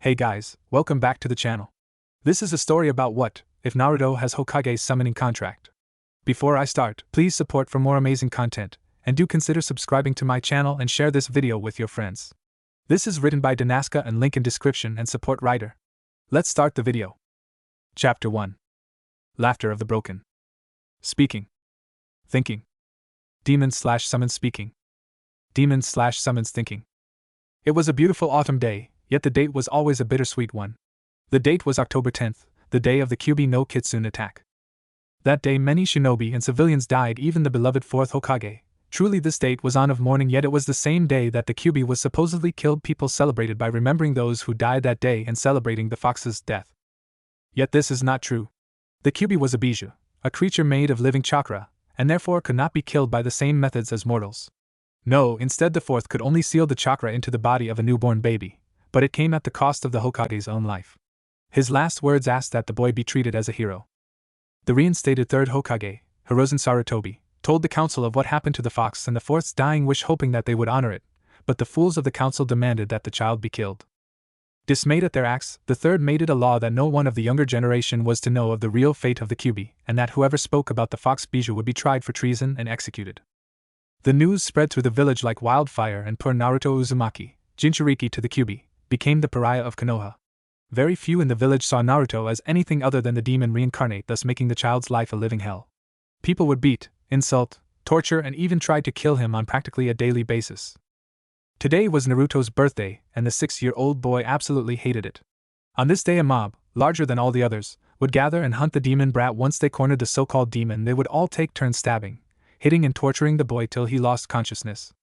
Hey guys, welcome back to the channel. This is a story about what if Naruto has Hokage's summoning contract. Before I start, please support for more amazing content, and do consider subscribing to my channel and share this video with your friends. This is written by Danasca and link in description and support writer. Let's start the video. Chapter 1. Laughter of the Broken. Speaking. Thinking. Demon/summons speaking. Demon/summons thinking. It was a beautiful autumn day, yet the date was always a bittersweet one. The date was October 10th, the day of the Kyuubi no Kitsune attack. That day many shinobi and civilians died, even the beloved 4th Hokage. Truly this date was on of mourning, yet it was the same day that the Kyuubi was supposedly killed. People celebrated by remembering those who died that day and celebrating the fox's death. Yet this is not true. The Kyuubi was a bijou, a creature made of living chakra, and therefore could not be killed by the same methods as mortals. No, instead the 4th could only seal the chakra into the body of a newborn baby, but it came at the cost of the Hokage's own life. His last words asked that the boy be treated as a hero. The reinstated 3rd Hokage, Hirozen Sarutobi, told the council of what happened to the fox and the 4th's dying wish, hoping that they would honor it, but the fools of the council demanded that the child be killed. Dismayed at their acts, the 3rd made it a law that no one of the younger generation was to know of the real fate of the Kyuubi, and that whoever spoke about the fox bijou would be tried for treason and executed. The news spread through the village like wildfire, and poor Naruto Uzumaki, Jinchuriki to the Kyuubi, became the pariah of Konoha. Very few in the village saw Naruto as anything other than the demon reincarnate, thus making the child's life a living hell. People would beat, insult, torture, and even try to kill him on practically a daily basis. Today was Naruto's birthday, and the 6-year-old boy absolutely hated it. On this day a mob, larger than all the others, would gather and hunt the demon brat. Once they cornered the so-called demon, they would all take turns stabbing, hitting and torturing the boy till he lost consciousness.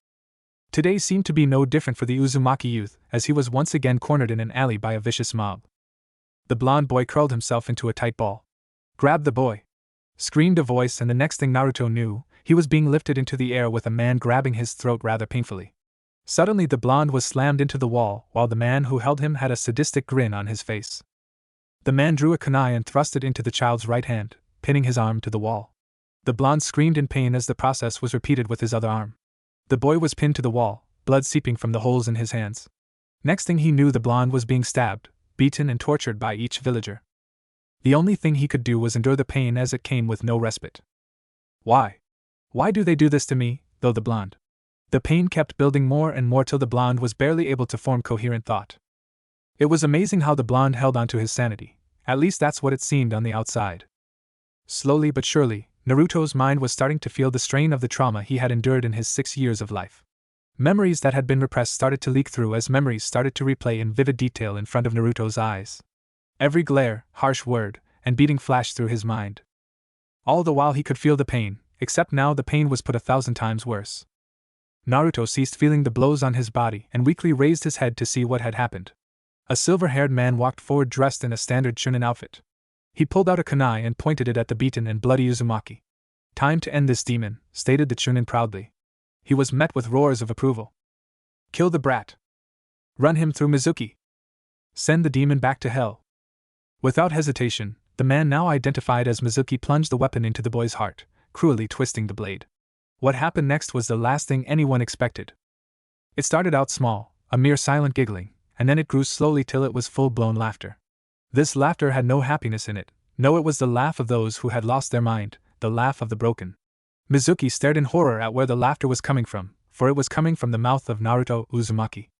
Today seemed to be no different for the Uzumaki youth, as he was once again cornered in an alley by a vicious mob. The blonde boy curled himself into a tight ball. "Grab the boy!" screamed a voice, and the next thing Naruto knew, he was being lifted into the air with a man grabbing his throat rather painfully. Suddenly the blonde was slammed into the wall, while the man who held him had a sadistic grin on his face. The man drew a kunai and thrust it into the child's right hand, pinning his arm to the wall. The blonde screamed in pain as the process was repeated with his other arm. The boy was pinned to the wall, blood seeping from the holes in his hands. Next thing he knew, the blonde was being stabbed, beaten, and tortured by each villager. The only thing he could do was endure the pain as it came with no respite. Why? Why do they do this to me, though the blonde? The pain kept building more and more till the blonde was barely able to form coherent thought. It was amazing how the blonde held on to his sanity, at least that's what it seemed on the outside. Slowly but surely, Naruto's mind was starting to feel the strain of the trauma he had endured in his 6 years of life. Memories that had been repressed started to leak through as memories started to replay in vivid detail in front of Naruto's eyes. Every glare, harsh word, and beating flashed through his mind. All the while he could feel the pain, except now the pain was put 1,000 times worse. Naruto ceased feeling the blows on his body and weakly raised his head to see what had happened. A silver-haired man walked forward dressed in a standard chunin outfit. He pulled out a kunai and pointed it at the beaten and bloody Uzumaki. "Time to end this demon," stated the chunin proudly. He was met with roars of approval. "Kill the brat. Run him through Mizuki. Send the demon back to hell." Without hesitation, the man now identified as Mizuki plunged the weapon into the boy's heart, cruelly twisting the blade. What happened next was the last thing anyone expected. It started out small, a mere silent giggling, and then it grew slowly till it was full-blown laughter. This laughter had no happiness in it. No, it was the laugh of those who had lost their mind, the laugh of the broken. Mizuki stared in horror at where the laughter was coming from, for it was coming from the mouth of Naruto Uzumaki.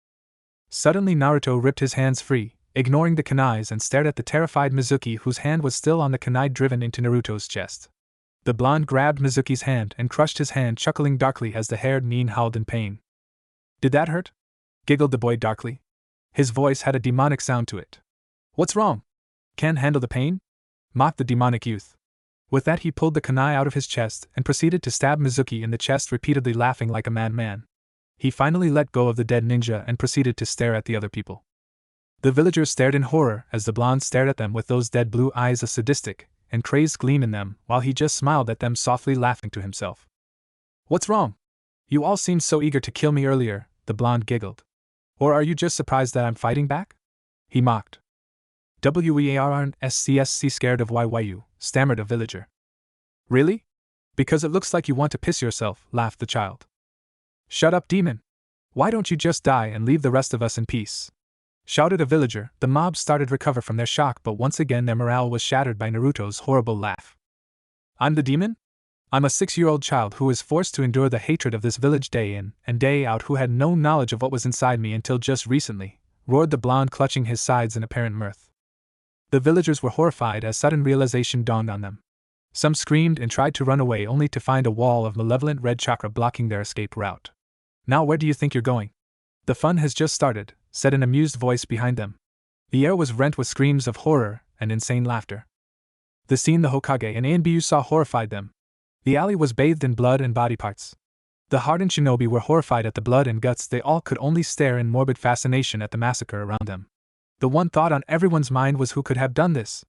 Suddenly Naruto ripped his hands free, ignoring the kunais, and stared at the terrified Mizuki, whose hand was still on the kunai driven into Naruto's chest. The blonde grabbed Mizuki's hand and crushed his hand, chuckling darkly as the haired nin howled in pain. "Did that hurt?" giggled the boy darkly. His voice had a demonic sound to it. "What's wrong? Can't handle the pain?" mocked the demonic youth. With that he pulled the kunai out of his chest and proceeded to stab Mizuki in the chest, repeatedly laughing like a madman. He finally let go of the dead ninja and proceeded to stare at the other people. The villagers stared in horror as the blonde stared at them with those dead blue eyes, a sadistic and crazed gleam in them, while he just smiled at them softly, laughing to himself. "What's wrong? You all seemed so eager to kill me earlier," the blonde giggled. "Or are you just surprised that I'm fighting back?" he mocked. "WEARNSCSC scared of YYU, stammered a villager. "Really? Because it looks like you want to piss yourself," laughed the child. "Shut up, demon! Why don't you just die and leave the rest of us in peace?" shouted a villager. The mob started to recover from their shock, but once again their morale was shattered by Naruto's horrible laugh. I'm the demon? I'm a 6-year-old child who is forced to endure the hatred of this village day in and day out, who had no knowledge of what was inside me until just recently, roared the blonde, clutching his sides in apparent mirth. The villagers were horrified as sudden realization dawned on them. Some screamed and tried to run away, only to find a wall of malevolent red chakra blocking their escape route. Now where do you think you're going? The fun has just started, said an amused voice behind them. The air was rent with screams of horror and insane laughter. The scene the Hokage and Anbu saw horrified them. The alley was bathed in blood and body parts. The hardened shinobi were horrified at the blood and guts. They all could only stare in morbid fascination at the massacre around them. The one thought on everyone's mind was who could have done this.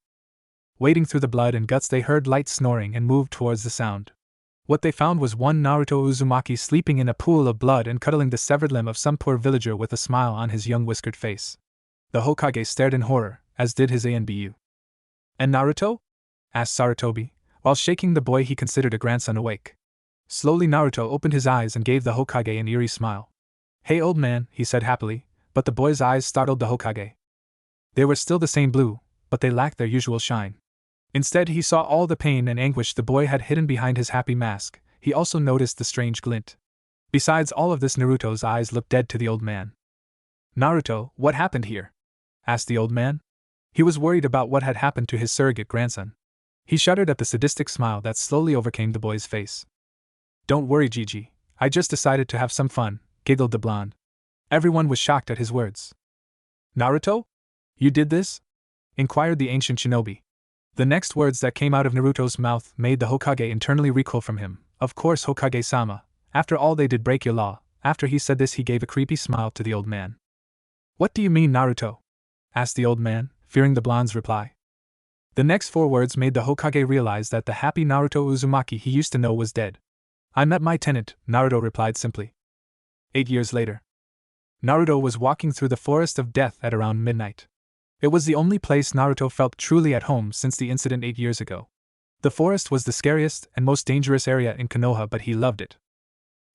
Wading through the blood and guts, they heard light snoring and moved towards the sound. What they found was one Naruto Uzumaki sleeping in a pool of blood and cuddling the severed limb of some poor villager with a smile on his young whiskered face. The Hokage stared in horror, as did his Anbu. And Naruto? Asked Sarutobi, while shaking the boy he considered a grandson awake. Slowly Naruto opened his eyes and gave the Hokage an eerie smile. Hey old man, he said happily, but the boy's eyes startled the Hokage. They were still the same blue, but they lacked their usual shine. Instead, he saw all the pain and anguish the boy had hidden behind his happy mask. He also noticed the strange glint. Besides all of this, Naruto's eyes looked dead to the old man. Naruto, what happened here? Asked the old man. He was worried about what had happened to his surrogate grandson. He shuddered at the sadistic smile that slowly overcame the boy's face. Don't worry, Gigi. I just decided to have some fun, giggled the blonde. Everyone was shocked at his words. Naruto? You did this? Inquired the ancient shinobi. The next words that came out of Naruto's mouth made the Hokage internally recoil from him. Of course, Hokage-sama. After all, they did break your law. After he said this, he gave a creepy smile to the old man. What do you mean, Naruto? Asked the old man, fearing the blonde's reply. The next 4 words made the Hokage realize that the happy Naruto Uzumaki he used to know was dead. I met my tenant, Naruto replied simply. 8 years later. Naruto was walking through the forest of death at around midnight. It was the only place Naruto felt truly at home since the incident 8 years ago. The forest was the scariest and most dangerous area in Konoha, but he loved it.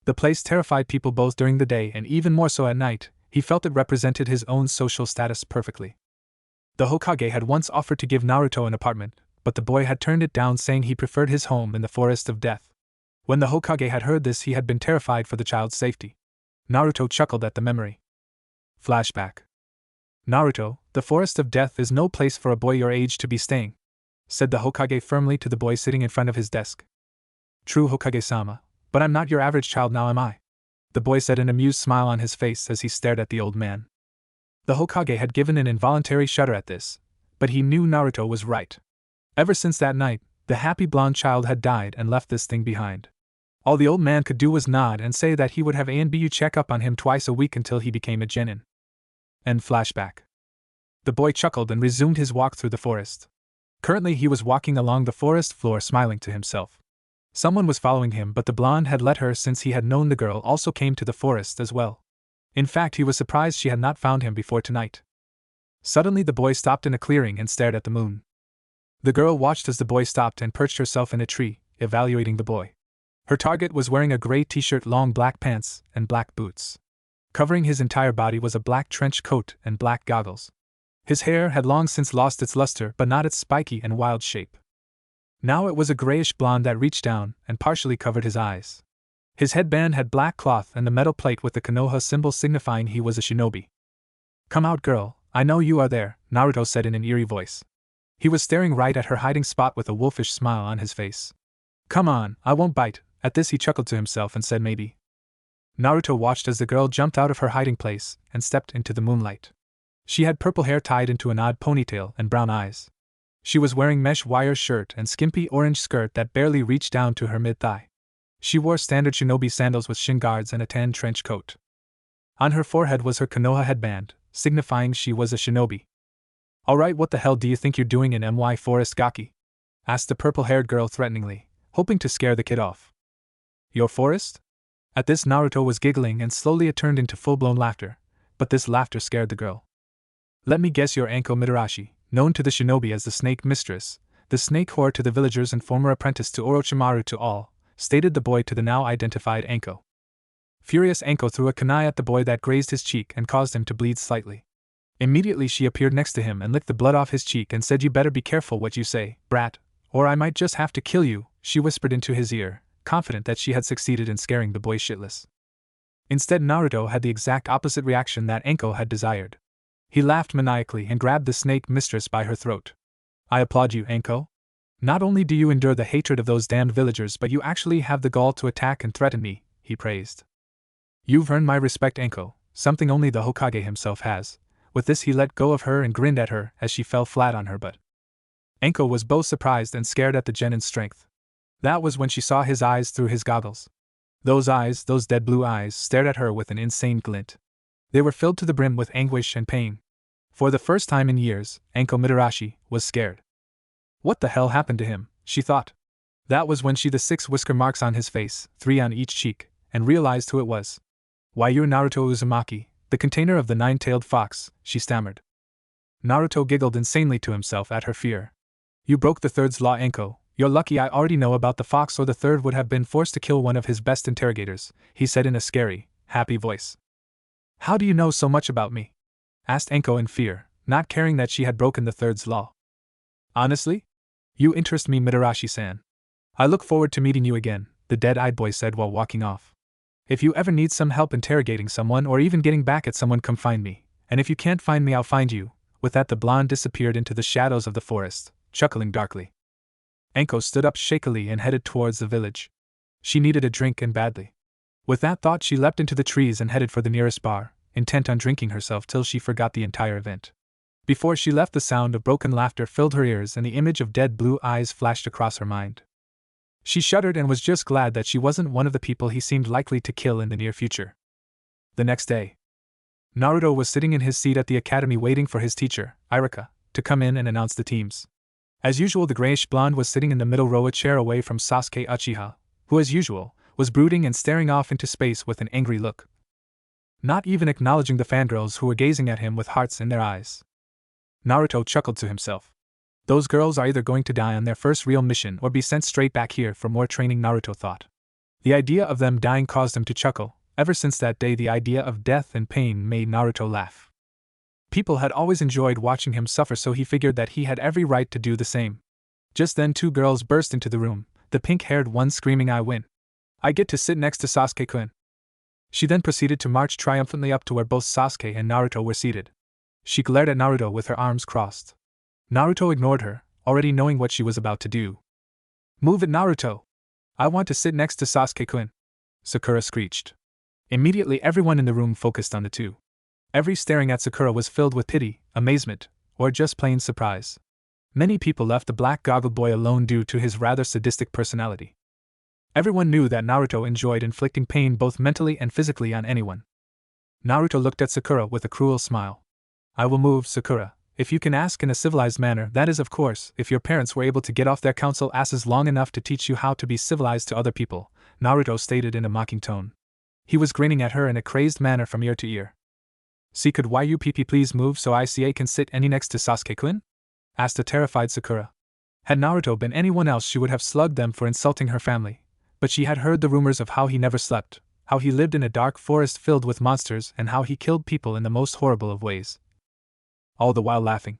The place terrified people both during the day and even more so at night. He felt it represented his own social status perfectly. The Hokage had once offered to give Naruto an apartment, but the boy had turned it down, saying he preferred his home in the forest of death. When the Hokage had heard this, he had been terrified for the child's safety. Naruto chuckled at the memory. Flashback. Naruto, the forest of death is no place for a boy your age to be staying, said the Hokage firmly to the boy sitting in front of his desk. True, Hokage-sama, but I'm not your average child now, am I? The boy said, an amused smile on his face as he stared at the old man. The Hokage had given an involuntary shudder at this, but he knew Naruto was right. Ever since that night, the happy blonde child had died and left this thing behind. All the old man could do was nod and say that he would have Anbu check up on him twice a week until he became a genin. End flashback. The boy chuckled and resumed his walk through the forest. Currently he was walking along the forest floor smiling to himself. Someone was following him, but the blonde had let her since he had known the girl also came to the forest as well. In fact, he was surprised she had not found him before tonight. Suddenly the boy stopped in a clearing and stared at the moon. The girl watched as the boy stopped and perched herself in a tree, evaluating the boy. Her target was wearing a gray t-shirt, long black pants, and black boots. Covering his entire body was a black trench coat and black goggles. His hair had long since lost its luster, but not its spiky and wild shape. Now it was a grayish blonde that reached down and partially covered his eyes. His headband had black cloth and the metal plate with the Konoha symbol signifying he was a shinobi. Come out, girl, I know you are there, Naruto said in an eerie voice. He was staring right at her hiding spot with a wolfish smile on his face. Come on, I won't bite. At this he chuckled to himself and said maybe. Naruto watched as the girl jumped out of her hiding place and stepped into the moonlight. She had purple hair tied into an odd ponytail and brown eyes. She was wearing mesh wire shirt and skimpy orange skirt that barely reached down to her mid-thigh. She wore standard shinobi sandals with shin guards and a tan trench coat. On her forehead was her Konoha headband, signifying she was a shinobi. Alright, what the hell do you think you're doing in my forest, Gaki? Asked the purple-haired girl threateningly, hoping to scare the kid off. Your forest? At this Naruto was giggling and slowly it turned into full-blown laughter, but this laughter scared the girl. Let me guess, you're Anko Mitarashi, known to the shinobi as the Snake Mistress, the snake whore to the villagers and former apprentice to Orochimaru to all, stated the boy to the now identified Anko. Furious Anko threw a kunai at the boy that grazed his cheek and caused him to bleed slightly. Immediately she appeared next to him and licked the blood off his cheek and said, "You better be careful what you say, brat, or I might just have to kill you," she whispered into his ear, confident that she had succeeded in scaring the boy shitless. Instead, Naruto had the exact opposite reaction that Anko had desired. He laughed maniacally and grabbed the snake mistress by her throat. "I applaud you, Anko. Not only do you endure the hatred of those damned villagers, but you actually have the gall to attack and threaten me," he praised. "You've earned my respect, Anko, something only the Hokage himself has." With this he let go of her and grinned at her as she fell flat on her butt. Anko was both surprised and scared at the genin's strength. That was when she saw his eyes through his goggles. Those eyes, those dead blue eyes, stared at her with an insane glint. They were filled to the brim with anguish and pain. For the first time in years, Anko Mitarashi was scared. What the hell happened to him, she thought. That was when she saw the 6 whisker marks on his face, 3 on each cheek, and realized who it was. "Why, you're Naruto Uzumaki, the container of the 9-tailed fox," she stammered. Naruto giggled insanely to himself at her fear. "You broke the third's law, Anko. You're lucky I already know about the fox, or the third would have been forced to kill one of his best interrogators," he said in a scary, happy voice. "How do you know so much about me?" asked Anko in fear, not caring that she had broken the third's law. "Honestly? You interest me, Mitarashi-san. I look forward to meeting you again," the dead-eyed boy said while walking off. "If you ever need some help interrogating someone or even getting back at someone, come find me, and if you can't find me, I'll find you." With that, the blonde disappeared into the shadows of the forest, chuckling darkly. Anko stood up shakily and headed towards the village. She needed a drink, and badly. With that thought, she leapt into the trees and headed for the nearest bar, intent on drinking herself till she forgot the entire event. Before she left, the sound of broken laughter filled her ears and the image of dead blue eyes flashed across her mind. She shuddered and was just glad that she wasn't one of the people he seemed likely to kill in the near future. The next day, Naruto was sitting in his seat at the academy waiting for his teacher, Irika, to come in and announce the teams. As usual, the grayish blonde was sitting in the middle row, a chair away from Sasuke Uchiha, who as usual, was brooding and staring off into space with an angry look. Not even acknowledging the fangirls who were gazing at him with hearts in their eyes. Naruto chuckled to himself. Those girls are either going to die on their first real mission or be sent straight back here for more training, Naruto thought. The idea of them dying caused him to chuckle. Ever since that day, the idea of death and pain made Naruto laugh. People had always enjoyed watching him suffer, so he figured that he had every right to do the same. Just then 2 girls burst into the room, the pink-haired one screaming, "I win! I get to sit next to Sasuke-kun!" She then proceeded to march triumphantly up to where both Sasuke and Naruto were seated. She glared at Naruto with her arms crossed. Naruto ignored her, already knowing what she was about to do. "Move it, Naruto! I want to sit next to Sasuke-kun!" Sakura screeched. Immediately everyone in the room focused on the two. Every staring at Sakura was filled with pity, amazement, or just plain surprise. Many people left the black-goggled boy alone due to his rather sadistic personality. Everyone knew that Naruto enjoyed inflicting pain both mentally and physically on anyone. Naruto looked at Sakura with a cruel smile. "I will move, Sakura, if you can ask in a civilized manner, that is, of course, if your parents were able to get off their council asses long enough to teach you how to be civilized to other people," Naruto stated in a mocking tone. He was grinning at her in a crazed manner from ear to ear. "See, could YUPP please move so ICA can sit any next to Sasuke-kun?" asked a terrified Sakura. Had Naruto been anyone else, she would have slugged them for insulting her family, but she had heard the rumors of how he never slept, how he lived in a dark forest filled with monsters, and how he killed people in the most horrible of ways. All the while laughing.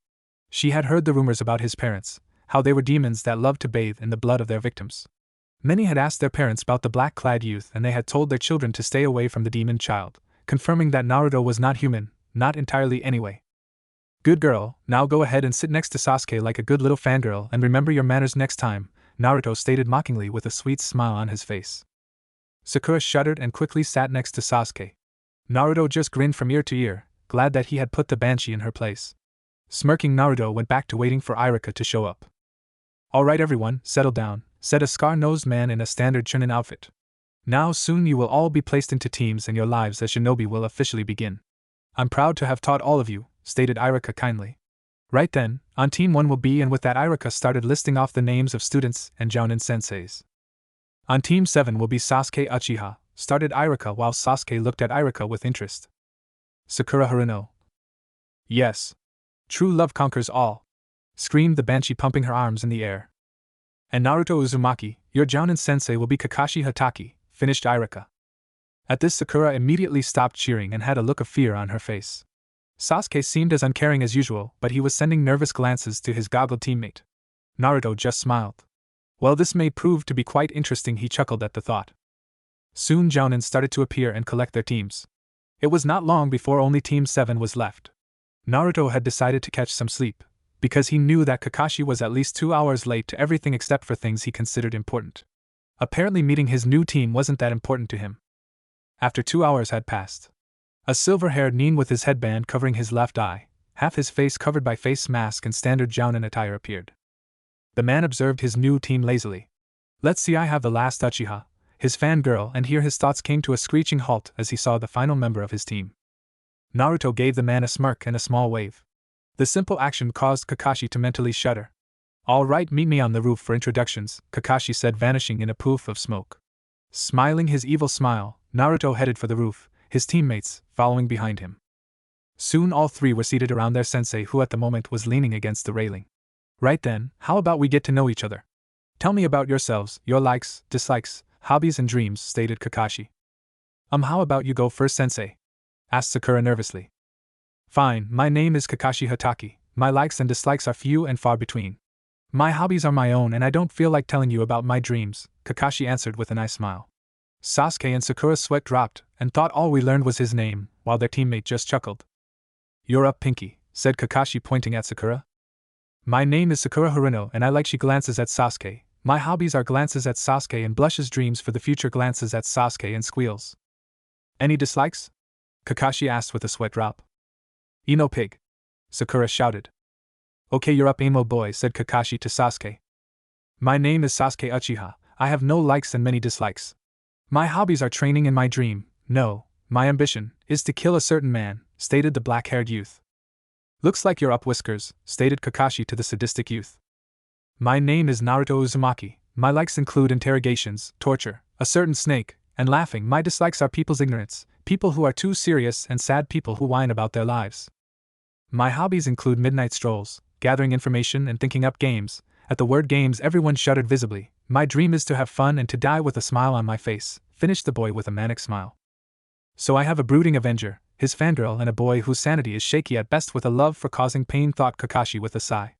She had heard the rumors about his parents, how they were demons that loved to bathe in the blood of their victims. Many had asked their parents about the black-clad youth, and they had told their children to stay away from the demon child, confirming that Naruto was not human, not entirely anyway. "Good girl, now go ahead and sit next to Sasuke like a good little fangirl, and remember your manners next time," Naruto stated mockingly with a sweet smile on his face. Sakura shuddered and quickly sat next to Sasuke. Naruto just grinned from ear to ear, glad that he had put the banshee in her place. Smirking, Naruto went back to waiting for Irika to show up. "All right everyone, settle down," said a scar-nosed man in a standard chunin outfit. "Now soon you will all be placed into teams and your lives as shinobi will officially begin. I'm proud to have taught all of you," stated Irika kindly. "Right then, on Team 1 will be," and with that Irika started listing off the names of students and jounin senseis. "On Team 7 will be Sasuke Uchiha," started Irika while Sasuke looked at Irika with interest. "Sakura Haruno." "Yes. True love conquers all," screamed the banshee, pumping her arms in the air. "And Naruto Uzumaki, your jounin sensei will be Kakashi Hatake," finished Irika. At this, Sakura immediately stopped cheering and had a look of fear on her face. Sasuke seemed as uncaring as usual, but he was sending nervous glances to his goggled teammate. Naruto just smiled. Well, this may prove to be quite interesting, he chuckled at the thought. Soon jounin started to appear and collect their teams. It was not long before only Team 7 was left. Naruto had decided to catch some sleep, because he knew that Kakashi was at least 2 hours late to everything except for things he considered important. Apparently meeting his new team wasn't that important to him. After 2 hours had passed, a silver-haired nin with his headband covering his left eye, half his face covered by face mask and standard jounin attire appeared. The man observed his new team lazily. Let's see, I have the last Uchiha, his fangirl, and here his thoughts came to a screeching halt as he saw the final member of his team. Naruto gave the man a smirk and a small wave. The simple action caused Kakashi to mentally shudder. All right, meet me on the roof for introductions, Kakashi said, vanishing in a poof of smoke. Smiling his evil smile, Naruto headed for the roof, his teammates following behind him. Soon all three were seated around their sensei, who at the moment was leaning against the railing. Right then, how about we get to know each other? Tell me about yourselves, your likes, dislikes, hobbies and dreams, stated Kakashi. How about you go first, sensei? Asked Sakura nervously. Fine, my name is Kakashi Hatake, my likes and dislikes are few and far between. My hobbies are my own and I don't feel like telling you about my dreams, Kakashi answered with a nice smile. Sasuke and Sakura's sweat dropped and thought all we learned was his name, while their teammate just chuckled. You're up, Pinky, said Kakashi, pointing at Sakura. My name is Sakura Haruno and I like. She glances at Sasuke. My hobbies are glances at Sasuke and blushes, dreams for the future, glances at Sasuke and squeals. Any dislikes? Kakashi asked with a sweat drop. Ino pig, Sakura shouted. Okay, you're up, emo boy, said Kakashi to Sasuke. My name is Sasuke Uchiha. I have no likes and many dislikes. My hobbies are training and my dream, no, my ambition, is to kill a certain man, stated the black-haired youth. Looks like you're up, Whiskers, stated Kakashi to the sadistic youth. My name is Naruto Uzumaki. My likes include interrogations, torture, a certain snake, and laughing. My dislikes are people's ignorance, people who are too serious, and sad people who whine about their lives. My hobbies include midnight strolls, gathering information and thinking up games. At the word games everyone shuddered visibly. My dream is to have fun and to die with a smile on my face, finished the boy with a manic smile. So I have a brooding avenger, his fangirl, and a boy whose sanity is shaky at best with a love for causing pain, thought Kakashi with a sigh.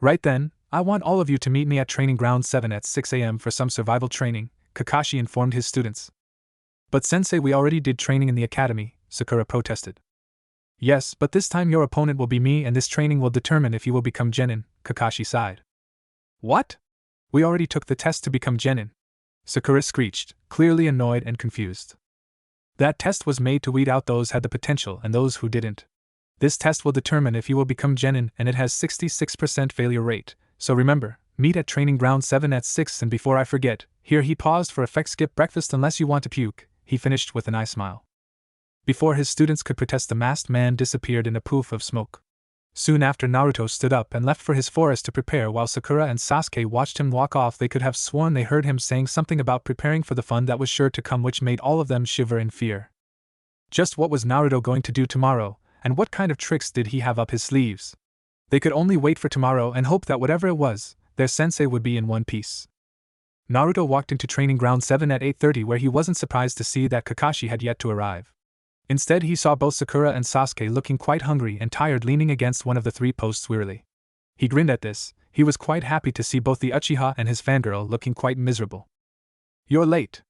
Right then, I want all of you to meet me at Training Ground 7 at 6 a.m. for some survival training, Kakashi informed his students. But sensei, we already did training in the academy, Sakura protested. Yes, but this time your opponent will be me and this training will determine if you will become genin, Kakashi sighed. What? We already took the test to become genin, Sakura screeched, clearly annoyed and confused. That test was made to weed out those had the potential and those who didn't. This test will determine if you will become genin and it has 66% failure rate, so remember, meet at Training Ground 7 at 6 and before I forget, here he paused for effect, skip breakfast unless you want to puke, he finished with an eye smile. Before his students could protest, the masked man disappeared in a poof of smoke. Soon after, Naruto stood up and left for his forest to prepare while Sakura and Sasuke watched him walk off. They could have sworn they heard him saying something about preparing for the fun that was sure to come, which made all of them shiver in fear. Just what was Naruto going to do tomorrow, and what kind of tricks did he have up his sleeves? They could only wait for tomorrow and hope that whatever it was, their sensei would be in one piece. Naruto walked into Training Ground 7 at 8:30, where he wasn't surprised to see that Kakashi had yet to arrive. Instead, he saw both Sakura and Sasuke looking quite hungry and tired, leaning against one of the 3 posts wearily. He grinned at this. He was quite happy to see both the Uchiha and his fangirl looking quite miserable. You're late,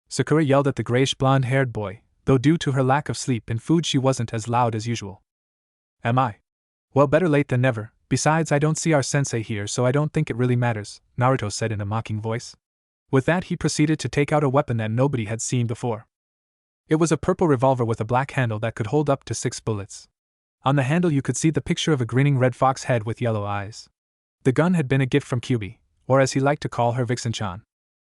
Sakura yelled at the grayish blonde-haired boy, though due to her lack of sleep and food she wasn't as loud as usual. Am I? Well, better late than never. Besides, I don't see our sensei here, so I don't think it really matters, Naruto said in a mocking voice. With that, he proceeded to take out a weapon that nobody had seen before. It was a purple revolver with a black handle that could hold up to 6 bullets. On the handle you could see the picture of a grinning red fox head with yellow eyes. The gun had been a gift from Kyubi, or as he liked to call her, Vixen-chan.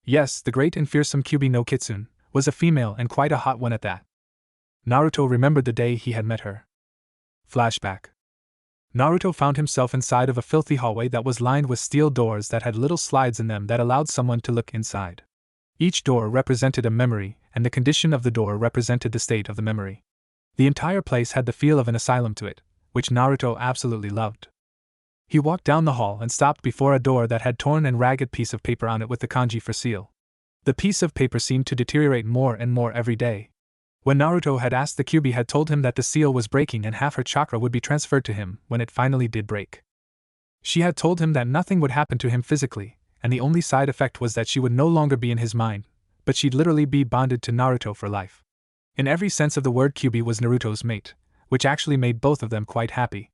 Yes, the great and fearsome Kyubi no Kitsune was a female and quite a hot one at that. Naruto remembered the day he had met her. Flashback. Naruto found himself inside of a filthy hallway that was lined with steel doors that had little slides in them that allowed someone to look inside. Each door represented a memory, and the condition of the door represented the state of the memory. The entire place had the feel of an asylum to it, which Naruto absolutely loved. He walked down the hall and stopped before a door that had torn and ragged piece of paper on it with the kanji for seal. The piece of paper seemed to deteriorate more and more every day. When Naruto had asked, the Kyuubi had told him that the seal was breaking and half her chakra would be transferred to him when it finally did break. She had told him that nothing would happen to him physically, and the only side effect was that she would no longer be in his mind, but she'd literally be bonded to Naruto for life. In every sense of the word, Kyuubi was Naruto's mate, which actually made both of them quite happy.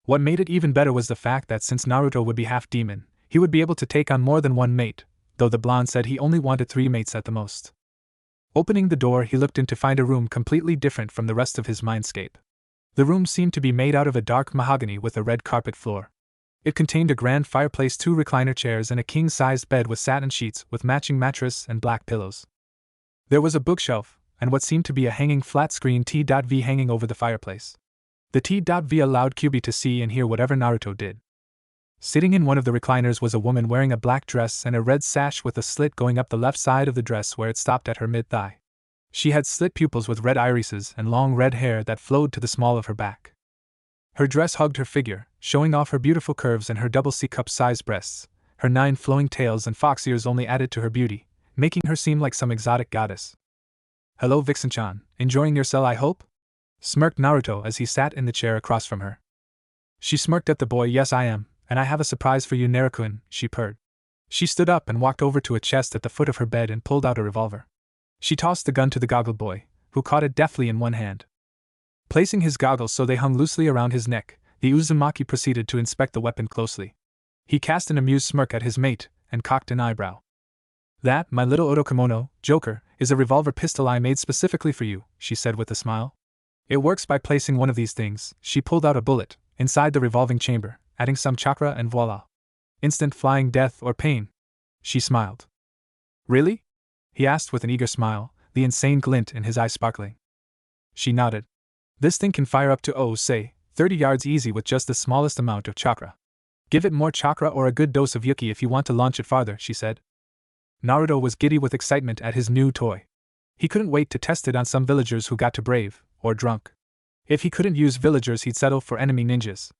What made it even better was the fact that since Naruto would be half demon, he would be able to take on more than one mate, though the blonde said he only wanted 3 mates at the most. Opening the door, he looked in to find a room completely different from the rest of his mindscape. The room seemed to be made out of a dark mahogany with a red carpet floor. It contained a grand fireplace, 2 recliner chairs, and a king-sized bed with satin sheets with matching mattress and black pillows. There was a bookshelf, and what seemed to be a hanging flat-screen TV hanging over the fireplace. The TV allowed Kyuubi to see and hear whatever Naruto did. Sitting in one of the recliners was a woman wearing a black dress and a red sash with a slit going up the left side of the dress where it stopped at her mid-thigh. She had slit pupils with red irises and long red hair that flowed to the small of her back. Her dress hugged her figure, showing off her beautiful curves and her double C-cup-sized breasts. Her 9 flowing tails and fox ears only added to her beauty, making her seem like some exotic goddess. "Hello, Vixen-chan, enjoying yourself, I hope?" smirked Naruto as he sat in the chair across from her. She smirked at the boy. "Yes, I am, and I have a surprise for you, Naruto-kun," she purred. She stood up and walked over to a chest at the foot of her bed and pulled out a revolver. She tossed the gun to the goggled boy, who caught it deftly in one hand. Placing his goggles so they hung loosely around his neck, the Uzumaki proceeded to inspect the weapon closely. He cast an amused smirk at his mate and cocked an eyebrow. "That, my little Orochimaru, Joker, is a revolver pistol I made specifically for you," she said with a smile. "It works by placing one of these things." She pulled out a bullet inside the revolving chamber, adding some chakra, and voila. Instant flying death or pain. She smiled. "Really?" he asked with an eager smile, the insane glint in his eye sparkling. She nodded. "This thing can fire up to, say, 30 yards easy with just the smallest amount of chakra. Give it more chakra or a good dose of yuki if you want to launch it farther," she said. Naruto was giddy with excitement at his new toy. He couldn't wait to test it on some villagers who got too brave, or drunk. If he couldn't use villagers, he'd settle for enemy ninjas.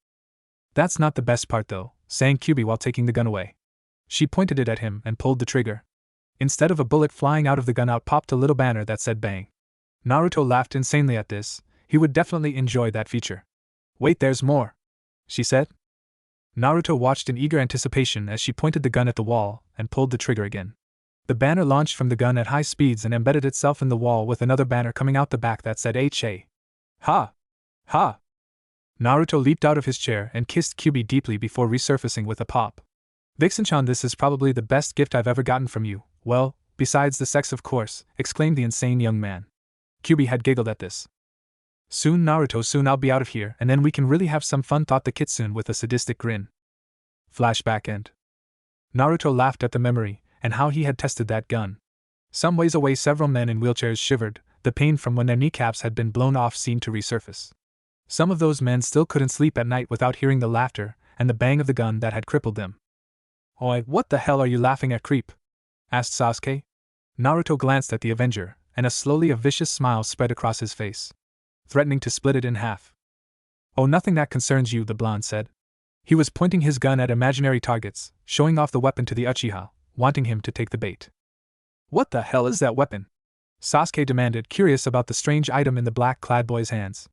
"That's not the best part though," sang Kyuubi while taking the gun away. She pointed it at him and pulled the trigger. Instead of a bullet flying out of the gun, out popped a little banner that said "bang." Naruto laughed insanely at this. He would definitely enjoy that feature. "Wait, there's more," she said. Naruto watched in eager anticipation as she pointed the gun at the wall and pulled the trigger again. The banner launched from the gun at high speeds and embedded itself in the wall with another banner coming out the back that said "HA." "Ha! Ha!" Naruto leaped out of his chair and kissed Kyuubi deeply before resurfacing with a pop. "Vixen-chan, this is probably the best gift I've ever gotten from you. Well, besides the sex, of course," exclaimed the insane young man. Kyuubi had giggled at this. "Soon, Naruto, soon I'll be out of here, and then we can really have some fun," thought the kitsune with a sadistic grin. Flashback end. Naruto laughed at the memory, and how he had tested that gun. Some ways away, several men in wheelchairs shivered. The pain from when their kneecaps had been blown off seemed to resurface. Some of those men still couldn't sleep at night without hearing the laughter and the bang of the gun that had crippled them. "Oi, what the hell are you laughing at, creep?" asked Sasuke. Naruto glanced at the Avenger, and a vicious smile spread across his face, threatening to split it in half. "Oh, nothing that concerns you," the blonde said. He was pointing his gun at imaginary targets, showing off the weapon to the Uchiha, wanting him to take the bait. "What the hell is that weapon?" Sasuke demanded, curious about the strange item in the black-clad boy's hands.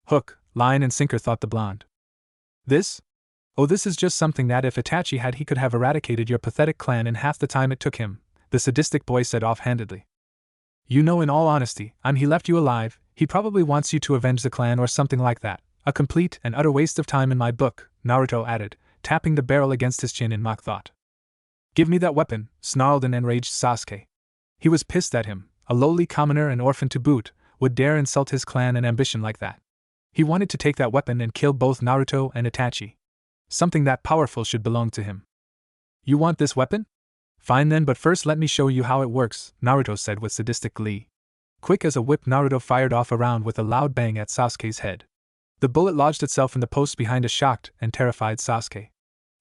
"Hook, line and sinker," thought the blonde. "This? Oh, this is just something that if Itachi had, he could have eradicated your pathetic clan in half the time it took him," the sadistic boy said offhandedly. "You know, in all honesty, he left you alive. He probably wants you to avenge the clan or something like that. A complete and utter waste of time in my book," Naruto added, tapping the barrel against his chin in mock thought. "Give me that weapon," snarled an enraged Sasuke. He was pissed at him. A lowly commoner and orphan to boot would dare insult his clan and ambition like that. He wanted to take that weapon and kill both Naruto and Itachi. Something that powerful should belong to him. "You want this weapon? Fine then, but first let me show you how it works," Naruto said with sadistic glee. Quick as a whip, Naruto fired off a round with a loud bang at Sasuke's head. The bullet lodged itself in the post behind a shocked and terrified Sasuke.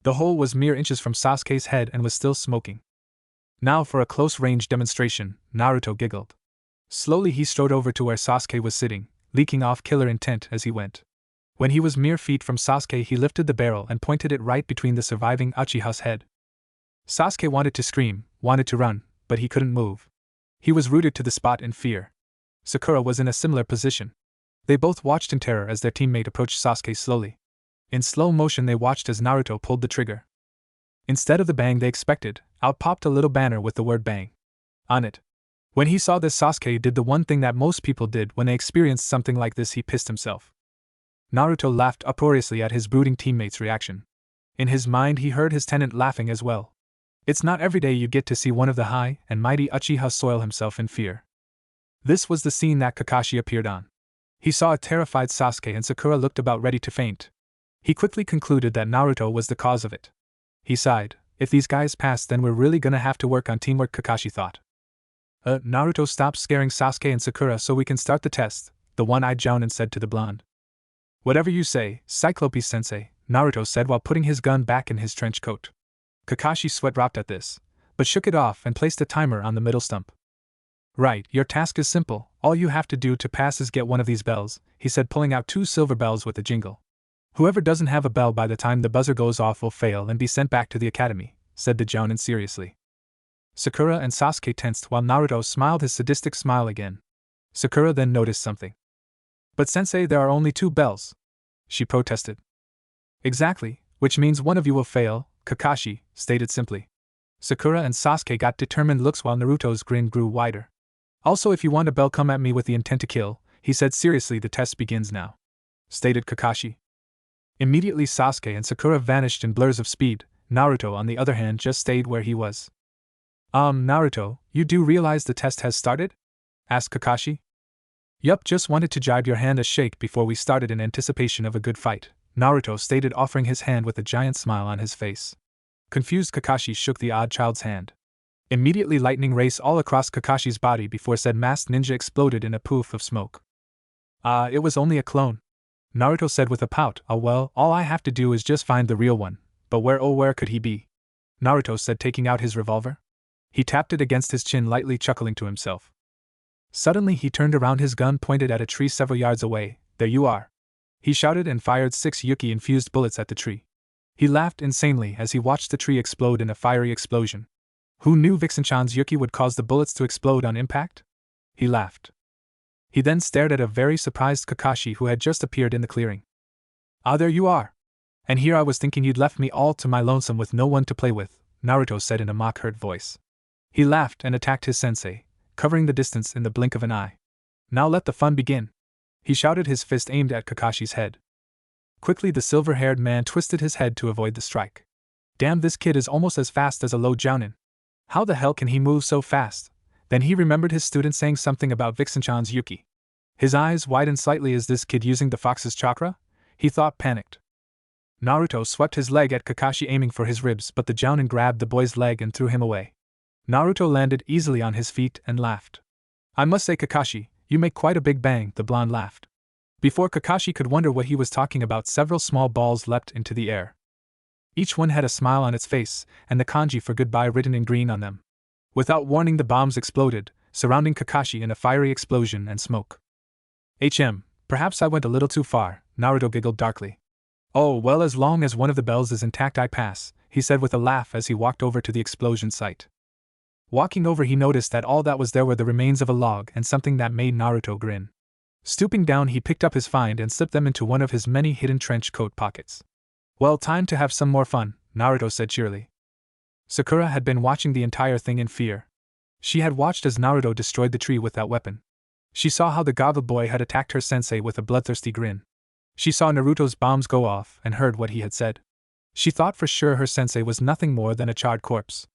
The hole was mere inches from Sasuke's head and was still smoking. "Now for a close-range demonstration," Naruto giggled. Slowly he strode over to where Sasuke was sitting, leaking off killer intent as he went. When he was mere feet from Sasuke, he lifted the barrel and pointed it right between the surviving Uchiha's head. Sasuke wanted to scream, wanted to run, but he couldn't move. He was rooted to the spot in fear. Sakura was in a similar position. They both watched in terror as their teammate approached Sasuke slowly. In slow motion they watched as Naruto pulled the trigger. Instead of the bang they expected, out popped a little banner with the word bang on it. When he saw this, Sasuke did the one thing that most people did when they experienced something like this: he pissed himself. Naruto laughed uproariously at his brooding teammate's reaction. In his mind he heard his tenant laughing as well. It's not every day you get to see one of the high and mighty Uchiha soil himself in fear. This was the scene that Kakashi appeared on. He saw a terrified Sasuke and Sakura looked about ready to faint. He quickly concluded that Naruto was the cause of it. He sighed. If these guys pass, then we're really gonna have to work on teamwork, Kakashi thought. Naruto, stop scaring Sasuke and Sakura so we can start the test, the one-eyed Jounin said to the blonde. Whatever you say, Cyclope-sensei, Naruto said while putting his gun back in his trench coat. Kakashi's sweat dropped at this, but shook it off and placed a timer on the middle stump. Right, your task is simple, all you have to do to pass is get one of these bells, he said, pulling out 2 silver bells with a jingle. Whoever doesn't have a bell by the time the buzzer goes off will fail and be sent back to the academy, said the Jounin seriously. Sakura and Sasuke tensed while Naruto smiled his sadistic smile again. Sakura then noticed something. But sensei, there are only 2 bells, she protested. Exactly, which means one of you will fail, Kakashi stated simply. Sakura and Sasuke got determined looks while Naruto's grin grew wider. Also, if you want a bell, come at me with the intent to kill, he said seriously. The test begins now, stated Kakashi. Immediately Sasuke and Sakura vanished in blurs of speed. Naruto, on the other hand, just stayed where he was. Naruto, you do realize the test has started? Asked Kakashi. Yup, just wanted to jibe your hand a shake before we started in anticipation of a good fight, Naruto stated, offering his hand with a giant smile on his face. Confused Kakashi shook the odd child's hand. Immediately lightning raced all across Kakashi's body before said masked ninja exploded in a poof of smoke. It was only a clone, Naruto said with a pout. Well, all I have to do is just find the real one, but where could he be? Naruto said, taking out his revolver. He tapped it against his chin lightly, chuckling to himself. Suddenly he turned around, his gun pointed at a tree several yards away. There you are, he shouted and fired 6 Yuki-infused bullets at the tree. He laughed insanely as he watched the tree explode in a fiery explosion. Who knew Vixen-chan's Yuki would cause the bullets to explode on impact? He laughed. He then stared at a very surprised Kakashi who had just appeared in the clearing. There you are. And here I was thinking you'd left me all to my lonesome with no one to play with, Naruto said in a mock-hurt voice. He laughed and attacked his sensei, covering the distance in the blink of an eye. Now let the fun begin, he shouted, his fist aimed at Kakashi's head. Quickly the silver-haired man twisted his head to avoid the strike. Damn, this kid is almost as fast as a low Jounin. How the hell can he move so fast? Then he remembered his student saying something about Vixen-chan's Yuki. His eyes widened slightly. Is this kid using the fox's chakra? He thought, panicked. Naruto swept his leg at Kakashi, aiming for his ribs, but the Jounin grabbed the boy's leg and threw him away. Naruto landed easily on his feet and laughed. I must say, Kakashi, you make quite a big bang, the blonde laughed. Before Kakashi could wonder what he was talking about, several small balls leapt into the air. Each one had a smile on its face, and the kanji for goodbye written in green on them. Without warning, the bombs exploded, surrounding Kakashi in a fiery explosion and smoke. Perhaps I went a little too far, Naruto giggled darkly. Oh well, as long as one of the bells is intact I pass, he said with a laugh as he walked over to the explosion site. Walking over, he noticed that all that was there were the remains of a log and something that made Naruto grin. Stooping down, he picked up his find and slipped them into one of his many hidden trench coat pockets. Well, time to have some more fun, Naruto said cheerily. Sakura had been watching the entire thing in fear. She had watched as Naruto destroyed the tree with that weapon. She saw how the goggle boy had attacked her sensei with a bloodthirsty grin. She saw Naruto's bombs go off and heard what he had said. She thought for sure her sensei was nothing more than a charred corpse.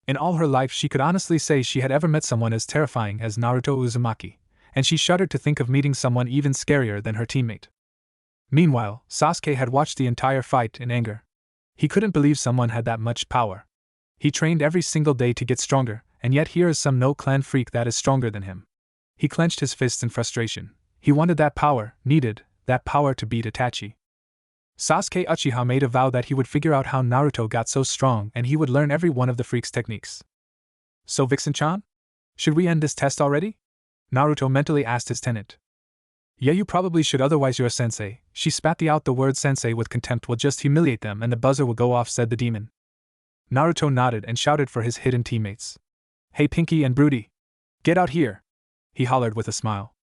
In all her life she could honestly say she had ever met someone as terrifying as Naruto Uzumaki, and she shuddered to think of meeting someone even scarier than her teammate. Meanwhile, Sasuke had watched the entire fight in anger. He couldn't believe someone had that much power. He trained every single day to get stronger, and yet here is some no-clan freak that is stronger than him. He clenched his fists in frustration. He wanted that power, needed that power to beat Itachi. Sasuke Uchiha made a vow that he would figure out how Naruto got so strong and he would learn every one of the freak's techniques. So Vixen-chan? Should we end this test already? Naruto mentally asked his tenant. Yeah, you probably should, otherwise you're a sensei. She spat out the word sensei with contempt. Will just humiliate them and the buzzer will go off, said the demon. Naruto nodded and shouted for his hidden teammates. Hey Pinky and Broody! Get out here! he hollered with a smile.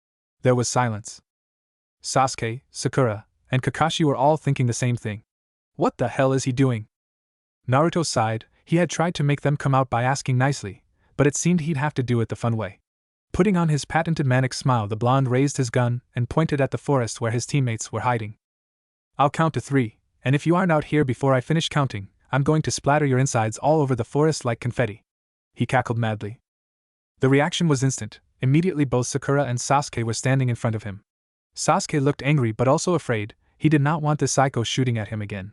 There was silence. Sasuke, Sakura, and Kakashi were all thinking the same thing. What the hell is he doing? Naruto sighed. He had tried to make them come out by asking nicely, but it seemed he'd have to do it the fun way. Putting on his patented manic smile, the blonde raised his gun and pointed at the forest where his teammates were hiding. I'll count to 3, and if you aren't out here before I finish counting, I'm going to splatter your insides all over the forest like confetti. He cackled madly. The reaction was instant. Immediately both Sakura and Sasuke were standing in front of him. Sasuke looked angry but also afraid. He did not want the psycho shooting at him again.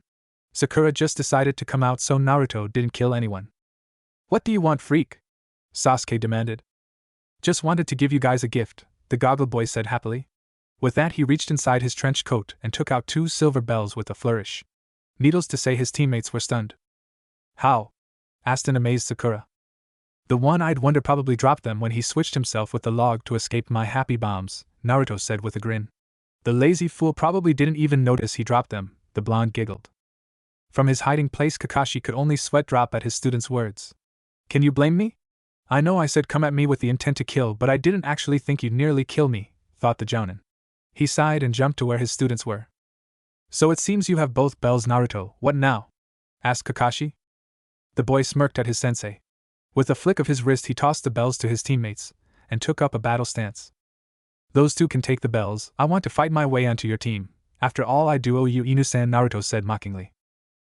Sakura just decided to come out so Naruto didn't kill anyone. What do you want, freak? Sasuke demanded. Just wanted to give you guys a gift, the goggle boy said happily. With that he reached inside his trench coat and took out 2 silver bells with a flourish. Needless to say his teammates were stunned. How? Asked an amazed Sakura. The one-eyed wonder probably dropped them when he switched himself with the log to escape my happy bombs, Naruto said with a grin. The lazy fool probably didn't even notice he dropped them, the blonde giggled. From his hiding place Kakashi could only sweat drop at his student's words. Can you blame me? I know I said come at me with the intent to kill, but I didn't actually think you'd nearly kill me, thought the jounin. He sighed and jumped to where his students were. So it seems you have both bells, Naruto. What now? Asked Kakashi. The boy smirked at his sensei. With a flick of his wrist he tossed the bells to his teammates, and took up a battle stance. Those 2 can take the bells. I want to fight my way onto your team. After all I do owe you, Inu-san, Naruto said mockingly.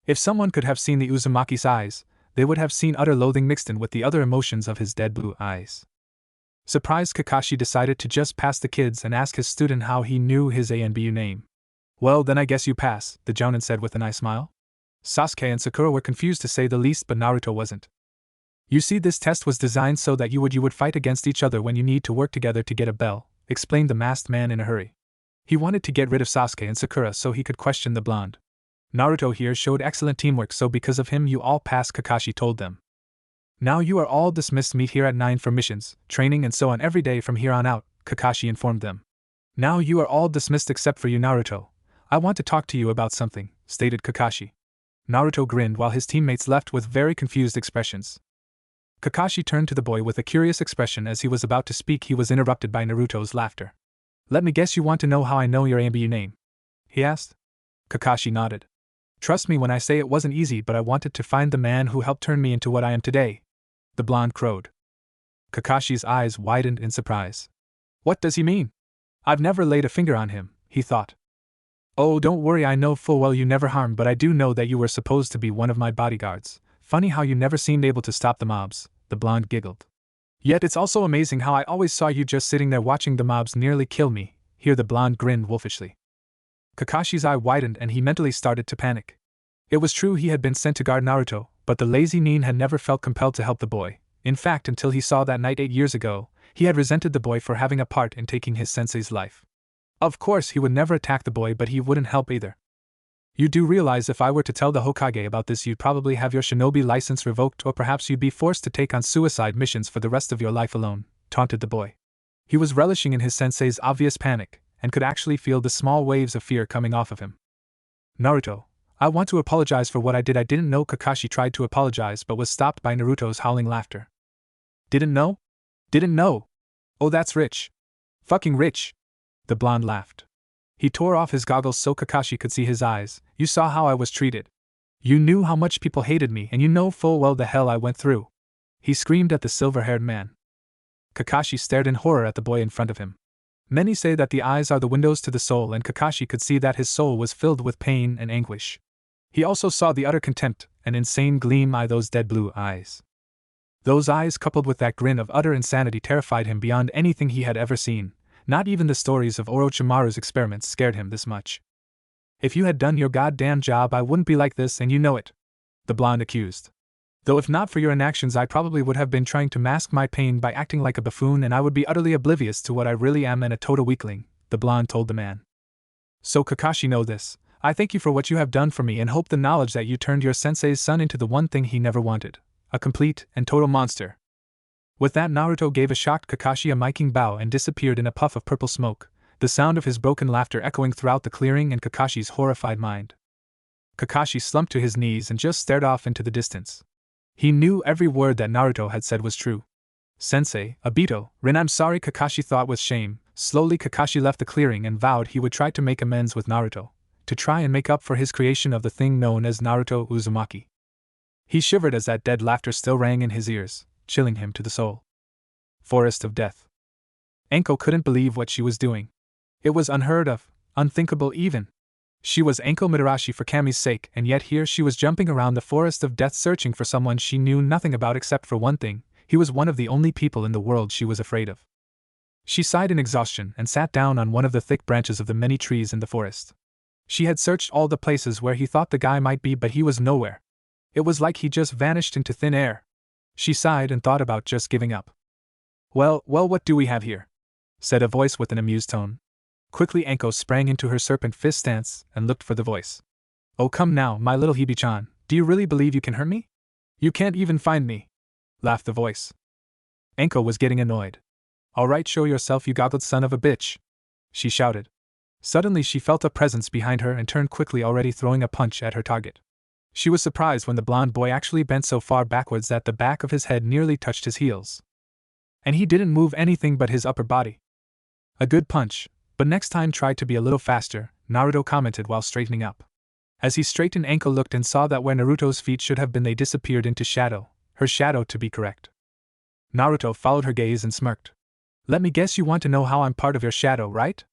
If someone could have seen the Uzumaki's eyes, they would have seen utter loathing mixed in with the other emotions of his dead blue eyes. Surprised, Kakashi decided to just pass the kids and ask his student how he knew his A and B name. Well, then I guess you pass, the jounin said with a nice smile. Sasuke and Sakura were confused to say the least, but Naruto wasn't. You see, this test was designed so that you would fight against each other when you need to work together to get a bell, explained the masked man in a hurry. He wanted to get rid of Sasuke and Sakura so he could question the blonde. Naruto here showed excellent teamwork, so because of him you all pass, Kakashi told them. Now you are all dismissed. Meet here at 9 for missions, training and so on every day from here on out, Kakashi informed them. Now you are all dismissed except for you, Naruto. I want to talk to you about something, stated Kakashi. Naruto grinned while his teammates left with very confused expressions. Kakashi turned to the boy with a curious expression. As he was about to speak, he was interrupted by Naruto's laughter. Let me guess, you want to know how I know your ABU name? He asked. Kakashi nodded. Trust me when I say it wasn't easy, but I wanted to find the man who helped turn me into what I am today. The blonde crowed. Kakashi's eyes widened in surprise. What does he mean? I've never laid a finger on him, he thought. Oh, don't worry, I know full well you never harmed, but I do know that you were supposed to be one of my bodyguards. Funny how you never seemed able to stop the mobs, the blonde giggled. Yet it's also amazing how I always saw you just sitting there watching the mobs nearly kill me. Here the blonde grinned wolfishly. Kakashi's eye widened and he mentally started to panic. It was true he had been sent to guard Naruto, but the lazy nin had never felt compelled to help the boy. In fact, until he saw that night 8 years ago, he had resented the boy for having a part in taking his sensei's life. Of course he would never attack the boy, but he wouldn't help either. You do realize if I were to tell the Hokage about this, you'd probably have your shinobi license revoked, or perhaps you'd be forced to take on suicide missions for the rest of your life alone, taunted the boy. He was relishing in his sensei's obvious panic, and could actually feel the small waves of fear coming off of him. Naruto, I want to apologize for what I did. I didn't know. Kakashi tried to apologize but was stopped by Naruto's howling laughter. Didn't know? Didn't know? Oh, that's rich. Fucking rich. The blonde laughed. He tore off his goggles so Kakashi could see his eyes. You saw how I was treated. You knew how much people hated me, and you know full well the hell I went through. He screamed at the silver-haired man. Kakashi stared in horror at the boy in front of him. Many say that the eyes are the windows to the soul, and Kakashi could see that his soul was filled with pain and anguish. He also saw the utter contempt and insane gleam in those dead blue eyes. Those eyes, coupled with that grin of utter insanity, terrified him beyond anything he had ever seen. Not even the stories of Orochimaru's experiments scared him this much. If you had done your goddamn job, I wouldn't be like this, and you know it, the blonde accused. Though if not for your inactions, I probably would have been trying to mask my pain by acting like a buffoon, and I would be utterly oblivious to what I really am and a total weakling, the blonde told the man. So Kakashi, know this. I thank you for what you have done for me and hope the knowledge that you turned your sensei's son into the one thing he never wanted, a complete and total monster. With that, Naruto gave a shocked Kakashi a miming bow and disappeared in a puff of purple smoke, the sound of his broken laughter echoing throughout the clearing and Kakashi's horrified mind. Kakashi slumped to his knees and just stared off into the distance. He knew every word that Naruto had said was true. Sensei, Obito, Rin, I'm sorry, Kakashi thought with shame. Slowly Kakashi left the clearing and vowed he would try to make amends with Naruto, to try and make up for his creation of the thing known as Naruto Uzumaki. He shivered as that dead laughter still rang in his ears, chilling him to the soul. Forest of Death. Anko couldn't believe what she was doing. It was unheard of, unthinkable even. She was Anko Mitarashi for Kami's sake, and yet here she was jumping around the Forest of Death searching for someone she knew nothing about except for one thing: he was one of the only people in the world she was afraid of. She sighed in exhaustion and sat down on one of the thick branches of the many trees in the forest. She had searched all the places where he thought the guy might be, but he was nowhere. It was like he just vanished into thin air. She sighed and thought about just giving up. Well, what do we have here?" said a voice with an amused tone. Quickly Anko sprang into her serpent fist stance and looked for the voice. "Oh, come now, my little Hibi-chan, do you really believe you can hurt me? You can't even find me," laughed the voice. Anko was getting annoyed. "All right, show yourself, you goggled son of a bitch," she shouted. Suddenly she felt a presence behind her and turned quickly, already throwing a punch at her target. She was surprised when the blonde boy actually bent so far backwards that the back of his head nearly touched his heels. And he didn't move anything but his upper body. "A good punch, but next time try to be a little faster," Naruto commented while straightening up. As he straightened, Anko looked and saw that where Naruto's feet should have been they disappeared into shadow, her shadow to be correct. Naruto followed her gaze and smirked. "Let me guess, you want to know how I'm part of your shadow, right?"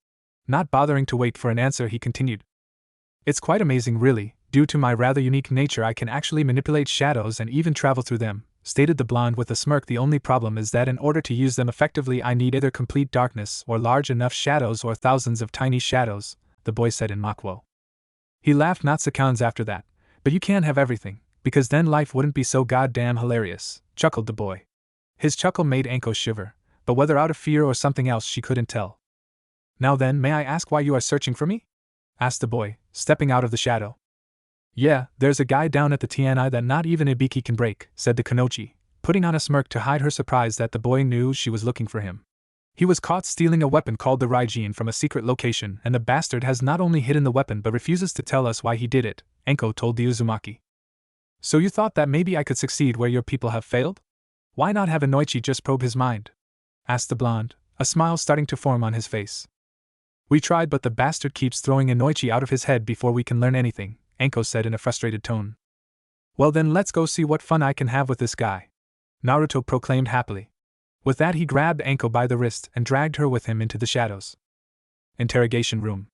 Not bothering to wait for an answer, he continued. "It's quite amazing, really. Due to my rather unique nature, I can actually manipulate shadows and even travel through them," stated the blonde with a smirk. "The only problem is that in order to use them effectively, I need either complete darkness or large enough shadows or thousands of tiny shadows," the boy said in mock woe. He laughed not seconds after that. "But you can't have everything, because then life wouldn't be so goddamn hilarious," chuckled the boy. His chuckle made Anko shiver, but whether out of fear or something else she couldn't tell. "Now then, may I ask why you are searching for me?" asked the boy, stepping out of the shadow. "Yeah, there's a guy down at the TNI that not even Ibiki can break," said the Kanochi, putting on a smirk to hide her surprise that the boy knew she was looking for him. "He was caught stealing a weapon called the Raijin from a secret location, and the bastard has not only hidden the weapon but refuses to tell us why he did it," Anko told the Uzumaki. "So you thought that maybe I could succeed where your people have failed? Why not have Inoichi just probe his mind?" asked the blonde, a smile starting to form on his face. "We tried, but the bastard keeps throwing Inoichi out of his head before we can learn anything," Anko said in a frustrated tone. "Well then, let's go see what fun I can have with this guy," Naruto proclaimed happily. With that, he grabbed Anko by the wrist and dragged her with him into the shadows. Interrogation room.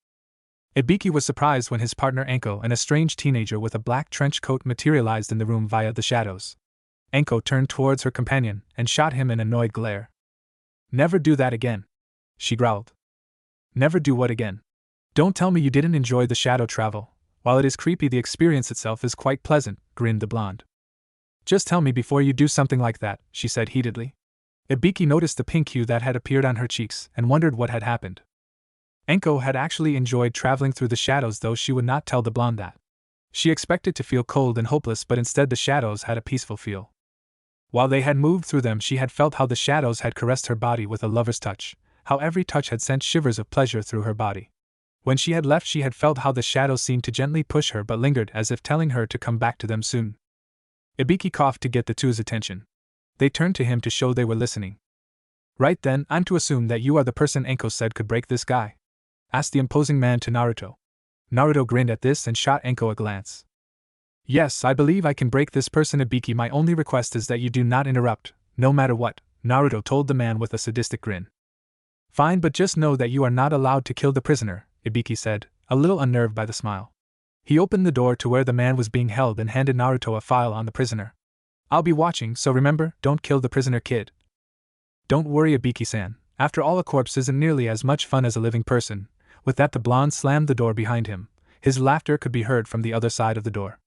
Ibiki was surprised when his partner Anko and a strange teenager with a black trench coat materialized in the room via the shadows. Anko turned towards her companion and shot him an annoyed glare. "Never do that again," she growled. "Never do what again? Don't tell me you didn't enjoy the shadow travel. While it is creepy, the experience itself is quite pleasant," grinned the blonde. "Just tell me before you do something like that," she said heatedly. Ibiki noticed the pink hue that had appeared on her cheeks and wondered what had happened. Anko had actually enjoyed traveling through the shadows, though she would not tell the blonde that. She expected to feel cold and hopeless, but instead the shadows had a peaceful feel. While they had moved through them, she had felt how the shadows had caressed her body with a lover's touch, how every touch had sent shivers of pleasure through her body. When she had left, she had felt how the shadows seemed to gently push her but lingered, as if telling her to come back to them soon. Ibiki coughed to get the two's attention. They turned to him to show they were listening. "Right then, I'm to assume that you are the person Anko said could break this guy?" asked the imposing man to Naruto. Naruto grinned at this and shot Anko a glance. "Yes, I believe I can break this person, Ibiki. My only request is that you do not interrupt, no matter what," Naruto told the man with a sadistic grin. "Fine, but just know that you are not allowed to kill the prisoner," Ibiki said, a little unnerved by the smile. He opened the door to where the man was being held and handed Naruto a file on the prisoner. "I'll be watching, so remember, don't kill the prisoner, kid." "Don't worry, Ibiki-san. After all, a corpse isn't nearly as much fun as a living person." With that, the blonde slammed the door behind him. His laughter could be heard from the other side of the door.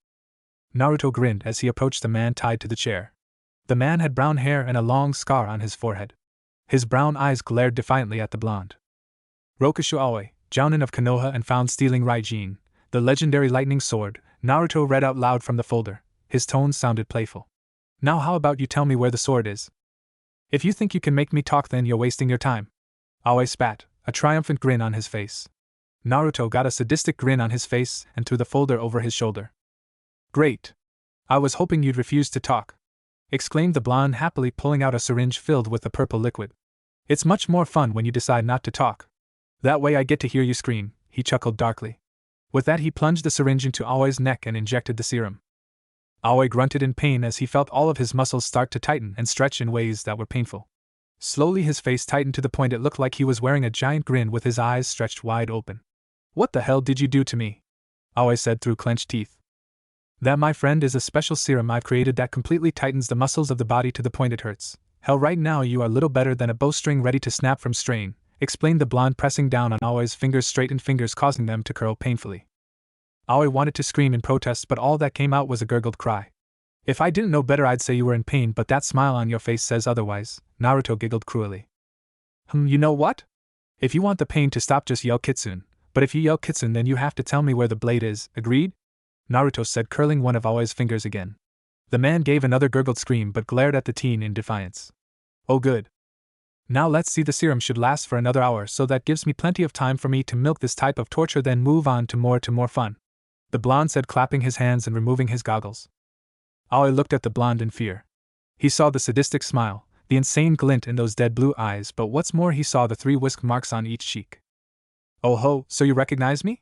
Naruto grinned as he approached the man tied to the chair. The man had brown hair and a long scar on his forehead. His brown eyes glared defiantly at the blonde. "Rokushu Aoi, Jounin of Konoha and found stealing Raijin, the legendary lightning sword," Naruto read out loud from the folder. His tone sounded playful. "Now how about you tell me where the sword is? If you think you can make me talk, then you're wasting your time." Aoi spat, a triumphant grin on his face. Naruto got a sadistic grin on his face and threw the folder over his shoulder. "Great. I was hoping you'd refuse to talk." exclaimed the blonde happily, pulling out a syringe filled with the purple liquid. It's much more fun when you decide not to talk. That way I get to hear you scream, he chuckled darkly. With that he plunged the syringe into Aoi's neck and injected the serum. Aoi grunted in pain as he felt all of his muscles start to tighten and stretch in ways that were painful. Slowly his face tightened to the point it looked like he was wearing a giant grin with his eyes stretched wide open. What the hell did you do to me? Aoi said through clenched teeth. That, my friend, is a special serum I've created that completely tightens the muscles of the body to the point it hurts. Hell, right now you are little better than a bowstring ready to snap from strain, explained the blonde, pressing down on Aoi's fingers, straightened fingers causing them to curl painfully. Aoi wanted to scream in protest, but all that came out was a gurgled cry. If I didn't know better I'd say you were in pain, but that smile on your face says otherwise, Naruto giggled cruelly. You know what? If you want the pain to stop, just yell Kitsune, but if you yell Kitsune then you have to tell me where the blade is, agreed? Naruto said, curling one of Aoi's fingers again. The man gave another gurgled scream but glared at the teen in defiance. Oh good. Now let's see, the serum should last for another hour, so that gives me plenty of time for me to milk this type of torture, then move on to more fun. The blonde said, clapping his hands and removing his goggles. Aoi looked at the blonde in fear. He saw the sadistic smile, the insane glint in those dead blue eyes, but what's more, he saw the 3 whisk marks on each cheek. Oh ho, so you recognize me?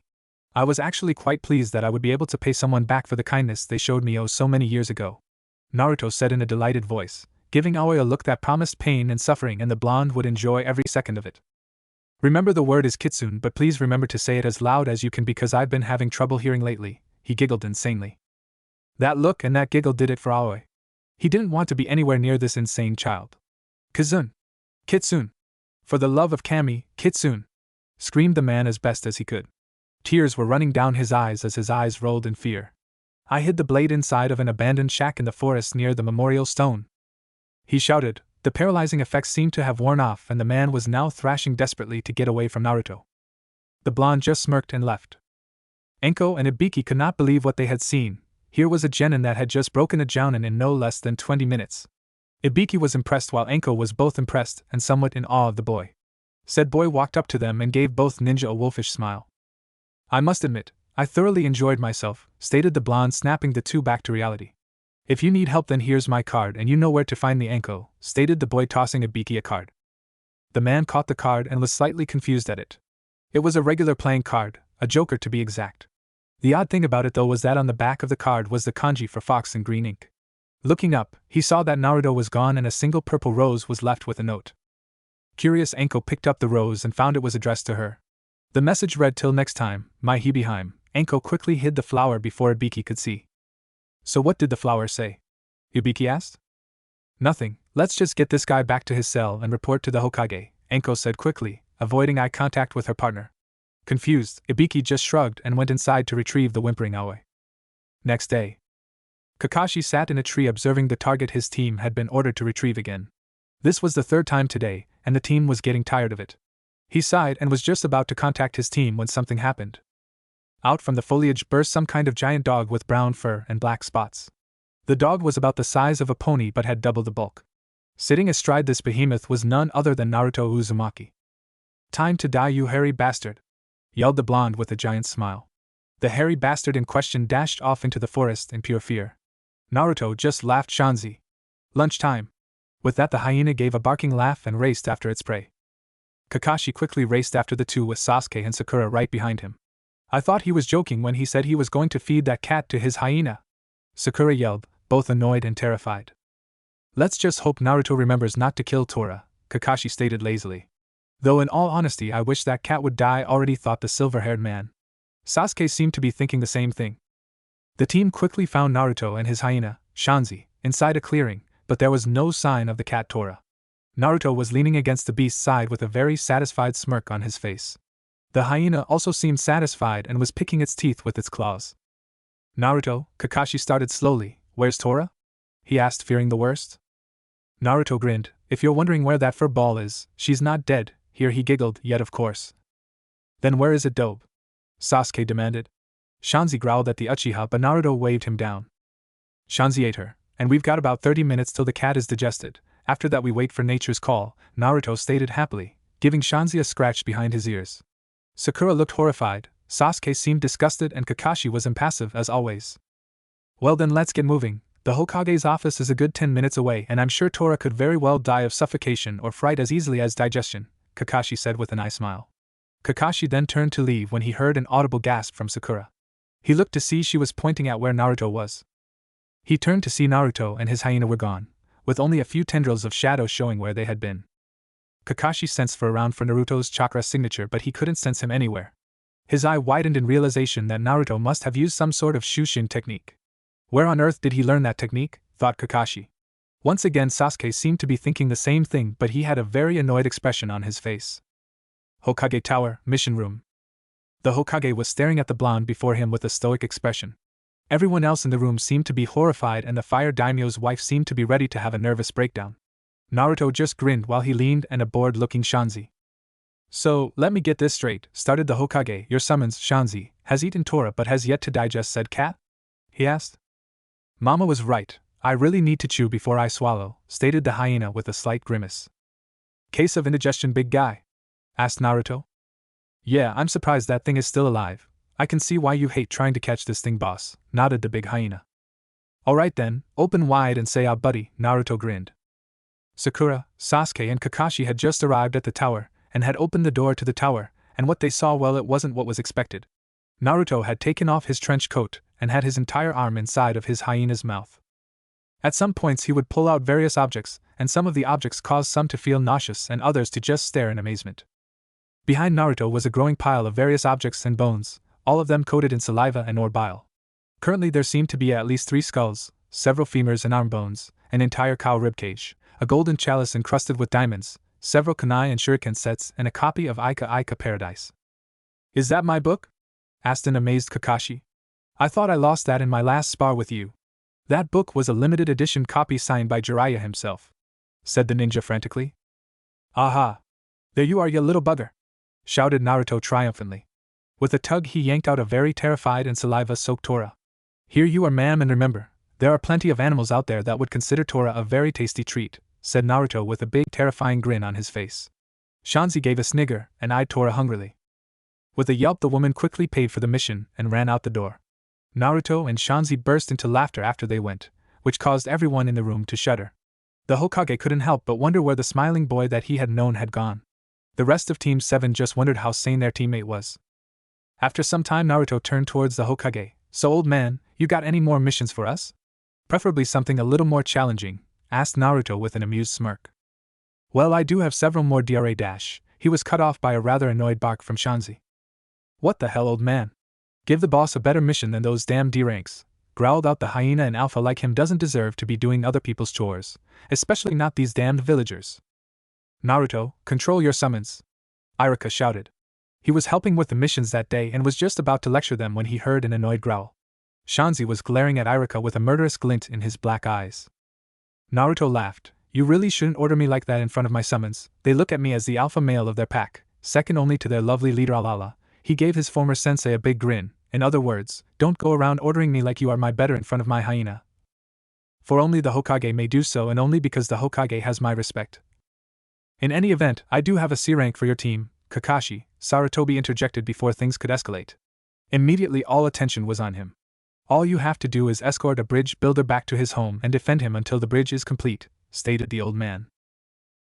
I was actually quite pleased that I would be able to pay someone back for the kindness they showed me so many years ago, Naruto said in a delighted voice, giving Aoi a look that promised pain and suffering, and the blonde would enjoy every second of it. Remember, the word is Kitsune, but please remember to say it as loud as you can because I've been having trouble hearing lately, he giggled insanely. That look and that giggle did it for Aoi. He didn't want to be anywhere near this insane child. Kazun! Kitsune! For the love of Kami, Kitsune! Screamed the man as best as he could. Tears were running down his eyes as his eyes rolled in fear. I hid the blade inside of an abandoned shack in the forest near the memorial stone, he shouted. The paralyzing effects seemed to have worn off and the man was now thrashing desperately to get away from Naruto. The blonde just smirked and left. Enko and Ibiki could not believe what they had seen. Here was a genin that had just broken a jounin in no less than 20 minutes. Ibiki was impressed while Enko was both impressed and somewhat in awe of the boy. Said boy walked up to them and gave both ninja a wolfish smile. I must admit, I thoroughly enjoyed myself, stated the blonde, snapping the two back to reality. If you need help then here's my card and you know where to find the Enko, stated the boy, tossing Ibiki a card. The man caught the card and was slightly confused at it. It was a regular playing card, a joker to be exact. The odd thing about it though was that on the back of the card was the kanji for fox in green ink. Looking up, he saw that Naruto was gone and a single purple rose was left with a note. Curious, Enko picked up the rose and found it was addressed to her. The message read, till next time, my Hibiheim. Enko quickly hid the flower before Ibiki could see. So what did the flower say? Ibiki asked. Nothing, let's just get this guy back to his cell and report to the Hokage, Enko said quickly, avoiding eye contact with her partner. Confused, Ibiki just shrugged and went inside to retrieve the whimpering Aoi. Next day, Kakashi sat in a tree observing the target his team had been ordered to retrieve again. This was the 3rd time today, and the team was getting tired of it. He sighed and was just about to contact his team when something happened. Out from the foliage burst some kind of giant dog with brown fur and black spots. The dog was about the size of a pony but had double the bulk. Sitting astride this behemoth was none other than Naruto Uzumaki. Time to die, you hairy bastard! Yelled the blonde with a giant smile. The hairy bastard in question dashed off into the forest in pure fear. Naruto just laughed. Shanzi. Lunchtime. With that the hyena gave a barking laugh and raced after its prey. Kakashi quickly raced after the two with Sasuke and Sakura right behind him. I thought he was joking when he said he was going to feed that cat to his hyena, Sakura yelled, both annoyed and terrified. Let's just hope Naruto remembers not to kill Tora, Kakashi stated lazily. Though in all honesty I wish that cat would die already, thought the silver-haired man. Sasuke seemed to be thinking the same thing. The team quickly found Naruto and his hyena, Shanzi, inside a clearing, but there was no sign of the cat Tora. Naruto was leaning against the beast's side with a very satisfied smirk on his face. The hyena also seemed satisfied and was picking its teeth with its claws. Naruto, Kakashi started slowly, where's Tora? He asked, fearing the worst. Naruto grinned, if you're wondering where that fur ball is, she's not dead, here he giggled, yet of course. Then where is it, Dobe? Sasuke demanded. Shanzi growled at the Uchiha but Naruto waved him down. Shanzi ate her, and we've got about 30 minutes till the cat is digested, after that we wait for nature's call, Naruto stated happily, giving Shanzi a scratch behind his ears. Sakura looked horrified, Sasuke seemed disgusted and Kakashi was impassive as always. Well then let's get moving, The Hokage's office is a good 10 minutes away, and I'm sure Tora could very well die of suffocation or fright as easily as digestion, Kakashi said with an eye smile. Kakashi then turned to leave when he heard an audible gasp from Sakura. He looked to see she was pointing at where Naruto was. He turned to see Naruto and his hyena were gone, with only a few tendrils of shadow showing where they had been. Kakashi sensed for around for Naruto's chakra signature, but he couldn't sense him anywhere. His eye widened in realization that Naruto must have used some sort of Shushin technique. Where on earth did he learn that technique, thought Kakashi. Once again Sasuke seemed to be thinking the same thing, but he had a very annoyed expression on his face. Hokage Tower, Mission Room. The Hokage was staring at the blonde before him with a stoic expression. Everyone else in the room seemed to be horrified, and the fire daimyo's wife seemed to be ready to have a nervous breakdown. Naruto just grinned while he leaned and a bored-looking Shanzi. So, let me get this straight, started the Hokage. Your summons, Shanzi, has eaten Tora but has yet to digest said cat? He asked. Mama was right, I really need to chew before I swallow, stated the hyena with a slight grimace. Case of indigestion, big guy? Asked Naruto. Yeah, I'm surprised that thing is still alive. I can see why you hate trying to catch this thing, boss, nodded the big hyena. Alright then, open wide and say ah buddy, Naruto grinned. Sakura, Sasuke and Kakashi had just arrived at the tower, and had opened the door to the tower, and what they saw, well, it wasn't what was expected. Naruto had taken off his trench coat, and had his entire arm inside of his hyena's mouth. At some points he would pull out various objects, and some of the objects caused some to feel nauseous and others to just stare in amazement. Behind Naruto was a growing pile of various objects and bones, all of them coated in saliva and or bile. Currently there seemed to be at least 3 skulls, several femurs and arm bones, an entire cow ribcage, a golden chalice encrusted with diamonds, several kunai and shuriken sets, and a copy of Ika Ika Paradise. Is that my book? Asked an amazed Kakashi. I thought I lost that in my last spar with you. That book was a limited edition copy signed by Jiraiya himself, said the ninja frantically. Aha! There you are, you little bugger! Shouted Naruto triumphantly. With a tug he yanked out a very terrified and saliva-soaked Tora. Here you are, ma'am, and remember, there are plenty of animals out there that would consider Tora a very tasty treat, said Naruto with a big terrifying grin on his face. Shanzi gave a snigger and eyed Tora hungrily. With a yelp the woman quickly paid for the mission and ran out the door. Naruto and Shanzi burst into laughter after they went, which caused everyone in the room to shudder. The Hokage couldn't help but wonder where the smiling boy that he had known had gone. The rest of Team 7 just wondered how sane their teammate was. After some time Naruto turned towards the Hokage. So old man, you got any more missions for us? Preferably something a little more challenging, asked Naruto with an amused smirk. Well, I do have several more dra dash. He was cut off by a rather annoyed bark from Shanzi. What the hell, old man? Give the boss a better mission than those damn D-ranks, growled out the hyena. An alpha like him doesn't deserve to be doing other people's chores, especially not these damned villagers. Naruto, control your summons, Iruka shouted. He was helping with the missions that day and was just about to lecture them when he heard an annoyed growl. Shanzi was glaring at Iruka with a murderous glint in his black eyes. Naruto laughed. You really shouldn't order me like that in front of my summons. They look at me as the alpha male of their pack, second only to their lovely leader Alala. He gave his former sensei a big grin. In other words, don't go around ordering me like you are my better in front of my hyena. For only the Hokage may do so, and only because the Hokage has my respect. In any event, I do have a C rank for your team, Kakashi, Sarutobi interjected before things could escalate. Immediately all attention was on him. All you have to do is escort a bridge builder back to his home and defend him until the bridge is complete, stated the old man.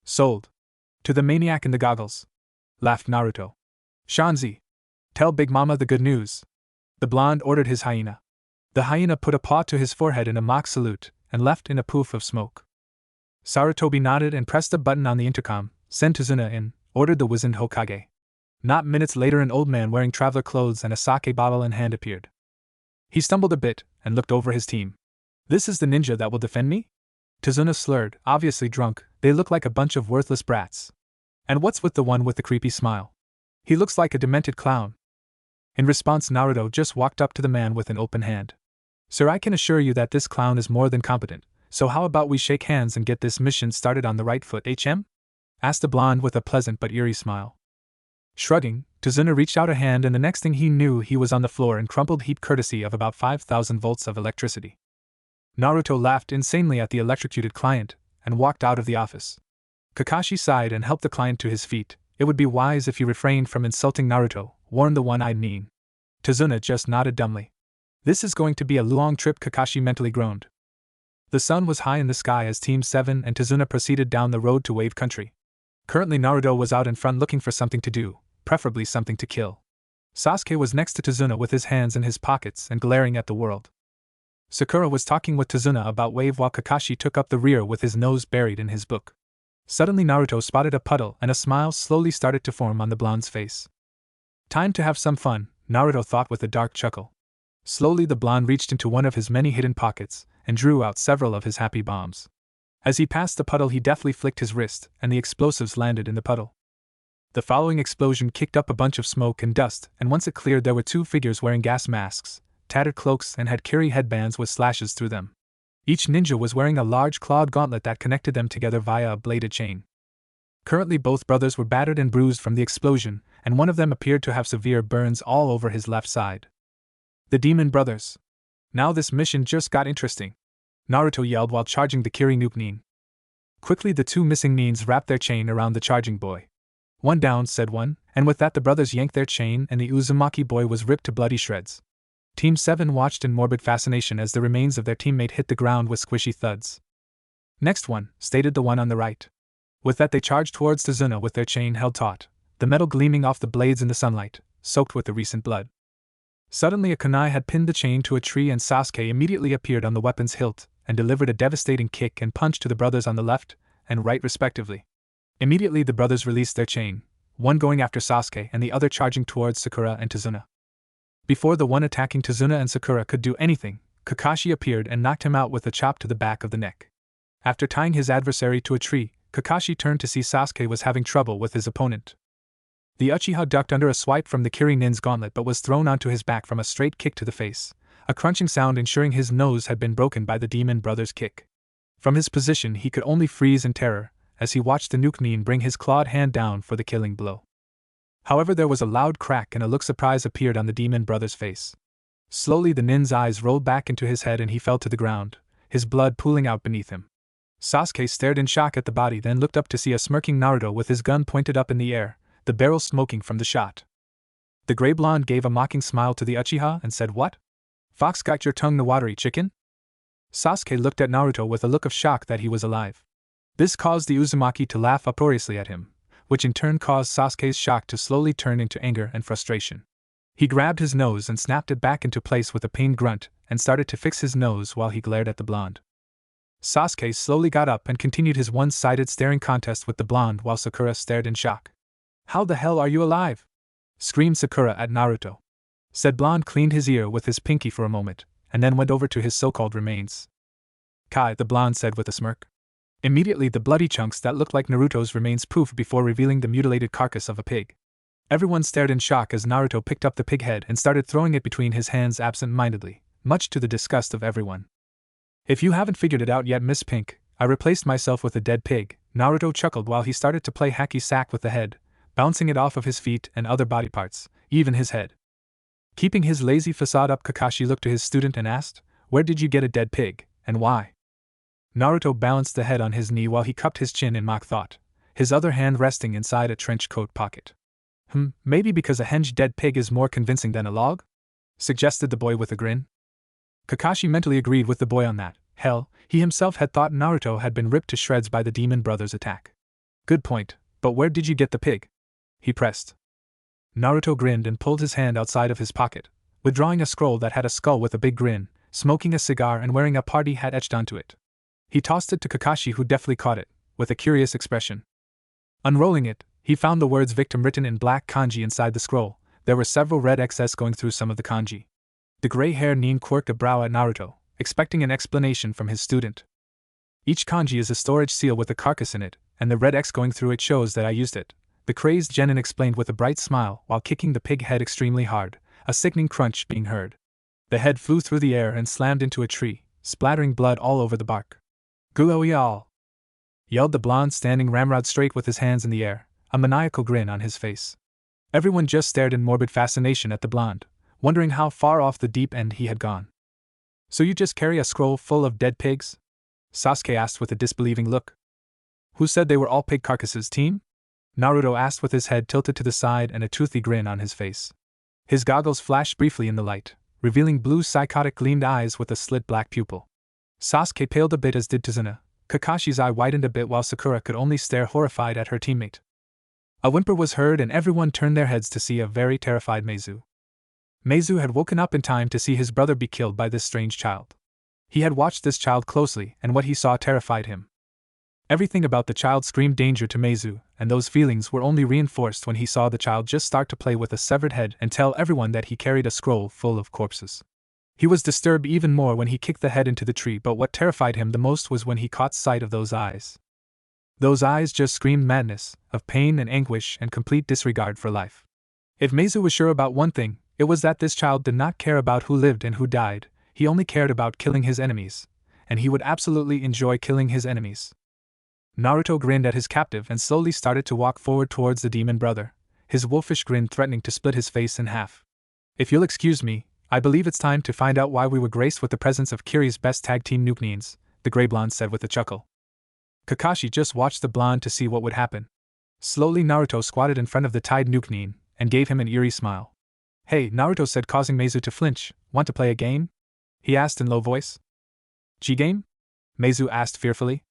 Sold. To the maniac in the goggles, laughed Naruto. Shanzi, tell Big Mama the good news. The blonde ordered his hyena. The hyena put a paw to his forehead in a mock salute, and left in a poof of smoke. Sarutobi nodded and pressed a button on the intercom. Send Tazuna in, ordered the wizened Hokage. Not minutes later an old man wearing traveler clothes and a sake bottle in hand appeared. He stumbled a bit, and looked over his team. This is the ninja that will defend me? Tazuna slurred, obviously drunk. They look like a bunch of worthless brats. And what's with the one with the creepy smile? He looks like a demented clown. In response Naruto just walked up to the man with an open hand. Sir, I can assure you that this clown is more than competent, so how about we shake hands and get this mission started on the right foot, HM? Asked the blonde with a pleasant but eerie smile. Shrugging, Tazuna reached out a hand, and the next thing he knew he was on the floor in crumpled heap courtesy of about 5,000 volts of electricity. Naruto laughed insanely at the electrocuted client, and walked out of the office. Kakashi sighed and helped the client to his feet. It would be wise if he refrained from insulting Naruto, warned the one-eyed Nin. Tazuna just nodded dumbly. This is going to be a long trip, Kakashi mentally groaned. The sun was high in the sky as Team 7 and Tazuna proceeded down the road to Wave Country. Currently Naruto was out in front looking for something to do, preferably something to kill. Sasuke was next to Tazuna with his hands in his pockets and glaring at the world. Sakura was talking with Tazuna about Wave while Kakashi took up the rear with his nose buried in his book. Suddenly Naruto spotted a puddle and a smile slowly started to form on the blonde's face. Time to have some fun, Naruto thought with a dark chuckle. Slowly the blonde reached into one of his many hidden pockets and drew out several of his happy bombs. As he passed the puddle he deftly flicked his wrist and the explosives landed in the puddle. The following explosion kicked up a bunch of smoke and dust, and once it cleared there were two figures wearing gas masks, tattered cloaks and had kiri headbands with slashes through them. Each ninja was wearing a large clawed gauntlet that connected them together via a bladed chain. Currently both brothers were battered and bruised from the explosion, and one of them appeared to have severe burns all over his left side. The Demon Brothers. Now this mission just got interesting, Naruto yelled while charging the Kiri Nuke Nin. Quickly the two missing Nins wrapped their chain around the charging boy. One down, said one, and with that the brothers yanked their chain and the Uzumaki boy was ripped to bloody shreds. Team 7 watched in morbid fascination as the remains of their teammate hit the ground with squishy thuds. Next one, stated the one on the right. With that they charged towards Tazuna with their chain held taut, the metal gleaming off the blades in the sunlight, soaked with the recent blood. Suddenly a kunai had pinned the chain to a tree and Sasuke immediately appeared on the weapon's hilt and delivered a devastating kick and punch to the brothers on the left and right respectively. Immediately the brothers released their chain, one going after Sasuke and the other charging towards Sakura and Tazuna. Before the one attacking Tazuna and Sakura could do anything, Kakashi appeared and knocked him out with a chop to the back of the neck. After tying his adversary to a tree, Kakashi turned to see Sasuke was having trouble with his opponent. The Uchiha ducked under a swipe from the Kiri Nin's gauntlet but was thrown onto his back from a straight kick to the face, a crunching sound ensuring his nose had been broken by the Demon Brothers' kick. From his position he could only freeze in terror as he watched the Nuke Nin bring his clawed hand down for the killing blow. However, there was a loud crack and a look of surprise appeared on the Demon Brother's face. Slowly the Nin's eyes rolled back into his head and he fell to the ground, his blood pooling out beneath him. Sasuke stared in shock at the body, then looked up to see a smirking Naruto with his gun pointed up in the air, the barrel smoking from the shot. The gray blonde gave a mocking smile to the Uchiha and said, "What? Fox got your tongue the watery chicken?" Sasuke looked at Naruto with a look of shock that he was alive. This caused the Uzumaki to laugh uproariously at him, which in turn caused Sasuke's shock to slowly turn into anger and frustration. He grabbed his nose and snapped it back into place with a pained grunt and started to fix his nose while he glared at the blonde. Sasuke slowly got up and continued his one-sided staring contest with the blonde while Sakura stared in shock. "How the hell are you alive?" screamed Sakura at Naruto. Said blonde cleaned his ear with his pinky for a moment, and then went over to his so-called remains. "Kai," the blonde said with a smirk. Immediately the bloody chunks that looked like Naruto's remains poofed before revealing the mutilated carcass of a pig. Everyone stared in shock as Naruto picked up the pig head and started throwing it between his hands absent-mindedly, much to the disgust of everyone. "If you haven't figured it out yet, Miss Pink, I replaced myself with a dead pig," Naruto chuckled while he started to play hacky sack with the head, bouncing it off of his feet and other body parts, even his head. Keeping his lazy facade up, Kakashi looked to his student and asked, "Where did you get a dead pig, and why?" Naruto balanced the head on his knee while he cupped his chin in mock thought, his other hand resting inside a trench coat pocket. Maybe because a henge dead pig is more convincing than a log?" suggested the boy with a grin. Kakashi mentally agreed with the boy on that. Hell, he himself had thought Naruto had been ripped to shreds by the Demon Brothers' attack. "Good point, but where did you get the pig?" he pressed. Naruto grinned and pulled his hand outside of his pocket, withdrawing a scroll that had a skull with a big grin, smoking a cigar and wearing a party hat etched onto it. He tossed it to Kakashi, who deftly caught it, with a curious expression. Unrolling it, he found the words "victim" written in black kanji inside the scroll. There were several red X's going through some of the kanji. The gray-haired Nin quirked a brow at Naruto, expecting an explanation from his student. "Each kanji is a storage seal with a carcass in it, and the red X going through it shows that I used it," the crazed genin explained with a bright smile while kicking the pig head extremely hard, a sickening crunch being heard. The head flew through the air and slammed into a tree, splattering blood all over the bark. "Guloyal!" yelled the blonde, standing ramrod straight with his hands in the air, a maniacal grin on his face. Everyone just stared in morbid fascination at the blonde, wondering how far off the deep end he had gone. "So you just carry a scroll full of dead pigs?" Sasuke asked with a disbelieving look. "Who said they were all pig carcasses, team?" Naruto asked with his head tilted to the side and a toothy grin on his face. His goggles flashed briefly in the light, revealing blue psychotic gleamed eyes with a slit black pupil. Sasuke paled a bit, as did Tazuna. Kakashi's eye widened a bit while Sakura could only stare horrified at her teammate. A whimper was heard and everyone turned their heads to see a very terrified Meizu. Meizu had woken up in time to see his brother be killed by this strange child. He had watched this child closely, and what he saw terrified him. Everything about the child screamed danger to Meizu, and those feelings were only reinforced when he saw the child just start to play with a severed head and tell everyone that he carried a scroll full of corpses. He was disturbed even more when he kicked the head into the tree, but what terrified him the most was when he caught sight of those eyes. Those eyes just screamed madness, of pain and anguish and complete disregard for life. If Meizu was sure about one thing, it was that this child did not care about who lived and who died. He only cared about killing his enemies, and he would absolutely enjoy killing his enemies. Naruto grinned at his captive and slowly started to walk forward towards the demon brother, his wolfish grin threatening to split his face in half. If you'll excuse me, I believe it's time to find out why we were graced with the presence of Kiri's best tag team Noobneens, the gray blonde said with a chuckle. Kakashi just watched the blonde to see what would happen. Slowly Naruto squatted in front of the tied Noobneen and gave him an eerie smile. Hey, Naruto said, causing Meizu to flinch. Want to play a game? He asked in low voice. G-game? Meizu asked fearfully.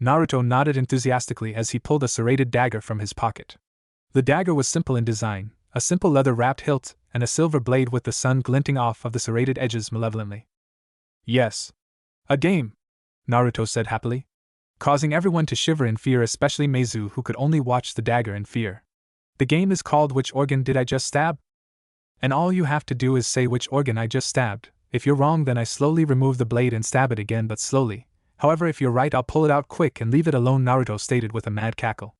Naruto nodded enthusiastically as he pulled a serrated dagger from his pocket. The dagger was simple in design, a simple leather-wrapped hilt, and a silver blade with the sun glinting off of the serrated edges malevolently. Yes. A game, Naruto said happily, causing everyone to shiver in fear, especially Meizu, who could only watch the dagger in fear. The game is called Which Organ Did I Just Stab? And all you have to do is say which organ I just stabbed. If you're wrong, then I slowly remove the blade and stab it again, but slowly. However, if you're right, I'll pull it out quick and leave it alone, Naruto stated with a mad cackle.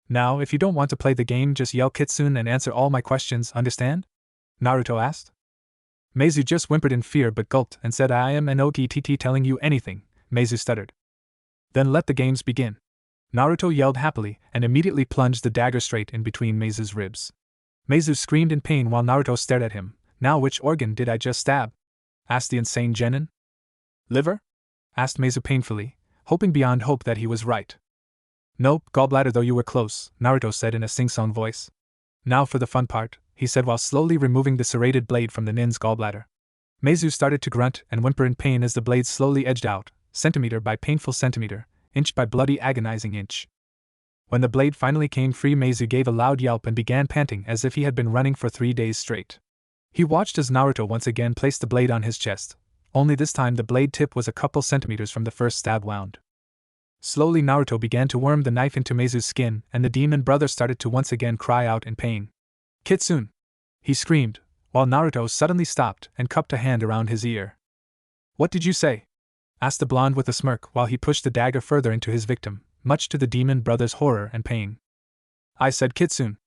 Now, if you don't want to play the game, just yell Kitsune and answer all my questions, understand? Naruto asked. Meizu just whimpered in fear but gulped and said, I am no TTT telling you anything, Meizu stuttered. Then let the games begin. Naruto yelled happily and immediately plunged the dagger straight in between Meizu's ribs. Meizu screamed in pain while Naruto stared at him. Now which organ did I just stab? Asked the insane genin. Liver? Asked Meizu painfully, hoping beyond hope that he was right. Nope, gallbladder, though you were close, Naruto said in a sing-song voice. Now for the fun part, he said while slowly removing the serrated blade from the nin's gallbladder. Meizu started to grunt and whimper in pain as the blade slowly edged out, centimeter by painful centimeter, inch by bloody agonizing inch. When the blade finally came free, Meizu gave a loud yelp and began panting as if he had been running for 3 days straight. He watched as Naruto once again placed the blade on his chest, only this time the blade tip was a couple centimeters from the first stab wound. Slowly Naruto began to worm the knife into Meizu's skin, and the demon brother started to once again cry out in pain. Kitsune! He screamed, while Naruto suddenly stopped and cupped a hand around his ear. What did you say? Asked the blonde with a smirk while he pushed the dagger further into his victim, much to the demon brother's horror and pain. I said Kitsune.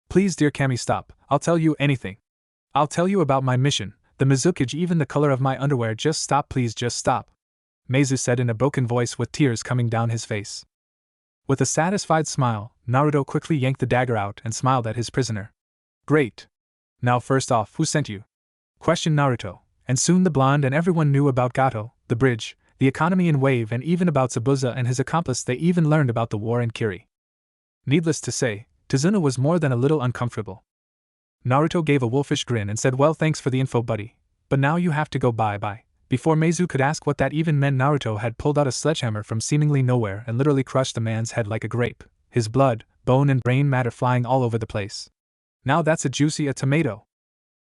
Please, dear Kami, stop. I'll tell you anything. I'll tell you about my mission, the Mizukage, even the color of my underwear. Just stop, please, just stop. Meizu said in a broken voice with tears coming down his face. With a satisfied smile, Naruto quickly yanked the dagger out and smiled at his prisoner. Great. Now first off, who sent you? Questioned Naruto, and soon the blonde and everyone knew about Gato, the bridge, the economy in Wave, and even about Zabuza and his accomplice. They even learned about the war and Kiri. Needless to say, Tazuna was more than a little uncomfortable. Naruto gave a wolfish grin and said, well, thanks for the info, buddy, but now you have to go, bye-bye. Before Meizu could ask what that even meant, Naruto had pulled out a sledgehammer from seemingly nowhere and literally crushed the man's head like a grape, his blood, bone and brain matter flying all over the place. Now that's a juicy tomato,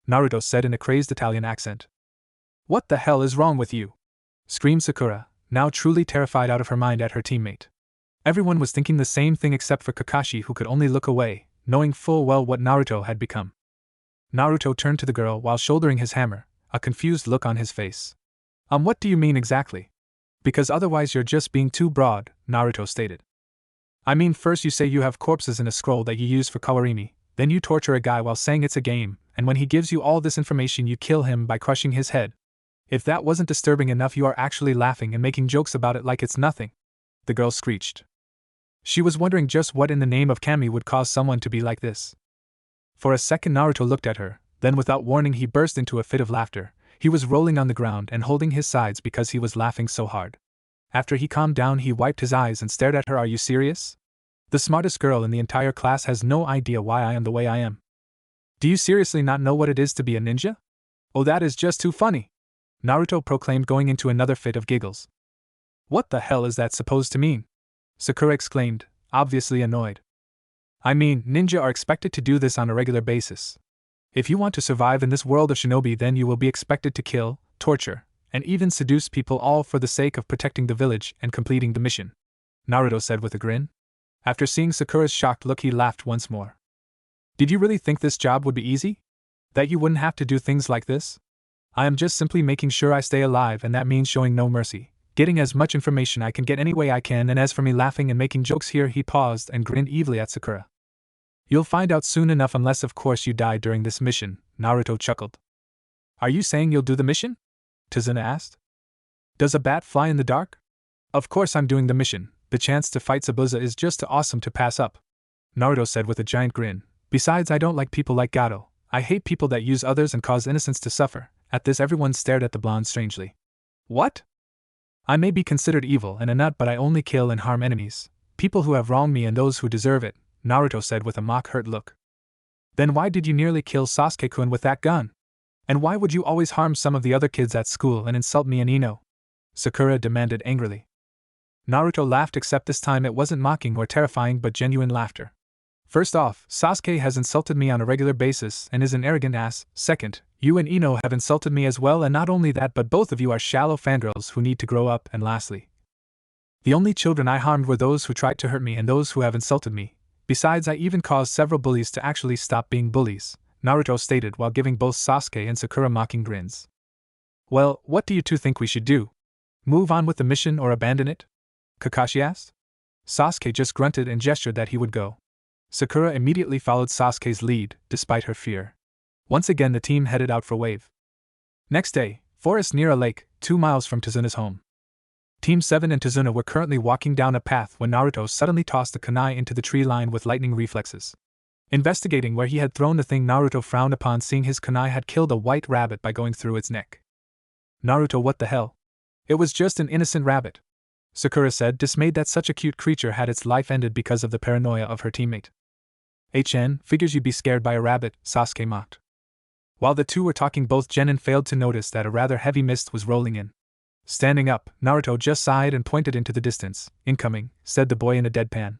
Naruto said in a crazed Italian accent. What the hell is wrong with you? Screamed Sakura, now truly terrified out of her mind at her teammate. Everyone was thinking the same thing except for Kakashi, who could only look away, knowing full well what Naruto had become. Naruto turned to the girl while shouldering his hammer, a confused look on his face. What do you mean exactly? Because otherwise you're just being too broad, Naruto stated. I mean, first you say you have corpses in a scroll that you use for kawarimi, then you torture a guy while saying it's a game, and when he gives you all this information you kill him by crushing his head. If that wasn't disturbing enough, you are actually laughing and making jokes about it like it's nothing, the girl screeched. She was wondering just what in the name of Kami would cause someone to be like this. For a second Naruto looked at her, then without warning he burst into a fit of laughter. He was rolling on the ground and holding his sides because he was laughing so hard. After he calmed down, he wiped his eyes and stared at her. Are you serious? The smartest girl in the entire class has no idea why I am the way I am. Do you seriously not know what it is to be a ninja? Oh, that is just too funny, Naruto proclaimed, going into another fit of giggles. What the hell is that supposed to mean? Sakura exclaimed, obviously annoyed. I mean, ninja are expected to do this on a regular basis. If you want to survive in this world of shinobi, then you will be expected to kill, torture, and even seduce people, all for the sake of protecting the village and completing the mission, Naruto said with a grin. After seeing Sakura's shocked look, he laughed once more. Did you really think this job would be easy? That you wouldn't have to do things like this? I am just simply making sure I stay alive, and that means showing no mercy, getting as much information I can get any way I can, and as for me laughing and making jokes here, he paused and grinned evilly at Sakura. You'll find out soon enough, unless of course you die during this mission, Naruto chuckled. Are you saying you'll do the mission? Tazuna asked. Does a bat fly in the dark? Of course I'm doing the mission. The chance to fight Zabuza is just too awesome to pass up, Naruto said with a giant grin. Besides, I don't like people like Gato. I hate people that use others and cause innocents to suffer. At this, everyone stared at the blonde strangely. What? I may be considered evil and a nut, but I only kill and harm enemies, people who have wronged me and those who deserve it, Naruto said with a mock-hurt look. Then why did you nearly kill Sasuke-kun with that gun? And why would you always harm some of the other kids at school and insult me and Ino? Sakura demanded angrily. Naruto laughed, except this time it wasn't mocking or terrifying but genuine laughter. First off, Sasuke has insulted me on a regular basis and is an arrogant ass. Second, you and Ino have insulted me as well, and not only that, but both of you are shallow fangirls who need to grow up. And lastly, the only children I harmed were those who tried to hurt me and those who have insulted me. Besides, I even caused several bullies to actually stop being bullies, Naruto stated while giving both Sasuke and Sakura mocking grins. Well, what do you two think we should do? Move on with the mission or abandon it? Kakashi asked. Sasuke just grunted and gestured that he would go. Sakura immediately followed Sasuke's lead, despite her fear. Once again the team headed out for wave. Next day, forest near a lake, 2 miles from Tazuna's home. Team 7 and Tazuna were currently walking down a path when Naruto suddenly tossed a kunai into the tree line with lightning reflexes. Investigating where he had thrown the thing, Naruto frowned upon seeing his kunai had killed a white rabbit by going through its neck. Naruto, what the hell? It was just an innocent rabbit, Sakura said, dismayed that such a cute creature had its life ended because of the paranoia of her teammate. Figures you'd be scared by a rabbit, Sasuke mocked. While the two were talking, both genin failed to notice that a rather heavy mist was rolling in. Standing up, Naruto just sighed and pointed into the distance. Incoming, said the boy in a deadpan.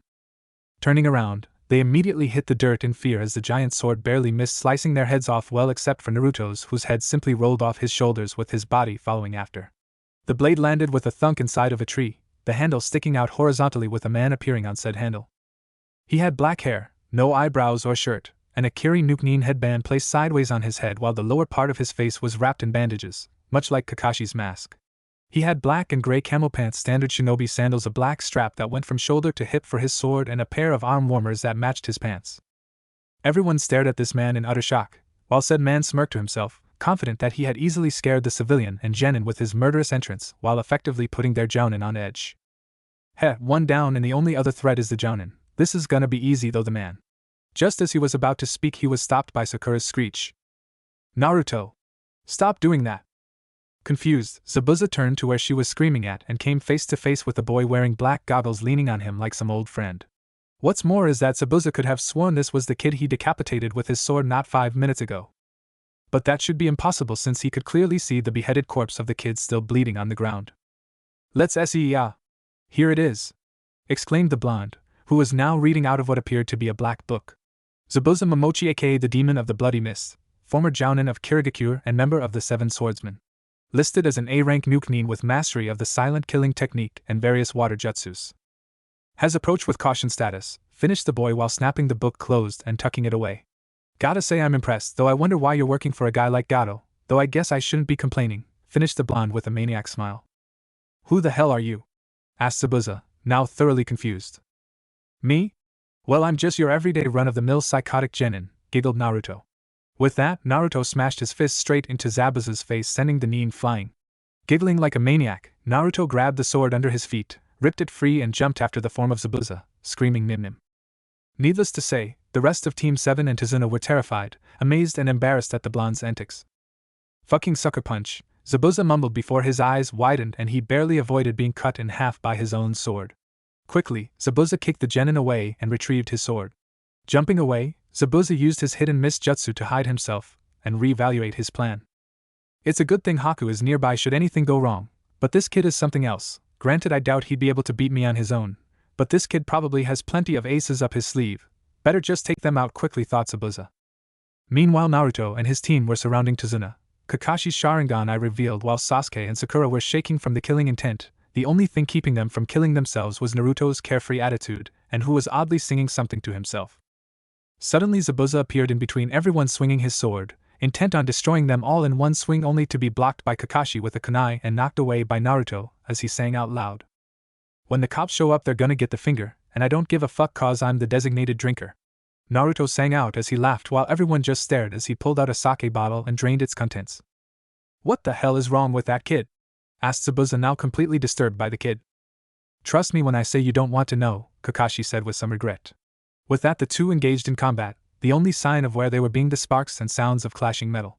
Turning around, they immediately hit the dirt in fear as the giant sword barely missed slicing their heads off, well except for Naruto's, whose head simply rolled off his shoulders with his body following after. The blade landed with a thunk inside of a tree, the handle sticking out horizontally with a man appearing on said handle. He had black hair, no eyebrows or shirt, and a Kiri Nukunin headband placed sideways on his head while the lower part of his face was wrapped in bandages, much like Kakashi's mask. He had black and gray camel pants, standard shinobi sandals, a black strap that went from shoulder to hip for his sword, and a pair of arm warmers that matched his pants. Everyone stared at this man in utter shock, while said man smirked to himself, confident that he had easily scared the civilian and genin with his murderous entrance while effectively putting their jounin on edge. One down and the only other threat is the jounin. This is gonna be easy though. The man. Just as he was about to speak, he was stopped by Sakura's screech. Naruto! Stop doing that! Confused, Zabuza turned to where she was screaming at and came face to face with a boy wearing black goggles leaning on him like some old friend. What's more is that Zabuza could have sworn this was the kid he decapitated with his sword not 5 minutes ago. But that should be impossible since he could clearly see the beheaded corpse of the kid still bleeding on the ground. Let's see. Here it is! Exclaimed the blonde, who was now reading out of what appeared to be a black book. Zabuza Momochi, aka the Demon of the Bloody Mist, former jounin of Kirigakure and member of the Seven Swordsmen. Listed as an A-rank nukunin with mastery of the silent killing technique and various water jutsus. Has approach with caution status, finished the boy while snapping the book closed and tucking it away. Gotta say I'm impressed, though I wonder why you're working for a guy like Gato, though I guess I shouldn't be complaining, finished the blonde with a maniac smile. Who the hell are you? Asked Zabuza, now thoroughly confused. Me? Well, I'm just your everyday run-of-the-mill psychotic genin, giggled Naruto. With that, Naruto smashed his fist straight into Zabuza's face, sending the nin flying. Giggling like a maniac, Naruto grabbed the sword under his feet, ripped it free and jumped after the form of Zabuza, screaming Nim Nim. Needless to say, the rest of Team 7 and Tazuna were terrified, amazed and embarrassed at the blonde's antics. Fucking sucker punch, Zabuza mumbled before his eyes widened and he barely avoided being cut in half by his own sword. Quickly, Zabuza kicked the genin away and retrieved his sword. Jumping away, Zabuza used his hidden mist jutsu to hide himself and reevaluate his plan. It's a good thing Haku is nearby should anything go wrong, but this kid is something else. Granted, I doubt he'd be able to beat me on his own, but this kid probably has plenty of aces up his sleeve. Better just take them out quickly, thought Zabuza. Meanwhile, Naruto and his team were surrounding Tazuna. Kakashi's Sharingan I revealed while Sasuke and Sakura were shaking from the killing intent. The only thing keeping them from killing themselves was Naruto's carefree attitude, and who was oddly singing something to himself. Suddenly Zabuza appeared in between everyone, swinging his sword, intent on destroying them all in one swing, only to be blocked by Kakashi with a kunai and knocked away by Naruto as he sang out loud. When the cops show up, they're gonna get the finger, and I don't give a fuck cause I'm the designated drinker. Naruto sang out as he laughed while everyone just stared as he pulled out a sake bottle and drained its contents. What the hell is wrong with that kid? Asked Zabuza, now completely disturbed by the kid. Trust me when I say you don't want to know, Kakashi said with some regret. With that, the two engaged in combat, the only sign of where they were being the sparks and sounds of clashing metal.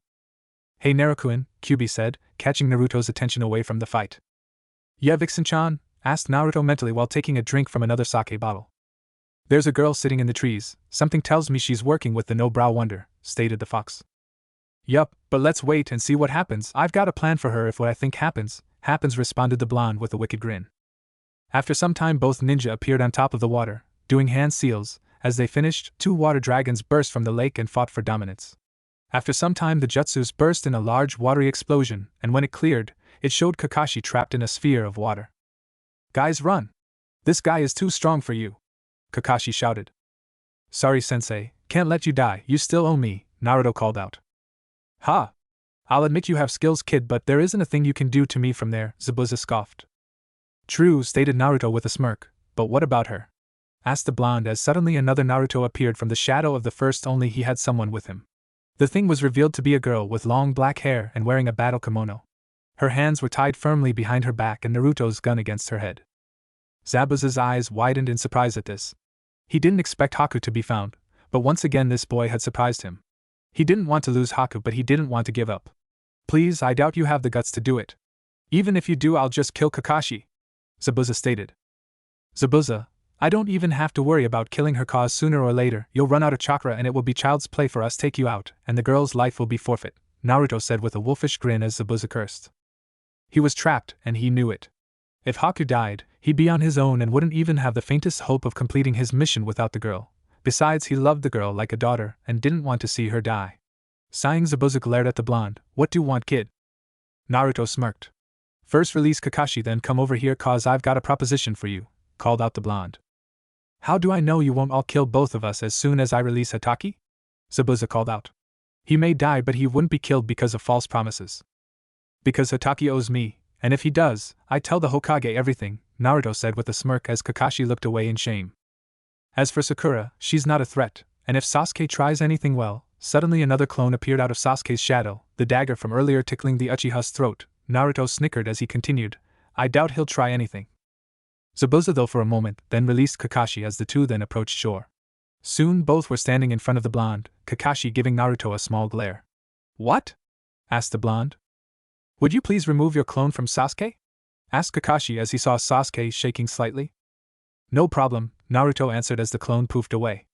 Hey Naruto-kun, Kyuubi said, catching Naruto's attention away from the fight. Yeah, Vixen-chan? Asked Naruto mentally while taking a drink from another sake bottle. There's a girl sitting in the trees, something tells me she's working with the No-Brow Wonder, stated the fox. Yup, but let's wait and see what happens. I've got a plan for her if what I think happens, responded the blonde with a wicked grin. After some time, both ninja appeared on top of the water, doing hand seals. As they finished, two water dragons burst from the lake and fought for dominance. After some time, the jutsus burst in a large watery explosion, and when it cleared, it showed Kakashi trapped in a sphere of water. Guys, run! This guy is too strong for you, Kakashi shouted. Sorry, sensei, can't let you die, you still owe me, Naruto called out. Ha! I'll admit you have skills, kid, but there isn't a thing you can do to me from there, Zabuza scoffed. True, stated Naruto with a smirk, but what about her? Asked the blonde as suddenly another Naruto appeared from the shadow of the first, only he had someone with him. The thing was revealed to be a girl with long black hair and wearing a battle kimono. Her hands were tied firmly behind her back and Naruto's gun against her head. Zabuza's eyes widened in surprise at this. He didn't expect Haku to be found, but once again this boy had surprised him. He didn't want to lose Haku, but he didn't want to give up. Please, I doubt you have the guts to do it. Even if you do, I'll just kill Kakashi, Zabuza stated. Zabuza, I don't even have to worry about killing her, cause sooner or later you'll run out of chakra and it will be child's play for us to take you out, and the girl's life will be forfeit, Naruto said with a wolfish grin as Zabuza cursed. He was trapped, and he knew it. If Haku died, he'd be on his own and wouldn't even have the faintest hope of completing his mission without the girl. Besides, he loved the girl like a daughter and didn't want to see her die. Sighing, Zabuza glared at the blonde. What do you want, kid? Naruto smirked. First release Kakashi, then come over here, cause I've got a proposition for you, called out the blonde. How do I know you won't all kill both of us as soon as I release Hataki? Zabuza called out. He may die, but he wouldn't be killed because of false promises. Because Hataki owes me, and if he does, I tell the Hokage everything, Naruto said with a smirk as Kakashi looked away in shame. As for Sakura, she's not a threat, and if Sasuke tries anything, well, suddenly another clone appeared out of Sasuke's shadow, the dagger from earlier tickling the Uchiha's throat. Naruto snickered as he continued, I doubt he'll try anything. Zabuza though for a moment, then released Kakashi as the two then approached shore. Soon both were standing in front of the blonde, Kakashi giving Naruto a small glare. What? Asked the blonde. Would you please remove your clone from Sasuke? Asked Kakashi as he saw Sasuke shaking slightly. No problem, Naruto answered as the clone poofed away.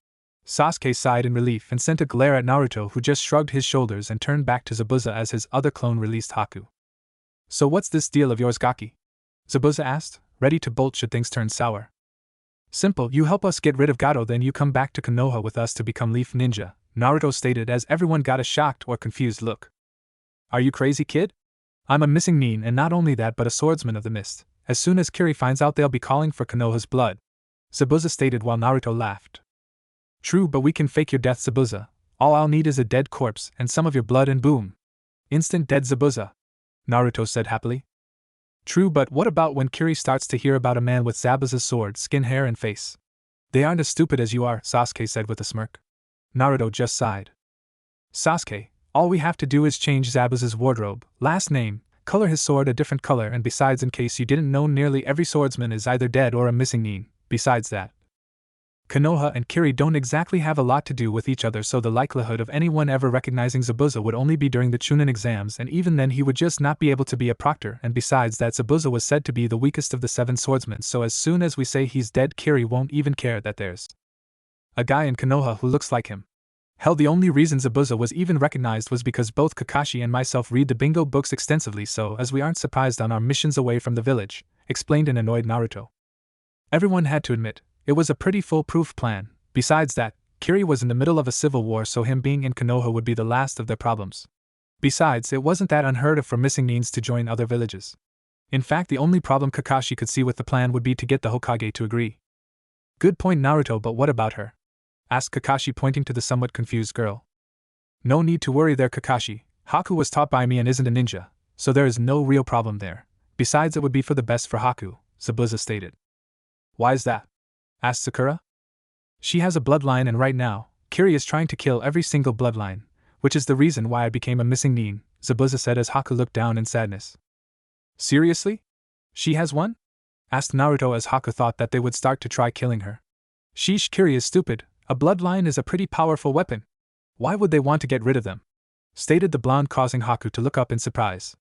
Sasuke sighed in relief and sent a glare at Naruto, who just shrugged his shoulders and turned back to Zabuza as his other clone released Haku. So what's this deal of yours, Gaki? Zabuza asked, ready to bolt should things turn sour. Simple, you help us get rid of Gato, then you come back to Konoha with us to become Leaf Ninja, Naruto stated as everyone got a shocked or confused look. Are you crazy, kid? I'm a missing nin, and not only that but a swordsman of the mist. As soon as Kiri finds out, they'll be calling for Konoha's blood, Zabuza stated while Naruto laughed. True, but we can fake your death, Zabuza. All I'll need is a dead corpse and some of your blood and boom. Instant dead, Zabuza, Naruto said happily. True, but what about when Kiri starts to hear about a man with Zabuza's sword, skin, hair and face? They aren't as stupid as you are, Sasuke said with a smirk. Naruto just sighed. Sasuke, all we have to do is change Zabuza's wardrobe, last name, color his sword a different color, and besides, in case you didn't know, nearly every swordsman is either dead or a missing nin. Besides that, Konoha and Kiri don't exactly have a lot to do with each other, so the likelihood of anyone ever recognizing Zabuza would only be during the chunin exams, and even then he would just not be able to be a proctor, and besides that, Zabuza was said to be the weakest of the 7 swordsmen, so as soon as we say he's dead, Kiri won't even care that there's a guy in Konoha who looks like him. Hell, the only reason Zabuza was even recognized was because both Kakashi and myself read the bingo books extensively, so as we aren't surprised on our missions away from the village, explained an annoyed Naruto. Everyone had to admit, it was a pretty foolproof plan. Besides that, Kiri was in the middle of a civil war, so him being in Konoha would be the last of their problems. Besides, it wasn't that unheard of for missing Nins to join other villages. In fact, the only problem Kakashi could see with the plan would be to get the Hokage to agree. Good point, Naruto, but what about her? Asked Kakashi, pointing to the somewhat confused girl. No need to worry there, Kakashi. Haku was taught by me and isn't a ninja, so there is no real problem there. Besides, it would be for the best for Haku, Zabuza stated. Why is that? Asked Sakura. She has a bloodline, and right now, Kiri is trying to kill every single bloodline, which is the reason why I became a missing Nin, Zabuza said as Haku looked down in sadness. Seriously? She has one? Asked Naruto as Haku thought that they would start to try killing her. Sheesh, Kiri is stupid. A bloodline is a pretty powerful weapon. Why would they want to get rid of them? Stated the blonde, causing Haku to look up in surprise.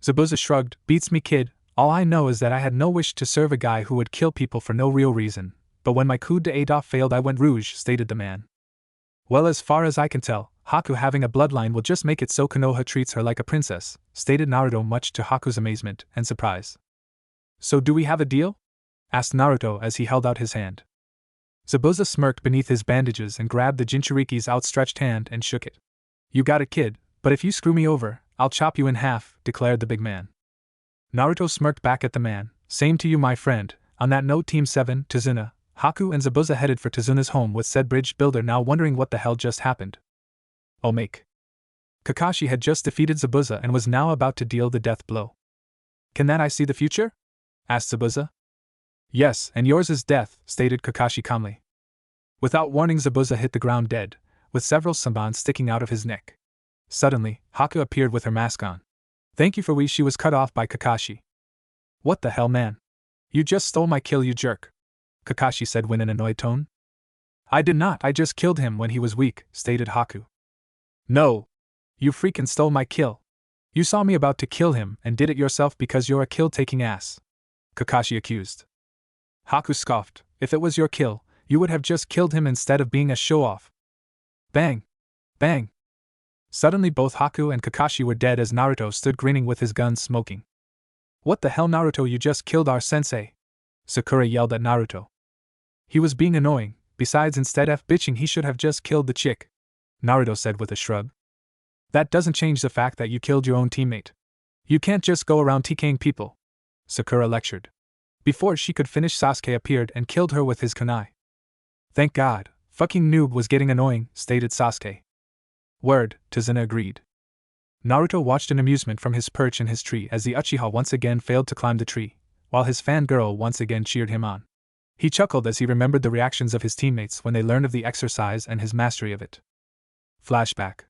Zabuza shrugged. Beats me, kid. All I know is that I had no wish to serve a guy who would kill people for no real reason, but when my coup d'état failed I went rouge, stated the man. Well, as far as I can tell, Haku having a bloodline will just make it so Konoha treats her like a princess, stated Naruto, much to Haku's amazement and surprise. So do we have a deal? Asked Naruto as he held out his hand. Zabuza smirked beneath his bandages and grabbed the Jinchuriki's outstretched hand and shook it. You got it, kid, but if you screw me over, I'll chop you in half, declared the big man. Naruto smirked back at the man. Same to you, my friend. On that note, Team 7, Tazuna, Haku and Zabuza headed for Tazuna's home, with said bridge builder now wondering what the hell just happened. Oh, make. Kakashi had just defeated Zabuza and was now about to deal the death blow. Can that I see the future? Asked Zabuza. Yes, and yours is death, stated Kakashi calmly. Without warning, Zabuza hit the ground dead, with several sanbans sticking out of his neck. Suddenly, Haku appeared with her mask on. Thank you for she was cut off by Kakashi. What the hell, man? You just stole my kill, you jerk, Kakashi said in an annoyed tone. I did not, I just killed him when he was weak, stated Haku. No! You freaking stole my kill. You saw me about to kill him and did it yourself because you're a kill-taking ass, Kakashi accused. Haku scoffed. If it was your kill, you would have just killed him instead of being a show-off. Bang! Bang! Suddenly both Haku and Kakashi were dead as Naruto stood grinning with his gun smoking. What the hell, Naruto, you just killed our sensei! Sakura yelled at Naruto. He was being annoying, besides instead of bitching he should have just killed the chick, Naruto said with a shrug. That doesn't change the fact that you killed your own teammate. You can't just go around TKing people, Sakura lectured. Before she could finish, Sasuke appeared and killed her with his kunai. Thank God, fucking noob was getting annoying, stated Sasuke. Word, Tazuna agreed. Naruto watched in amusement from his perch in his tree as the Uchiha once again failed to climb the tree, while his fangirl once again cheered him on. He chuckled as he remembered the reactions of his teammates when they learned of the exercise and his mastery of it. Flashback.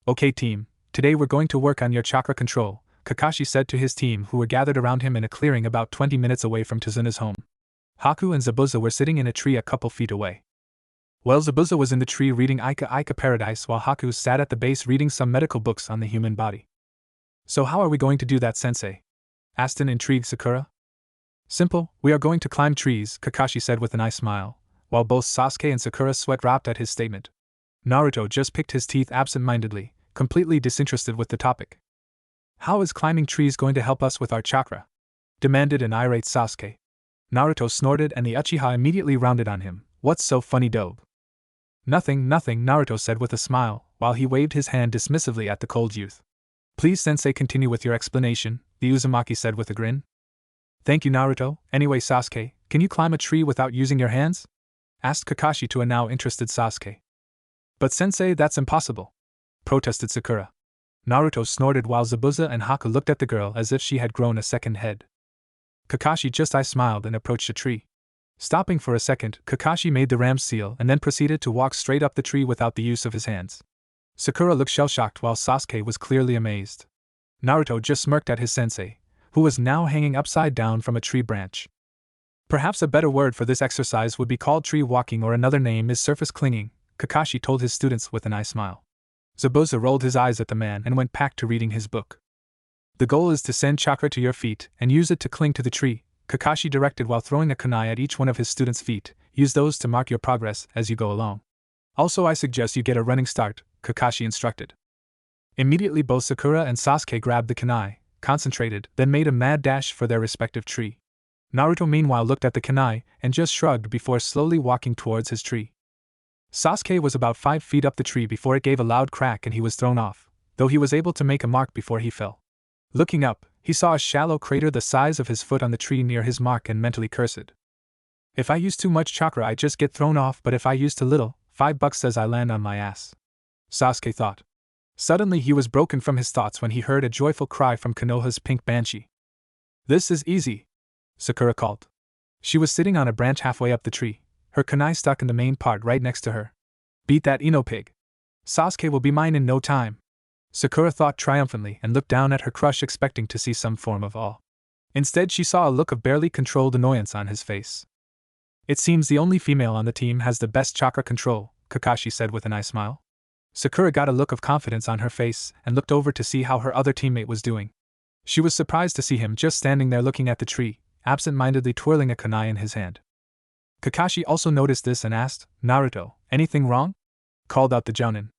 Okay team, today we're going to work on your chakra control, Kakashi said to his team who were gathered around him in a clearing about 20 minutes away from Tazuna's home. Haku and Zabuza were sitting in a tree a couple feet away. Well, Zabuza was in the tree reading Ika Ika Paradise while Haku sat at the base reading some medical books on the human body. So how are we going to do that, sensei? Asked an intrigued Sakura. Simple, we are going to climb trees, Kakashi said with a nice smile, while both Sasuke and Sakura sweat-dropped at his statement. Naruto just picked his teeth absent-mindedly, completely disinterested with the topic. How is climbing trees going to help us with our chakra? Demanded an irate Sasuke. Naruto snorted and the Uchiha immediately rounded on him. What's so funny, dope? Nothing, Naruto said with a smile, while he waved his hand dismissively at the cold youth. Please, sensei, continue with your explanation, the Uzumaki said with a grin. Thank you, Naruto. Anyway, Sasuke, can you climb a tree without using your hands? Asked Kakashi to a now interested Sasuke. But sensei, that's impossible, protested Sakura. Naruto snorted while Zabuza and Haku looked at the girl as if she had grown a second head. Kakashi just smiled and approached the tree. Stopping for a second, Kakashi made the ram's seal and then proceeded to walk straight up the tree without the use of his hands. Sakura looked shell-shocked while Sasuke was clearly amazed. Naruto just smirked at his sensei, who was now hanging upside down from a tree branch. Perhaps a better word for this exercise would be called tree walking, or another name is surface clinging, Kakashi told his students with a nice smile. Zabuza rolled his eyes at the man and went back to reading his book. The goal is to send chakra to your feet and use it to cling to the tree, Kakashi directed while throwing a kunai at each one of his students' feet. Use those to mark your progress as you go along. Also, I suggest you get a running start, Kakashi instructed. Immediately both Sakura and Sasuke grabbed the kunai, concentrated, then made a mad dash for their respective tree. Naruto meanwhile looked at the kunai and just shrugged before slowly walking towards his tree. Sasuke was about 5 feet up the tree before it gave a loud crack and he was thrown off, though he was able to make a mark before he fell. Looking up, he saw a shallow crater the size of his foot on the tree near his mark and mentally cursed. If I use too much chakra I just get thrown off, but if I use too little, $5 says I land on my ass. Sasuke thought. Suddenly he was broken from his thoughts when he heard a joyful cry from Konoha's pink banshee. This is easy, Sakura called. She was sitting on a branch halfway up the tree, her kunai stuck in the main part right next to her. Beat that Ino pig. Sasuke will be mine in no time. Sakura thought triumphantly and looked down at her crush expecting to see some form of awe. Instead she saw a look of barely controlled annoyance on his face. It seems the only female on the team has the best chakra control, Kakashi said with a nice smile. Sakura got a look of confidence on her face and looked over to see how her other teammate was doing. She was surprised to see him just standing there looking at the tree, absent-mindedly twirling a kunai in his hand. Kakashi also noticed this and asked, Naruto, anything wrong? Called out the jounin.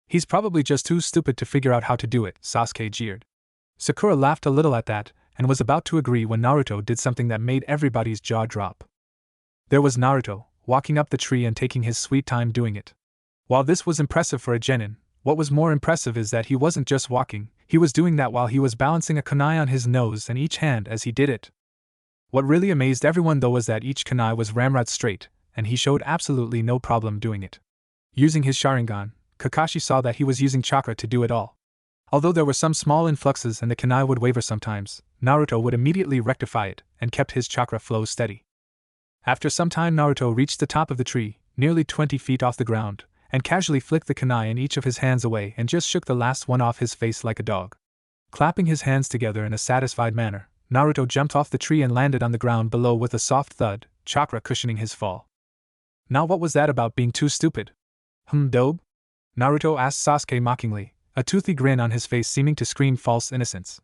He's probably just too stupid to figure out how to do it, Sasuke jeered. Sakura laughed a little at that and was about to agree when Naruto did something that made everybody's jaw drop. There was Naruto, walking up the tree and taking his sweet time doing it. While this was impressive for a genin, what was more impressive is that he wasn't just walking, he was doing that while he was balancing a kunai on his nose and each hand as he did it. What really amazed everyone though was that each kunai was ramrod straight, and he showed absolutely no problem doing it. Using his Sharingan, Kakashi saw that he was using chakra to do it all. Although there were some small influxes and the kunai would waver sometimes, Naruto would immediately rectify it and kept his chakra flow steady. After some time Naruto reached the top of the tree, nearly 20 feet off the ground, and casually flicked the kunai in each of his hands away and just shook the last one off his face like a dog. Clapping his hands together in a satisfied manner, Naruto jumped off the tree and landed on the ground below with a soft thud, chakra cushioning his fall. Now what was that about being too stupid? Dobe? Naruto asked Sasuke mockingly, a toothy grin on his face seeming to scream false innocence.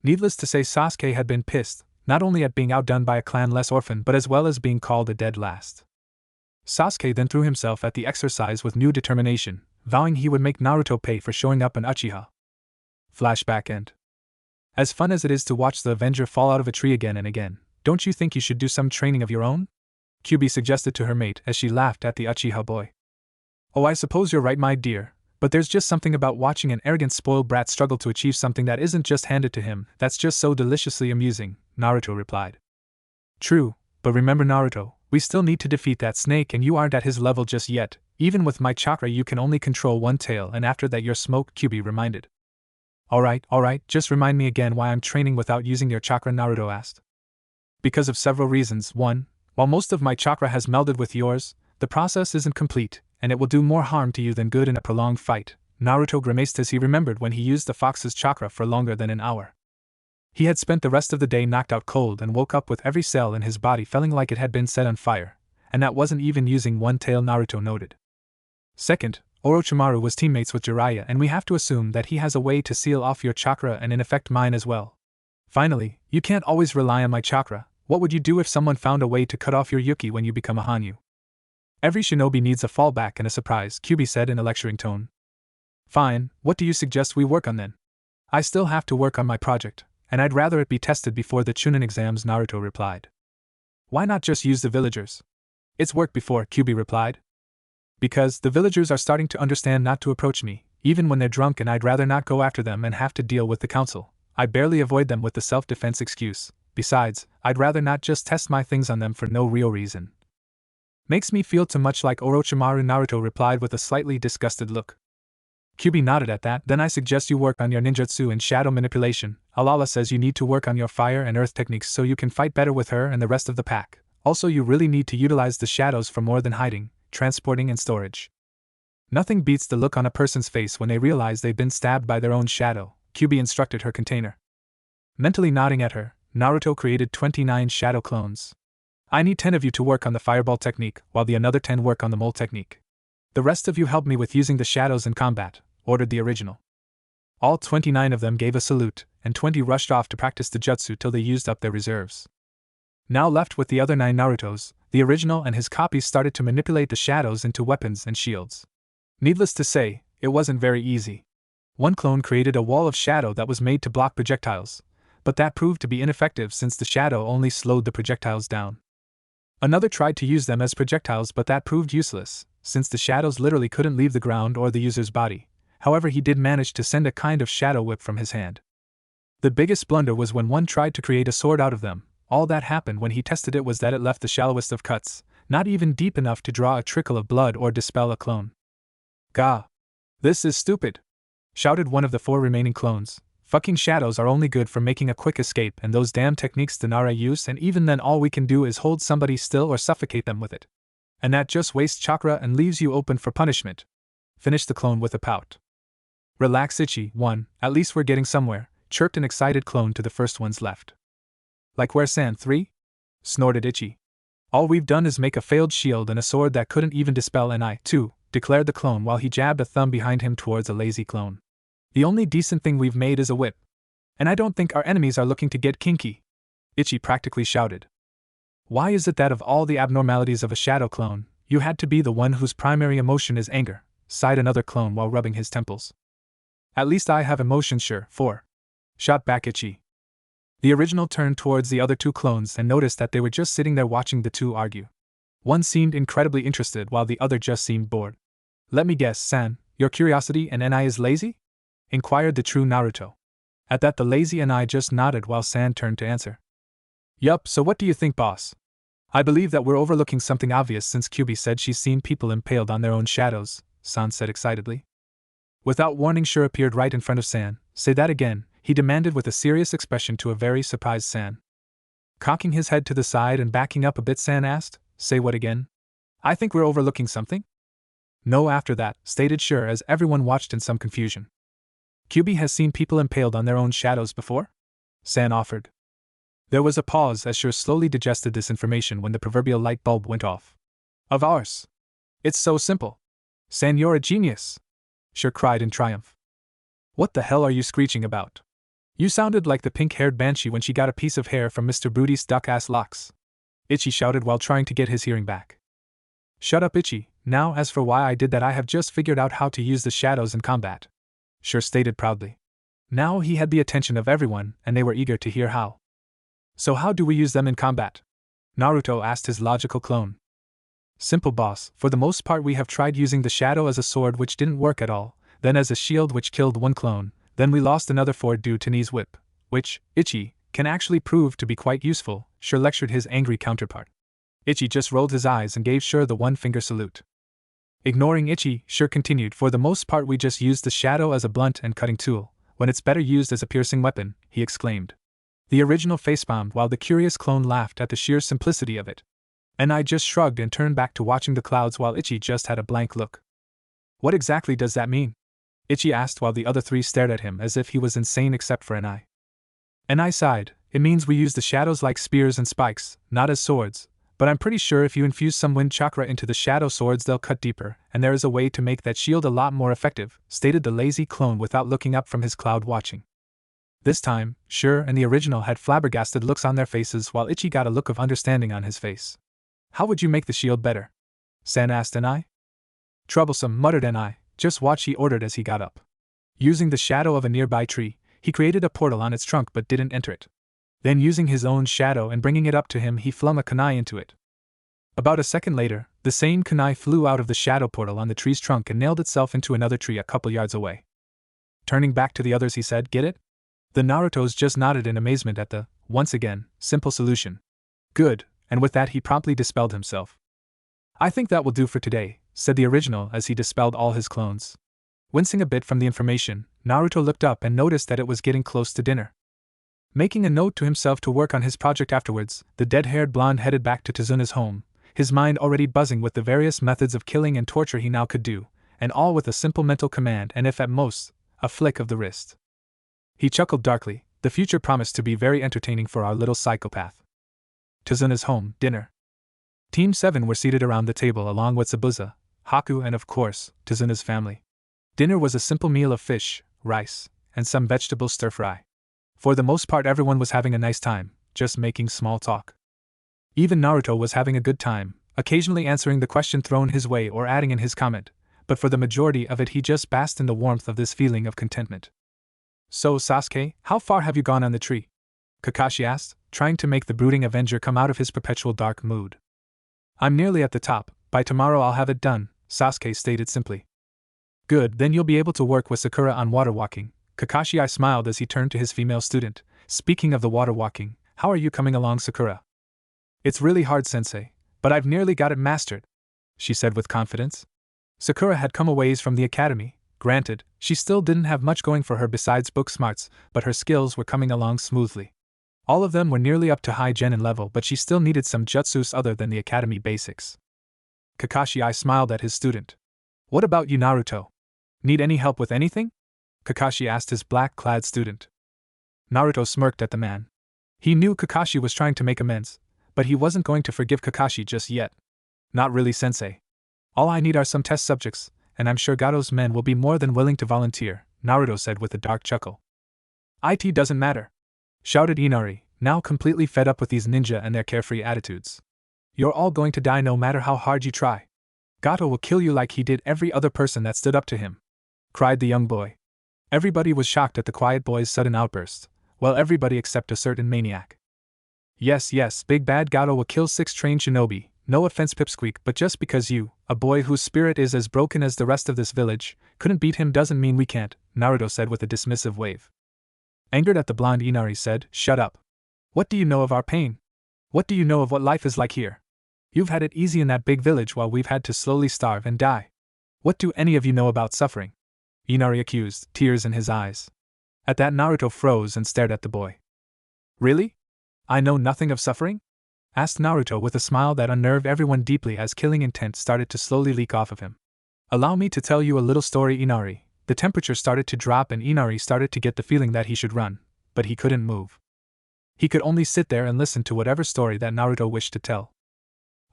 Needless to say Sasuke had been pissed, not only at being outdone by a clan-less orphan but as well as being called a dead last. Sasuke then threw himself at the exercise with new determination, vowing he would make Naruto pay for showing up an Uchiha. Flashback end. As fun as it is to watch the Avenger fall out of a tree again and again, don't you think you should do some training of your own? Kyubi suggested to her mate as she laughed at the Uchiha boy. Oh, I suppose you're right, my dear, but there's just something about watching an arrogant spoiled brat struggle to achieve something that isn't just handed to him that's just so deliciously amusing, Naruto replied. True, but remember Naruto, we still need to defeat that snake and you aren't at his level just yet, even with my chakra you can only control one tail and after that you're smoke, Kyubi reminded. Alright, just remind me again why I'm training without using your chakra, Naruto asked. Because of several reasons. 1. While most of my chakra has melded with yours, the process isn't complete, and it will do more harm to you than good in a prolonged fight, Naruto grimaced as he remembered when he used the fox's chakra for longer than an hour. He had spent the rest of the day knocked out cold and woke up with every cell in his body feeling like it had been set on fire, and that wasn't even using one tail, Naruto noted. Second, Orochimaru was teammates with Jiraiya and we have to assume that he has a way to seal off your chakra and in effect mine as well. Finally, you can't always rely on my chakra. What would you do if someone found a way to cut off your Yuki when you become a Hanyu? Every shinobi needs a fallback and a surprise, Kyubi said in a lecturing tone. Fine, what do you suggest we work on then? I still have to work on my project, and I'd rather it be tested before the chunin exams, Naruto replied. Why not just use the villagers? It's worked before, Kyubi replied. Because the villagers are starting to understand not to approach me, even when they're drunk, and I'd rather not go after them and have to deal with the council. I barely avoid them with the self-defense excuse. Besides, I'd rather not just test my things on them for no real reason. Makes me feel too much like Orochimaru, Naruto replied with a slightly disgusted look. Kyubi nodded at that. Then I suggest you work on your ninjutsu and shadow manipulation. Alala says you need to work on your fire and earth techniques so you can fight better with her and the rest of the pack. Also, you really need to utilize the shadows for more than hiding, transporting and storage. Nothing beats the look on a person's face when they realize they've been stabbed by their own shadow, Kyubi instructed her container. Mentally nodding at her, Naruto created 29 shadow clones. I need 10 of you to work on the fireball technique, while the another 10 work on the mole technique. The rest of you help me with using the shadows in combat, ordered the original. All 29 of them gave a salute, and 20 rushed off to practice the jutsu till they used up their reserves. Now left with the other 9 Narutos, the original and his copies started to manipulate the shadows into weapons and shields. Needless to say, it wasn't very easy. One clone created a wall of shadow that was made to block projectiles, but that proved to be ineffective since the shadow only slowed the projectiles down. Another tried to use them as projectiles, but that proved useless, since the shadows literally couldn't leave the ground or the user's body. However, he did manage to send a kind of shadow whip from his hand. The biggest blunder was when one tried to create a sword out of them. All that happened when he tested it was that it left the shallowest of cuts, not even deep enough to draw a trickle of blood or dispel a clone. Gah! This is stupid! Shouted one of the 4 remaining clones. Fucking shadows are only good for making a quick escape, and those damn techniques Danara used, and even then all we can do is hold somebody still or suffocate them with it. And that just wastes chakra and leaves you open for punishment. Finished the clone with a pout. Relax, Ichi, one, at least we're getting somewhere, chirped an excited clone to the first one's left. Like where, San, 3? Snorted Ichi. All we've done is make a failed shield and a sword that couldn't even dispel an eye, too, declared the clone while he jabbed a thumb behind him towards a lazy clone. The only decent thing we've made is a whip. And I don't think our enemies are looking to get kinky. Ichi practically shouted. Why is it that of all the abnormalities of a shadow clone, you had to be the one whose primary emotion is anger? Sighed another clone while rubbing his temples. At least I have emotions, sure, 4. Shot back Ichi. The original turned towards the other 2 clones and noticed that they were just sitting there watching the 2 argue. One seemed incredibly interested while the other just seemed bored. Let me guess, San, your curiosity and Ni is lazy? Inquired the true Naruto. At that the lazy Ni just nodded while San turned to answer. Yup, so what do you think, boss? I believe that we're overlooking something obvious since Kyubi said she's seen people impaled on their own shadows, San said excitedly. Without warning, Sure appeared right in front of San. Say that again, he demanded with a serious expression to a very surprised San. Cocking his head to the side and backing up a bit, San asked, Say what again? I think we're overlooking something? No, after that, stated Sure as everyone watched in some confusion. Kyubi has seen people impaled on their own shadows before? San offered. There was a pause as Sure slowly digested this information when the proverbial light bulb went off. Of ours. It's so simple. San, you're a genius! Sure cried in triumph. What the hell are you screeching about? You sounded like the pink-haired banshee when she got a piece of hair from Mr. Brody's duck-ass locks. Ichi shouted while trying to get his hearing back. Shut up, Ichi. Now, as for why I did that, I have just figured out how to use the shadows in combat. Sure stated proudly. Now he had the attention of everyone, and they were eager to hear how. So how do we use them in combat? Naruto asked his logical clone. Simple, boss. For the most part we have tried using the shadow as a sword, which didn't work at all, then as a shield, which killed one clone, then we lost another 4 due to Ni's whip, which, Ichi, can actually prove to be quite useful, Sure lectured his angry counterpart. Ichi just rolled his eyes and gave Sure the 1-finger salute. Ignoring Ichi, Sure continued, for the most part we just used the shadow as a blunt and cutting tool, when it's better used as a piercing weapon, he exclaimed. The original facepalmed while the curious clone laughed at the sheer simplicity of it. And I just shrugged and turned back to watching the clouds while Ichi just had a blank look. What exactly does that mean? Ichi asked while the other 3 stared at him as if he was insane except for Ni. Ni sighed. It means we use the shadows like spears and spikes, not as swords, but I'm pretty sure if you infuse some wind chakra into the shadow swords they'll cut deeper, and there is a way to make that shield a lot more effective, stated the lazy clone without looking up from his cloud watching. This time, Sure and the original had flabbergasted looks on their faces while Ichi got a look of understanding on his face. How would you make the shield better? San asked Ni. Troublesome, muttered Ni. Just watch, he ordered as he got up. Using the shadow of a nearby tree, he created a portal on its trunk but didn't enter it. Then using his own shadow and bringing it up to him, he flung a kunai into it. About a second later, the same kunai flew out of the shadow portal on the tree's trunk and nailed itself into another tree a couple yards away. Turning back to the others he said, Get it? The Narutos just nodded in amazement at the, once again, simple solution. Good, and with that he promptly dispelled himself. I think that will do for today, said the original as he dispelled all his clones. Wincing a bit from the information, Naruto looked up and noticed that it was getting close to dinner. Making a note to himself to work on his project afterwards, the dead-haired blonde headed back to Tazuna's home, his mind already buzzing with the various methods of killing and torture he now could do, and all with a simple mental command and, if at most, a flick of the wrist. He chuckled darkly. The future promised to be very entertaining for our little psychopath. Tazuna's home, dinner. Team 7 were seated around the table along with Zabuza, Haku and of course, Tazuna's family. Dinner was a simple meal of fish, rice, and some vegetable stir-fry. For the most part everyone was having a nice time, just making small talk. Even Naruto was having a good time, occasionally answering the question thrown his way or adding in his comment, but for the majority of it he just basked in the warmth of this feeling of contentment. So, Sasuke, how far have you gone on the tree? Kakashi asked, trying to make the brooding Avenger come out of his perpetual dark mood. I'm nearly at the top. By tomorrow I'll have it done, Sasuke stated simply. Good, then you'll be able to work with Sakura on water walking. Kakashi smiled as he turned to his female student. Speaking of the water walking, how are you coming along, Sakura? It's really hard, sensei, but I've nearly got it mastered, she said with confidence. Sakura had come a ways from the academy. Granted, she still didn't have much going for her besides book smarts, but her skills were coming along smoothly. All of them were nearly up to high genin level, but she still needed some jutsus other than the academy basics. Kakashi smiled at his student. What about you, Naruto? Need any help with anything? Kakashi asked his black-clad student. Naruto smirked at the man. He knew Kakashi was trying to make amends, but he wasn't going to forgive Kakashi just yet. Not really, sensei. All I need are some test subjects, and I'm sure Gato's men will be more than willing to volunteer, Naruto said with a dark chuckle. It doesn't matter, shouted Inari, now completely fed up with these ninja and their carefree attitudes. You're all going to die no matter how hard you try. Gato will kill you like he did every other person that stood up to him, cried the young boy. Everybody was shocked at the quiet boy's sudden outburst, well, everybody except a certain maniac. Yes, Big Bad Gato will kill 6 trained shinobi, no offense Pipsqueak, but just because you, a boy whose spirit is as broken as the rest of this village, couldn't beat him doesn't mean we can't, Naruto said with a dismissive wave. Angered at the blonde, Inari said, Shut up. What do you know of our pain? What do you know of what life is like here? You've had it easy in that big village while we've had to slowly starve and die. What do any of you know about suffering? Inari accused, tears in his eyes. At that, Naruto froze and stared at the boy. Really? I know nothing of suffering? Asked Naruto with a smile that unnerved everyone deeply as killing intent started to slowly leak off of him. Allow me to tell you a little story, Inari. The temperature started to drop and Inari started to get the feeling that he should run, but he couldn't move. He could only sit there and listen to whatever story that Naruto wished to tell.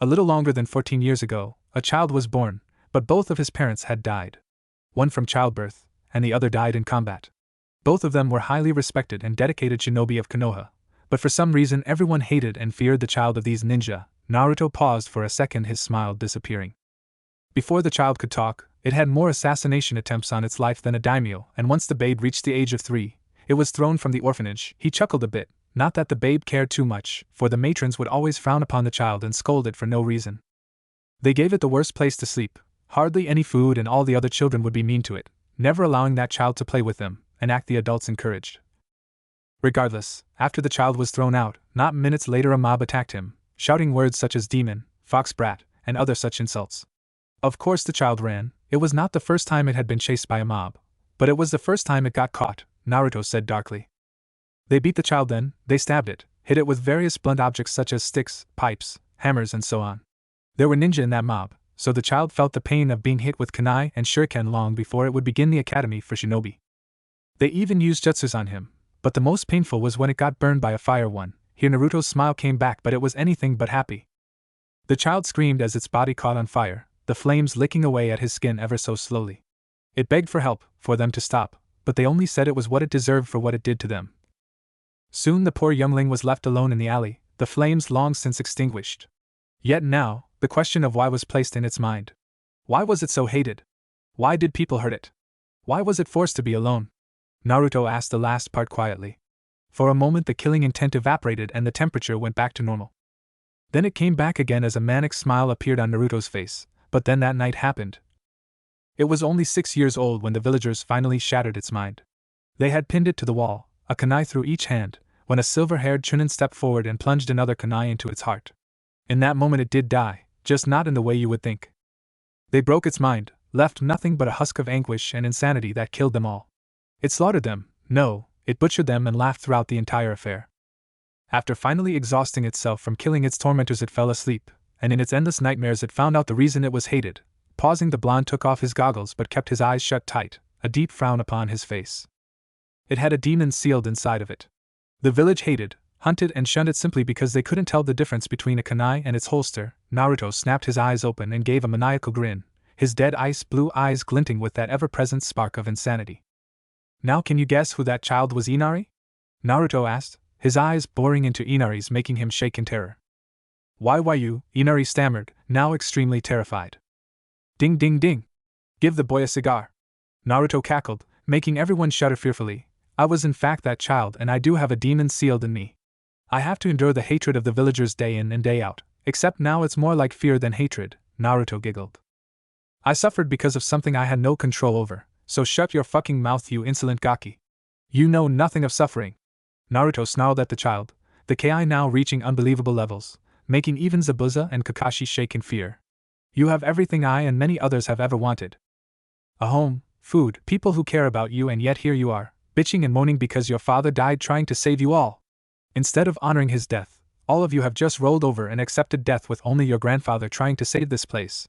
A little longer than 14 years ago, a child was born, but both of his parents had died. One from childbirth, and the other died in combat. Both of them were highly respected and dedicated shinobi of Konoha, but for some reason everyone hated and feared the child of these ninja. Naruto paused for a second, his smile disappearing. Before the child could talk, it had more assassination attempts on its life than a daimyo, and once the babe reached the age of 3, it was thrown from the orphanage. He chuckled a bit, not that the babe cared too much, for the matrons would always frown upon the child and scold it for no reason. They gave it the worst place to sleep, hardly any food, and all the other children would be mean to it, never allowing that child to play with them, an act the adults encouraged. Regardless, after the child was thrown out, not minutes later a mob attacked him, shouting words such as demon, fox brat, and other such insults. Of course the child ran. It was not the first time it had been chased by a mob, but it was the first time it got caught, Naruto said darkly. They beat the child, then they stabbed it, hit it with various blunt objects such as sticks, pipes, hammers, and so on. There were ninja in that mob, so the child felt the pain of being hit with kunai and shuriken long before it would begin the academy for shinobi. They even used jutsus on him, but the most painful was when it got burned by a fire one. Here Naruto's smile came back, but it was anything but happy. The child screamed as its body caught on fire, the flames licking away at his skin ever so slowly. It begged for help, for them to stop, but they only said it was what it deserved for what it did to them. Soon the poor youngling was left alone in the alley, the flames long since extinguished. Yet now, the question of why was placed in its mind. Why was it so hated? Why did people hurt it? Why was it forced to be alone? Naruto asked the last part quietly. For a moment the killing intent evaporated and the temperature went back to normal. Then it came back again as a manic smile appeared on Naruto's face, but then that night happened. It was only 6 years old when the villagers finally shattered its mind. They had pinned it to the wall, a kunai through each hand, when a silver-haired chunin stepped forward and plunged another kunai into its heart. In that moment it did die, just not in the way you would think. They broke its mind, left nothing but a husk of anguish and insanity that killed them all. It slaughtered them, no, it butchered them and laughed throughout the entire affair. After finally exhausting itself from killing its tormentors it fell asleep, and in its endless nightmares it found out the reason it was hated. Pausing, the blonde took off his goggles but kept his eyes shut tight, a deep frown upon his face. It had a demon sealed inside of it. The village hated, hunted and shunned it simply because they couldn't tell the difference between a kunai and its holster. Naruto snapped his eyes open and gave a maniacal grin, his dead ice blue eyes glinting with that ever-present spark of insanity. Now can you guess who that child was, Inari? Naruto asked, his eyes boring into Inari's, making him shake in terror. Why you, Inari stammered, now extremely terrified. Ding ding ding! Give the boy a cigar. Naruto cackled, making everyone shudder fearfully. I was in fact that child, and I do have a demon sealed in me. I have to endure the hatred of the villagers day in and day out, except now it's more like fear than hatred, Naruto giggled. I suffered because of something I had no control over, so shut your fucking mouth, you insolent gaki. You know nothing of suffering. Naruto snarled at the child, the Ki now reaching unbelievable levels, making even Zabuza and Kakashi shake in fear. You have everything I and many others have ever wanted. A home, food, people who care about you, and yet here you are, bitching and moaning because your father died trying to save you all. Instead of honoring his death, all of you have just rolled over and accepted death with only your grandfather trying to save this place.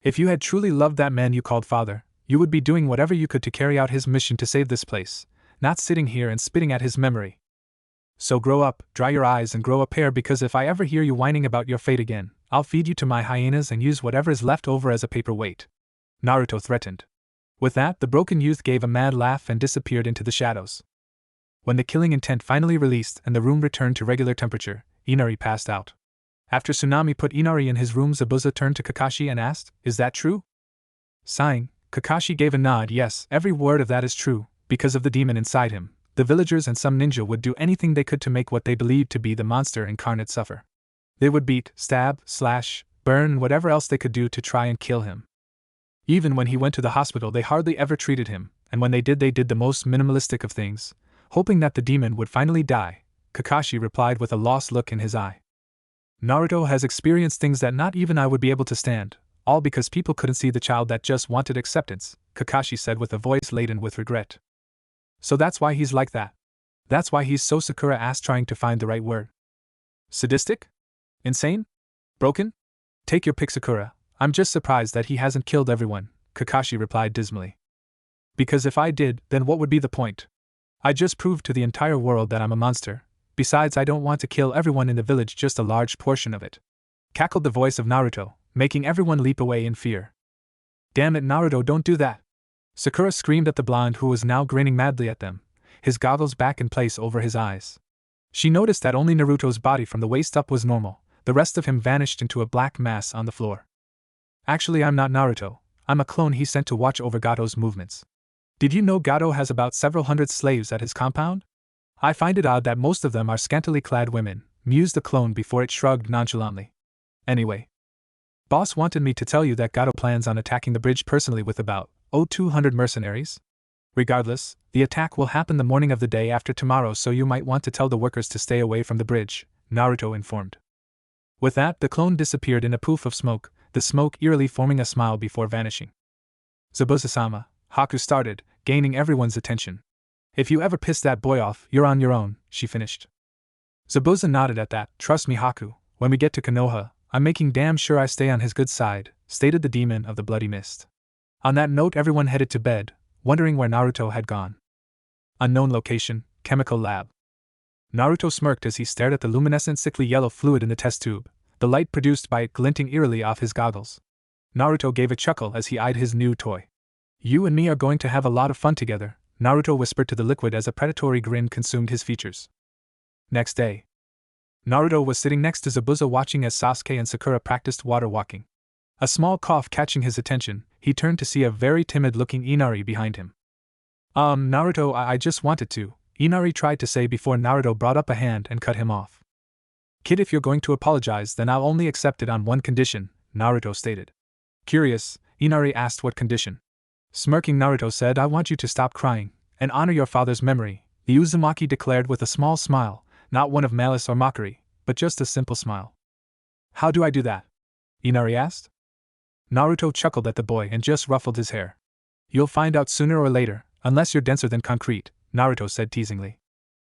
If you had truly loved that man you called father, you would be doing whatever you could to carry out his mission to save this place, not sitting here and spitting at his memory. So grow up, dry your eyes, and grow a pair, because if I ever hear you whining about your fate again, I'll feed you to my hyenas and use whatever is left over as a paperweight. Naruto threatened. With that, the broken youth gave a mad laugh and disappeared into the shadows. When the killing intent finally released and the room returned to regular temperature, Inari passed out. After Tsunami put Inari in his room, Zabuza turned to Kakashi and asked, "Is that true?" Sighing, Kakashi gave a nod. Yes, every word of that is true. Because of the demon inside him, the villagers and some ninja would do anything they could to make what they believed to be the monster incarnate suffer. They would beat, stab, slash, burn, and whatever else they could do to try and kill him. Even when he went to the hospital, they hardly ever treated him, and when they did the most minimalistic of things, hoping that the demon would finally die. Kakashi replied with a lost look in his eye. Naruto has experienced things that not even I would be able to stand, all because people couldn't see the child that just wanted acceptance, Kakashi said with a voice laden with regret. So that's why he's like that. That's why he's so, Sakura asked, trying to find the right word. Sadistic? Insane? Broken? Take your pick, Sakura. I'm just surprised that he hasn't killed everyone, Kakashi replied dismally. Because if I did, then what would be the point? I just proved to the entire world that I'm a monster. Besides, I don't want to kill everyone in the village, just a large portion of it. Cackled the voice of Naruto, making everyone leap away in fear. Damn it, Naruto, don't do that! Sakura screamed at the blonde, who was now grinning madly at them, his goggles back in place over his eyes. She noticed that only Naruto's body from the waist up was normal, the rest of him vanished into a black mass on the floor. Actually, I'm not Naruto, I'm a clone he sent to watch over Gato's movements. Did you know Gato has about several hundred slaves at his compound? I find it odd that most of them are scantily clad women, mused the clone before it shrugged nonchalantly. Anyway, boss wanted me to tell you that Gato plans on attacking the bridge personally with about 200 mercenaries. Regardless, the attack will happen the morning of the day after tomorrow, so you might want to tell the workers to stay away from the bridge, Naruto informed. With that, the clone disappeared in a poof of smoke, the smoke eerily forming a smile before vanishing. Zabuza-sama, Haku started, gaining everyone's attention. If you ever piss that boy off, you're on your own, she finished. Zabuza nodded at that. Trust me, Haku, when we get to Konoha, I'm making damn sure I stay on his good side, stated the demon of the bloody mist. On that note, everyone headed to bed, wondering where Naruto had gone. Unknown location, chemical lab. Naruto smirked as he stared at the luminescent sickly yellow fluid in the test tube, the light produced by it glinting eerily off his goggles. Naruto gave a chuckle as he eyed his new toy. You and me are going to have a lot of fun together, Naruto whispered to the liquid as a predatory grin consumed his features. Next day, Naruto was sitting next to Zabuza watching as Sasuke and Sakura practiced water walking. A small cough catching his attention, he turned to see a very timid-looking Inari behind him. Naruto, I just wanted to, Inari tried to say before Naruto brought up a hand and cut him off. Kid, if you're going to apologize, then I'll only accept it on one condition, Naruto stated. Curious, Inari asked what condition. Smirking, Naruto said, I want you to stop crying, and honor your father's memory, the Uzumaki declared with a small smile, not one of malice or mockery, but just a simple smile. How do I do that? Inari asked. Naruto chuckled at the boy and just ruffled his hair. You'll find out sooner or later, unless you're denser than concrete, Naruto said teasingly.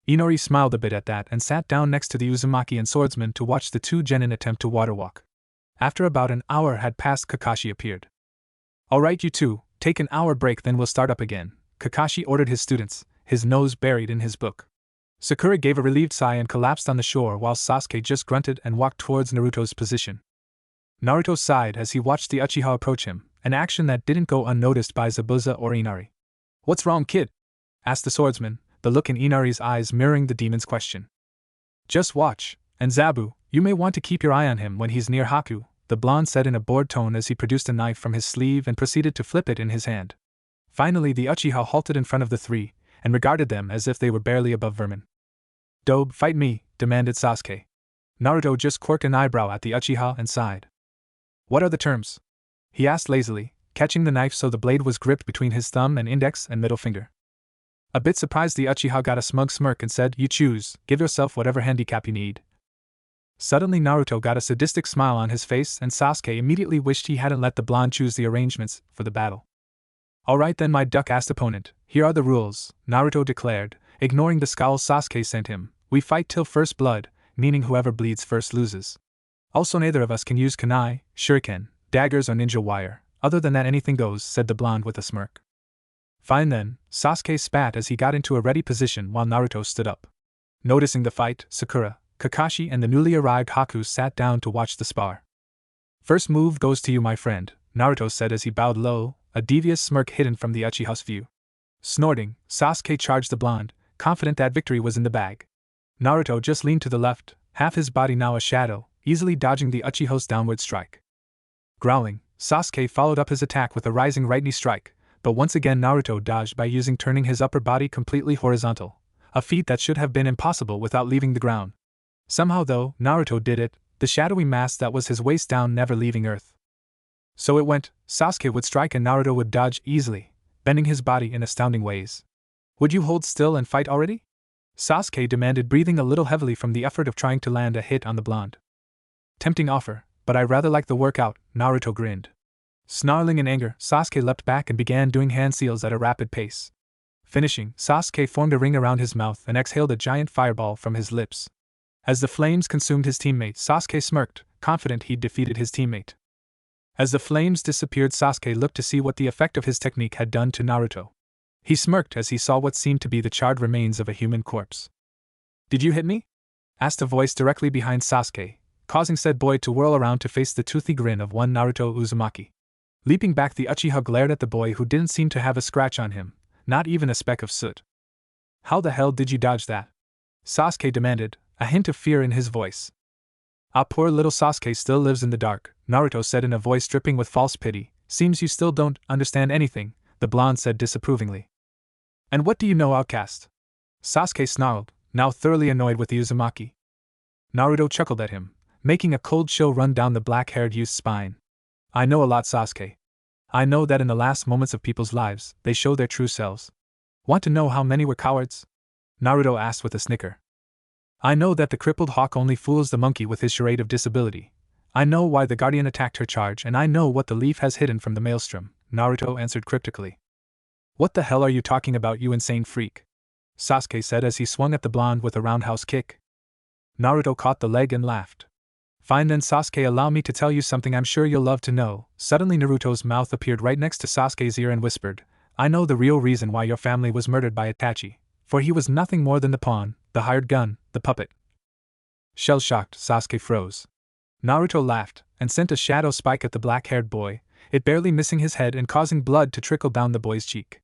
Inari smiled a bit at that and sat down next to the Uzumaki and swordsman to watch the two genin attempt to water walk. After about an hour had passed, Kakashi appeared. Alright, you two, take an hour break, then we'll start up again, Kakashi ordered his students, his nose buried in his book. Sakura gave a relieved sigh and collapsed on the shore while Sasuke just grunted and walked towards Naruto's position. Naruto sighed as he watched the Uchiha approach him, an action that didn't go unnoticed by Zabuza or Inari. What's wrong, kid? Asked the swordsman, the look in Inari's eyes mirroring the demon's question. Just watch, and Zabu, you may want to keep your eye on him when he's near Haku, the blonde said in a bored tone as he produced a knife from his sleeve and proceeded to flip it in his hand. Finally, the Uchiha halted in front of the three and regarded them as if they were barely above vermin. "Dobe, fight me," demanded Sasuke. Naruto just quirked an eyebrow at the Uchiha and sighed. "What are the terms?" he asked lazily, catching the knife so the blade was gripped between his thumb and index and middle finger. A bit surprised, the Uchiha got a smug smirk and said, "You choose, give yourself whatever handicap you need." Suddenly Naruto got a sadistic smile on his face and Sasuke immediately wished he hadn't let the blonde choose the arrangements for the battle. "Alright then, my duck-assed opponent, here are the rules," Naruto declared, ignoring the scowl Sasuke sent him. "We fight till first blood, meaning whoever bleeds first loses. Also, neither of us can use kunai, shuriken, daggers or ninja wire. Other than that, anything goes," said the blonde with a smirk. "Fine then," Sasuke spat as he got into a ready position while Naruto stood up. Noticing the fight, Sakura, Kakashi and the newly arrived Haku sat down to watch the spar. "First move goes to you, my friend," Naruto said as he bowed low, a devious smirk hidden from the Uchiha's view. Snorting, Sasuke charged the blonde, confident that victory was in the bag. Naruto just leaned to the left, half his body now a shadow, easily dodging the Uchiha's downward strike. Growling, Sasuke followed up his attack with a rising right knee strike, but once again Naruto dodged by turning his upper body completely horizontal, a feat that should have been impossible without leaving the ground. Somehow though, Naruto did it, the shadowy mass that was his waist down never leaving earth. So it went, Sasuke would strike and Naruto would dodge easily, bending his body in astounding ways. "Would you hold still and fight already?" Sasuke demanded, breathing a little heavily from the effort of trying to land a hit on the blonde. "Tempting offer, but I rather like the workout," Naruto grinned. Snarling in anger, Sasuke leapt back and began doing hand seals at a rapid pace. Finishing, Sasuke formed a ring around his mouth and exhaled a giant fireball from his lips. As the flames consumed his teammate, Sasuke smirked, confident he'd defeated his teammate. As the flames disappeared, Sasuke looked to see what the effect of his technique had done to Naruto. He smirked as he saw what seemed to be the charred remains of a human corpse. "Did you hit me?" asked a voice directly behind Sasuke, causing said boy to whirl around to face the toothy grin of one Naruto Uzumaki. Leaping back, the Uchiha glared at the boy who didn't seem to have a scratch on him, not even a speck of soot. "How the hell did you dodge that?" Sasuke demanded, a hint of fear in his voice. "Ah, poor little Sasuke still lives in the dark," Naruto said in a voice dripping with false pity. "Seems you still don't understand anything," the blonde said disapprovingly. "And what do you know, outcast?" Sasuke snarled, now thoroughly annoyed with the Uzumaki. Naruto chuckled at him, making a cold chill run down the black-haired youth's spine. "I know a lot, Sasuke. I know that in the last moments of people's lives, they show their true selves. Want to know how many were cowards?" Naruto asked with a snicker. "I know that the crippled hawk only fools the monkey with his charade of disability. I know why the guardian attacked her charge, and I know what the leaf has hidden from the maelstrom," Naruto answered cryptically. "What the hell are you talking about, you insane freak?" Sasuke said as he swung at the blonde with a roundhouse kick. Naruto caught the leg and laughed. "Fine then, Sasuke, allow me to tell you something I'm sure you'll love to know." Suddenly Naruto's mouth appeared right next to Sasuke's ear and whispered, "I know the real reason why your family was murdered by Itachi, for he was nothing more than the pawn, the hired gun, the puppet." Shell-shocked, Sasuke froze. Naruto laughed, and sent a shadow spike at the black-haired boy, it barely missing his head and causing blood to trickle down the boy's cheek.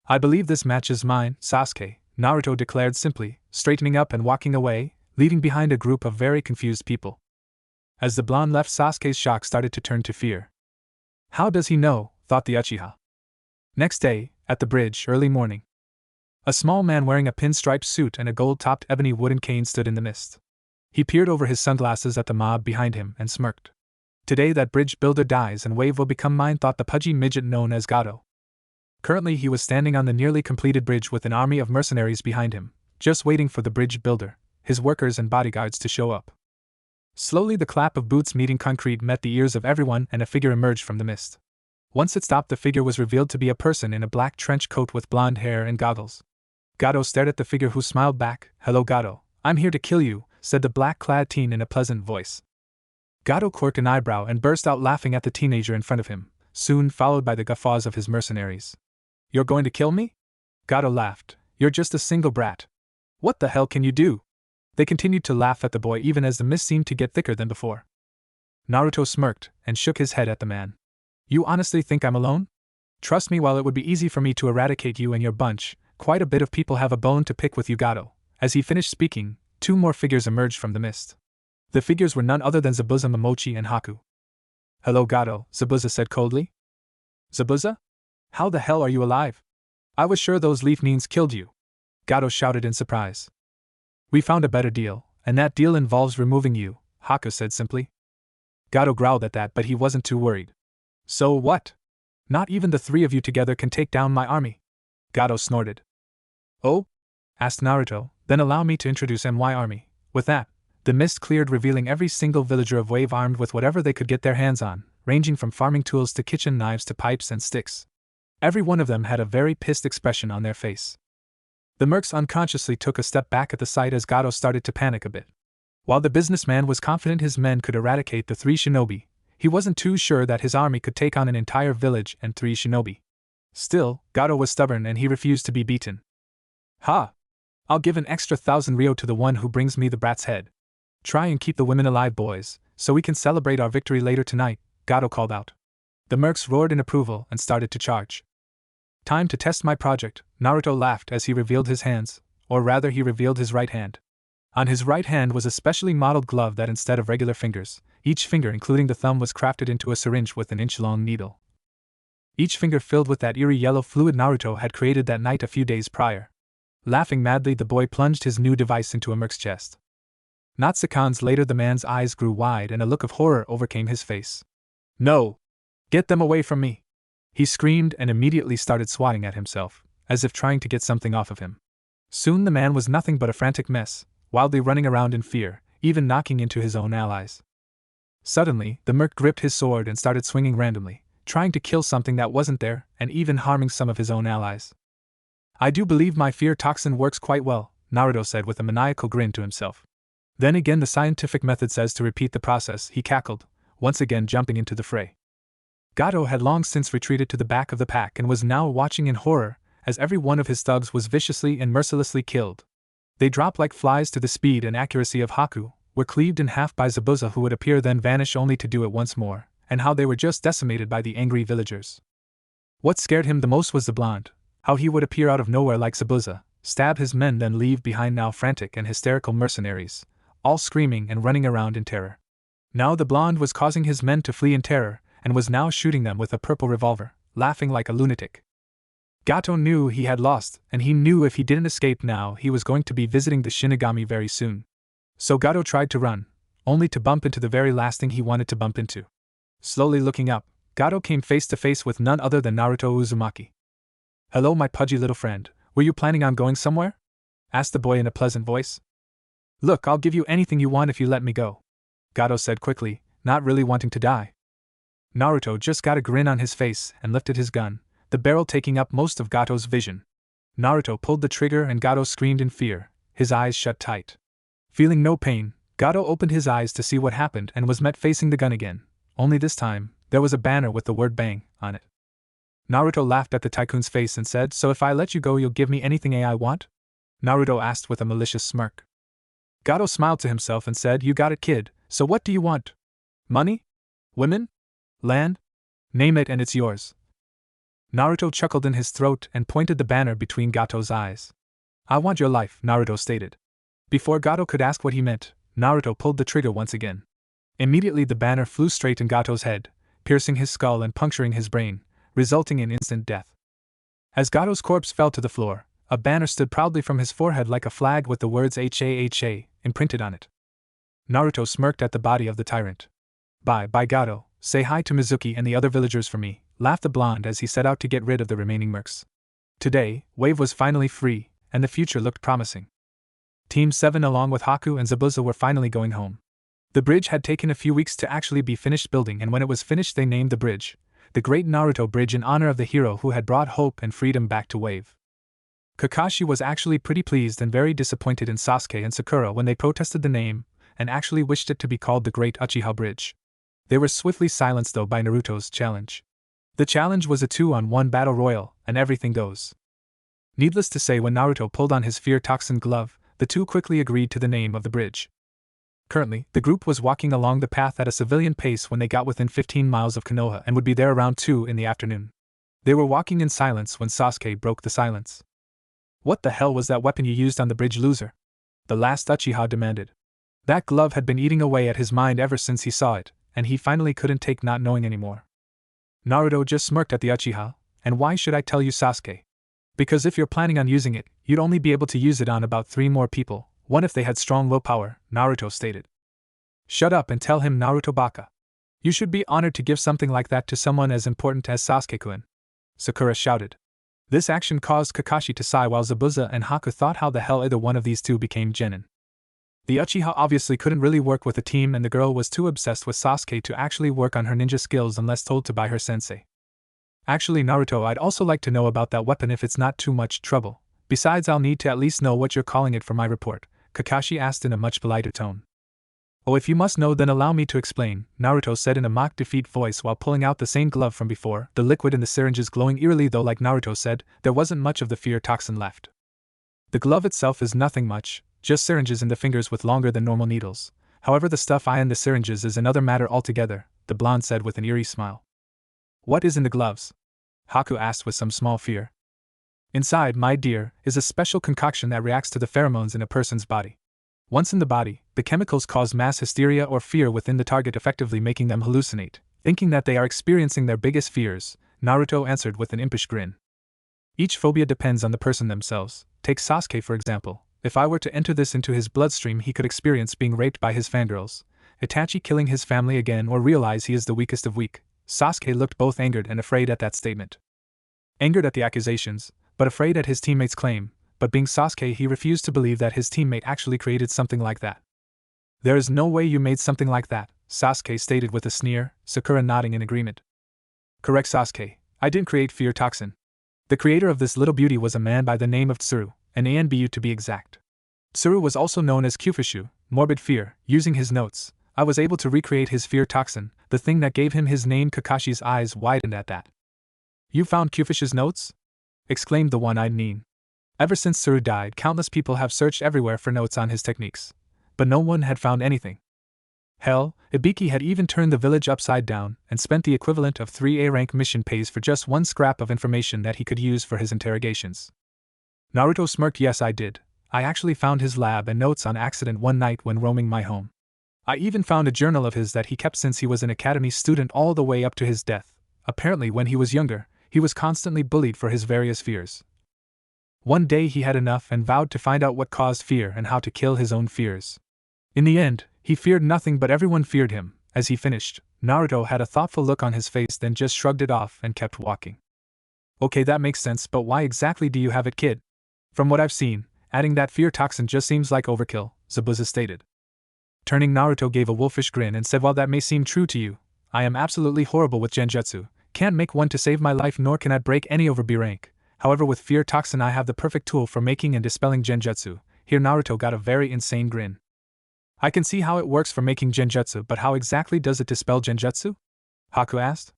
"I believe this match is mine, Sasuke," Naruto declared simply, straightening up and walking away, leaving behind a group of very confused people. As the blonde left, Sasuke's shock started to turn to fear. How does he know, thought the Uchiha. Next day, at the bridge, early morning. A small man wearing a pinstriped suit and a gold-topped ebony wooden cane stood in the mist. He peered over his sunglasses at the mob behind him and smirked. "Today that bridge builder dies and wave will become mine," thought the pudgy midget known as Gato. Currently he was standing on the nearly completed bridge with an army of mercenaries behind him, just waiting for the bridge builder, his workers and bodyguards to show up. Slowly the clap of boots meeting concrete met the ears of everyone and a figure emerged from the mist. Once it stopped, the figure was revealed to be a person in a black trench coat with blonde hair and goggles. Gato stared at the figure, who smiled back. "Hello Gato, I'm here to kill you," said the black-clad teen in a pleasant voice. Gato quirked an eyebrow and burst out laughing at the teenager in front of him, soon followed by the guffaws of his mercenaries. "You're going to kill me?" Gato laughed. "You're just a single brat. What the hell can you do?" They continued to laugh at the boy even as the mist seemed to get thicker than before. Naruto smirked and shook his head at the man. "You honestly think I'm alone? Trust me, while it would be easy for me to eradicate you and your bunch, quite a bit of people have a bone to pick with you, Gato." As he finished speaking, two more figures emerged from the mist. The figures were none other than Zabuza, Momochi, and Haku. Hello Gato, Zabuza said coldly. Zabuza? How the hell are you alive? I was sure those leaf neens killed you. Gato shouted in surprise. We found a better deal, and that deal involves removing you, Haku said simply. Gato growled at that, but he wasn't too worried. So what? Not even the three of you together can take down my army? Gato snorted. Oh? Asked Naruto, then allow me to introduce my army. With that, the mist cleared, revealing every single villager of Wave armed with whatever they could get their hands on, ranging from farming tools to kitchen knives to pipes and sticks. Every one of them had a very pissed expression on their face. The mercs unconsciously took a step back at the sight as Gato started to panic a bit. While the businessman was confident his men could eradicate the 3 shinobi, he wasn't too sure that his army could take on an entire village and 3 shinobi. Still, Gato was stubborn and he refused to be beaten. Ha! I'll give an extra 1,000 ryo to the one who brings me the brat's head. Try and keep the women alive, boys, so we can celebrate our victory later tonight, Gato called out. The mercs roared in approval and started to charge. Time to test my project, Naruto laughed as he revealed his hands, or rather he revealed his right hand. On his right hand was a specially modeled glove that instead of regular fingers, each finger including the thumb was crafted into a syringe with an inch-long needle. Each finger filled with that eerie yellow fluid Naruto had created that night a few days prior. Laughing madly, the boy plunged his new device into a merc's chest. Not seconds later the man's eyes grew wide and a look of horror overcame his face. No! Get them away from me! He screamed and immediately started swatting at himself, as if trying to get something off of him. Soon the man was nothing but a frantic mess, wildly running around in fear, even knocking into his own allies. Suddenly, the merc gripped his sword and started swinging randomly, trying to kill something that wasn't there, and even harming some of his own allies. I do believe my fear toxin works quite well, Naruto said with a maniacal grin to himself. Then again the scientific method says to repeat the process, he cackled, once again jumping into the fray. Gato had long since retreated to the back of the pack and was now watching in horror, as every one of his thugs was viciously and mercilessly killed. They dropped like flies to the speed and accuracy of Haku, were cleaved in half by Zabuza who would appear then vanish only to do it once more, and how they were just decimated by the angry villagers. What scared him the most was the blonde, how he would appear out of nowhere like Zabuza, stab his men then leave behind now frantic and hysterical mercenaries, all screaming and running around in terror. Now the blonde was causing his men to flee in terror, and was now shooting them with a purple revolver, laughing like a lunatic. Gato knew he had lost, and he knew if he didn't escape now he was going to be visiting the Shinigami very soon. So Gato tried to run, only to bump into the very last thing he wanted to bump into. Slowly looking up, Gato came face to face with none other than Naruto Uzumaki. Hello my pudgy little friend, were you planning on going somewhere? Asked the boy in a pleasant voice. Look, I'll give you anything you want if you let me go, Gato said quickly, not really wanting to die. Naruto just got a grin on his face and lifted his gun, the barrel taking up most of Gato's vision. Naruto pulled the trigger and Gato screamed in fear, his eyes shut tight. Feeling no pain, Gato opened his eyes to see what happened and was met facing the gun again, only this time, there was a banner with the word bang on it. Naruto laughed at the tycoon's face and said, So if I let you go you'll give me anything I want? Naruto asked with a malicious smirk. Gato smiled to himself and said, You got it kid, so what do you want? Money? Women? Land? Name it and it's yours. Naruto chuckled in his throat and pointed the banner between Gato's eyes. I want your life, Naruto stated. Before Gato could ask what he meant, Naruto pulled the trigger once again. Immediately the banner flew straight in Gato's head, piercing his skull and puncturing his brain, resulting in instant death. As Gato's corpse fell to the floor, a banner stood proudly from his forehead like a flag with the words HAHA imprinted on it. Naruto smirked at the body of the tyrant. Bye Gato, say hi to Mizuki and the other villagers for me, laughed the blonde as he set out to get rid of the remaining mercs. Today, Wave was finally free, and the future looked promising. Team 7 along with Haku and Zabuza were finally going home. The bridge had taken a few weeks to actually be finished building, and when it was finished they named the bridge the Great Naruto Bridge in honor of the hero who had brought hope and freedom back to Wave. Kakashi was actually pretty pleased and very disappointed in Sasuke and Sakura when they protested the name, and actually wished it to be called the Great Uchiha Bridge. They were swiftly silenced though by Naruto's challenge. The challenge was a 2-on-1 battle royal, and everything goes. Needless to say, when Naruto pulled on his fear toxin glove, the two quickly agreed to the name of the bridge. Currently, the group was walking along the path at a civilian pace when they got within 15 miles of Konoha and would be there around 2 in the afternoon. They were walking in silence when Sasuke broke the silence. What the hell was that weapon you used on the bridge, loser? The last Uchiha demanded. That glove had been eating away at his mind ever since he saw it, and he finally couldn't take not knowing anymore. Naruto just smirked at the Uchiha. And why should I tell you, Sasuke? Because if you're planning on using it, you'd only be able to use it on about 3 more people, one if they had strong willpower, Naruto stated. Shut up and tell him, Naruto baka. You should be honored to give something like that to someone as important as Sasuke-kun, Sakura shouted. This action caused Kakashi to sigh while Zabuza and Haku thought how the hell either one of these two became genin. The Uchiha obviously couldn't really work with a team, and the girl was too obsessed with Sasuke to actually work on her ninja skills unless told to by her sensei. Actually, Naruto, I'd also like to know about that weapon if it's not too much trouble. Besides, I'll need to at least know what you're calling it for my report, Kakashi asked in a much politer tone. Oh, if you must know, then allow me to explain, Naruto said in a mock defeat voice while pulling out the same glove from before, the liquid in the syringes glowing eerily, though like Naruto said, there wasn't much of the fear toxin left. The glove itself is nothing much, just syringes in the fingers with longer than normal needles. However, the stuff in the syringes is another matter altogether, the blonde said with an eerie smile. What is in the gloves? Haku asked with some small fear. Inside, my dear, is a special concoction that reacts to the pheromones in a person's body. Once in the body, the chemicals cause mass hysteria or fear within the target, effectively making them hallucinate, thinking that they are experiencing their biggest fears, Naruto answered with an impish grin. Each phobia depends on the person themselves. Take Sasuke for example. If I were to enter this into his bloodstream, he could experience being raped by his fangirls, Itachi killing his family again, or realize he is the weakest of weak. Sasuke looked both angered and afraid at that statement. Angered at the accusations, but afraid at his teammate's claim, but being Sasuke, he refused to believe that his teammate actually created something like that. There is no way you made something like that, Sasuke stated with a sneer, Sakura nodding in agreement. Correct, Sasuke, I didn't create fear toxin. The creator of this little beauty was a man by the name of Tsuru, an ANBU to be exact. Tsuru was also known as Kyufushu, morbid fear. Using his notes, I was able to recreate his fear toxin, the thing that gave him his name. Kakashi's eyes widened at that. You found Kyufushu's notes? Exclaimed the one-eyed Nin. Ever since Tsuru died, countless people have searched everywhere for notes on his techniques, but no one had found anything. Hell, Ibiki had even turned the village upside down and spent the equivalent of 3 A-rank mission pays for just one scrap of information that he could use for his interrogations. Naruto smirked. Yes, I did. I actually found his lab and notes on accident one night when roaming my home. I even found a journal of his that he kept since he was an academy student all the way up to his death. Apparently, when he was younger, he was constantly bullied for his various fears. One day he had enough and vowed to find out what caused fear and how to kill his own fears. In the end, he feared nothing, but everyone feared him. As he finished, Naruto had a thoughtful look on his face, then just shrugged it off and kept walking. Okay, that makes sense, but why exactly do you have it, kid? From what I've seen, adding that fear toxin just seems like overkill, Zabuza stated. Turning, Naruto gave a wolfish grin and said, while that may seem true to you, I am absolutely horrible with genjutsu, can't make one to save my life, nor can I break any over B rank. However, with fear toxin I have the perfect tool for making and dispelling genjutsu. Here Naruto got a very insane grin. I can see how it works for making genjutsu, but how exactly does it dispel genjutsu? Haku asked.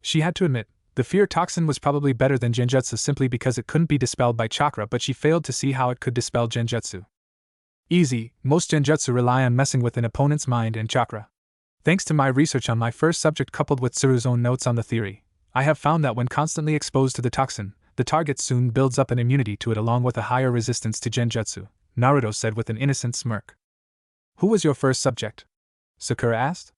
She had to admit, the fear toxin was probably better than genjutsu simply because it couldn't be dispelled by chakra, but she failed to see how it could dispel genjutsu. Easy, most genjutsu rely on messing with an opponent's mind and chakra. Thanks to my research on my first subject coupled with Tsuru's own notes on the theory, I have found that when constantly exposed to the toxin, the target soon builds up an immunity to it along with a higher resistance to genjutsu, Naruto said with an innocent smirk. Who was your first subject? Sakura asked.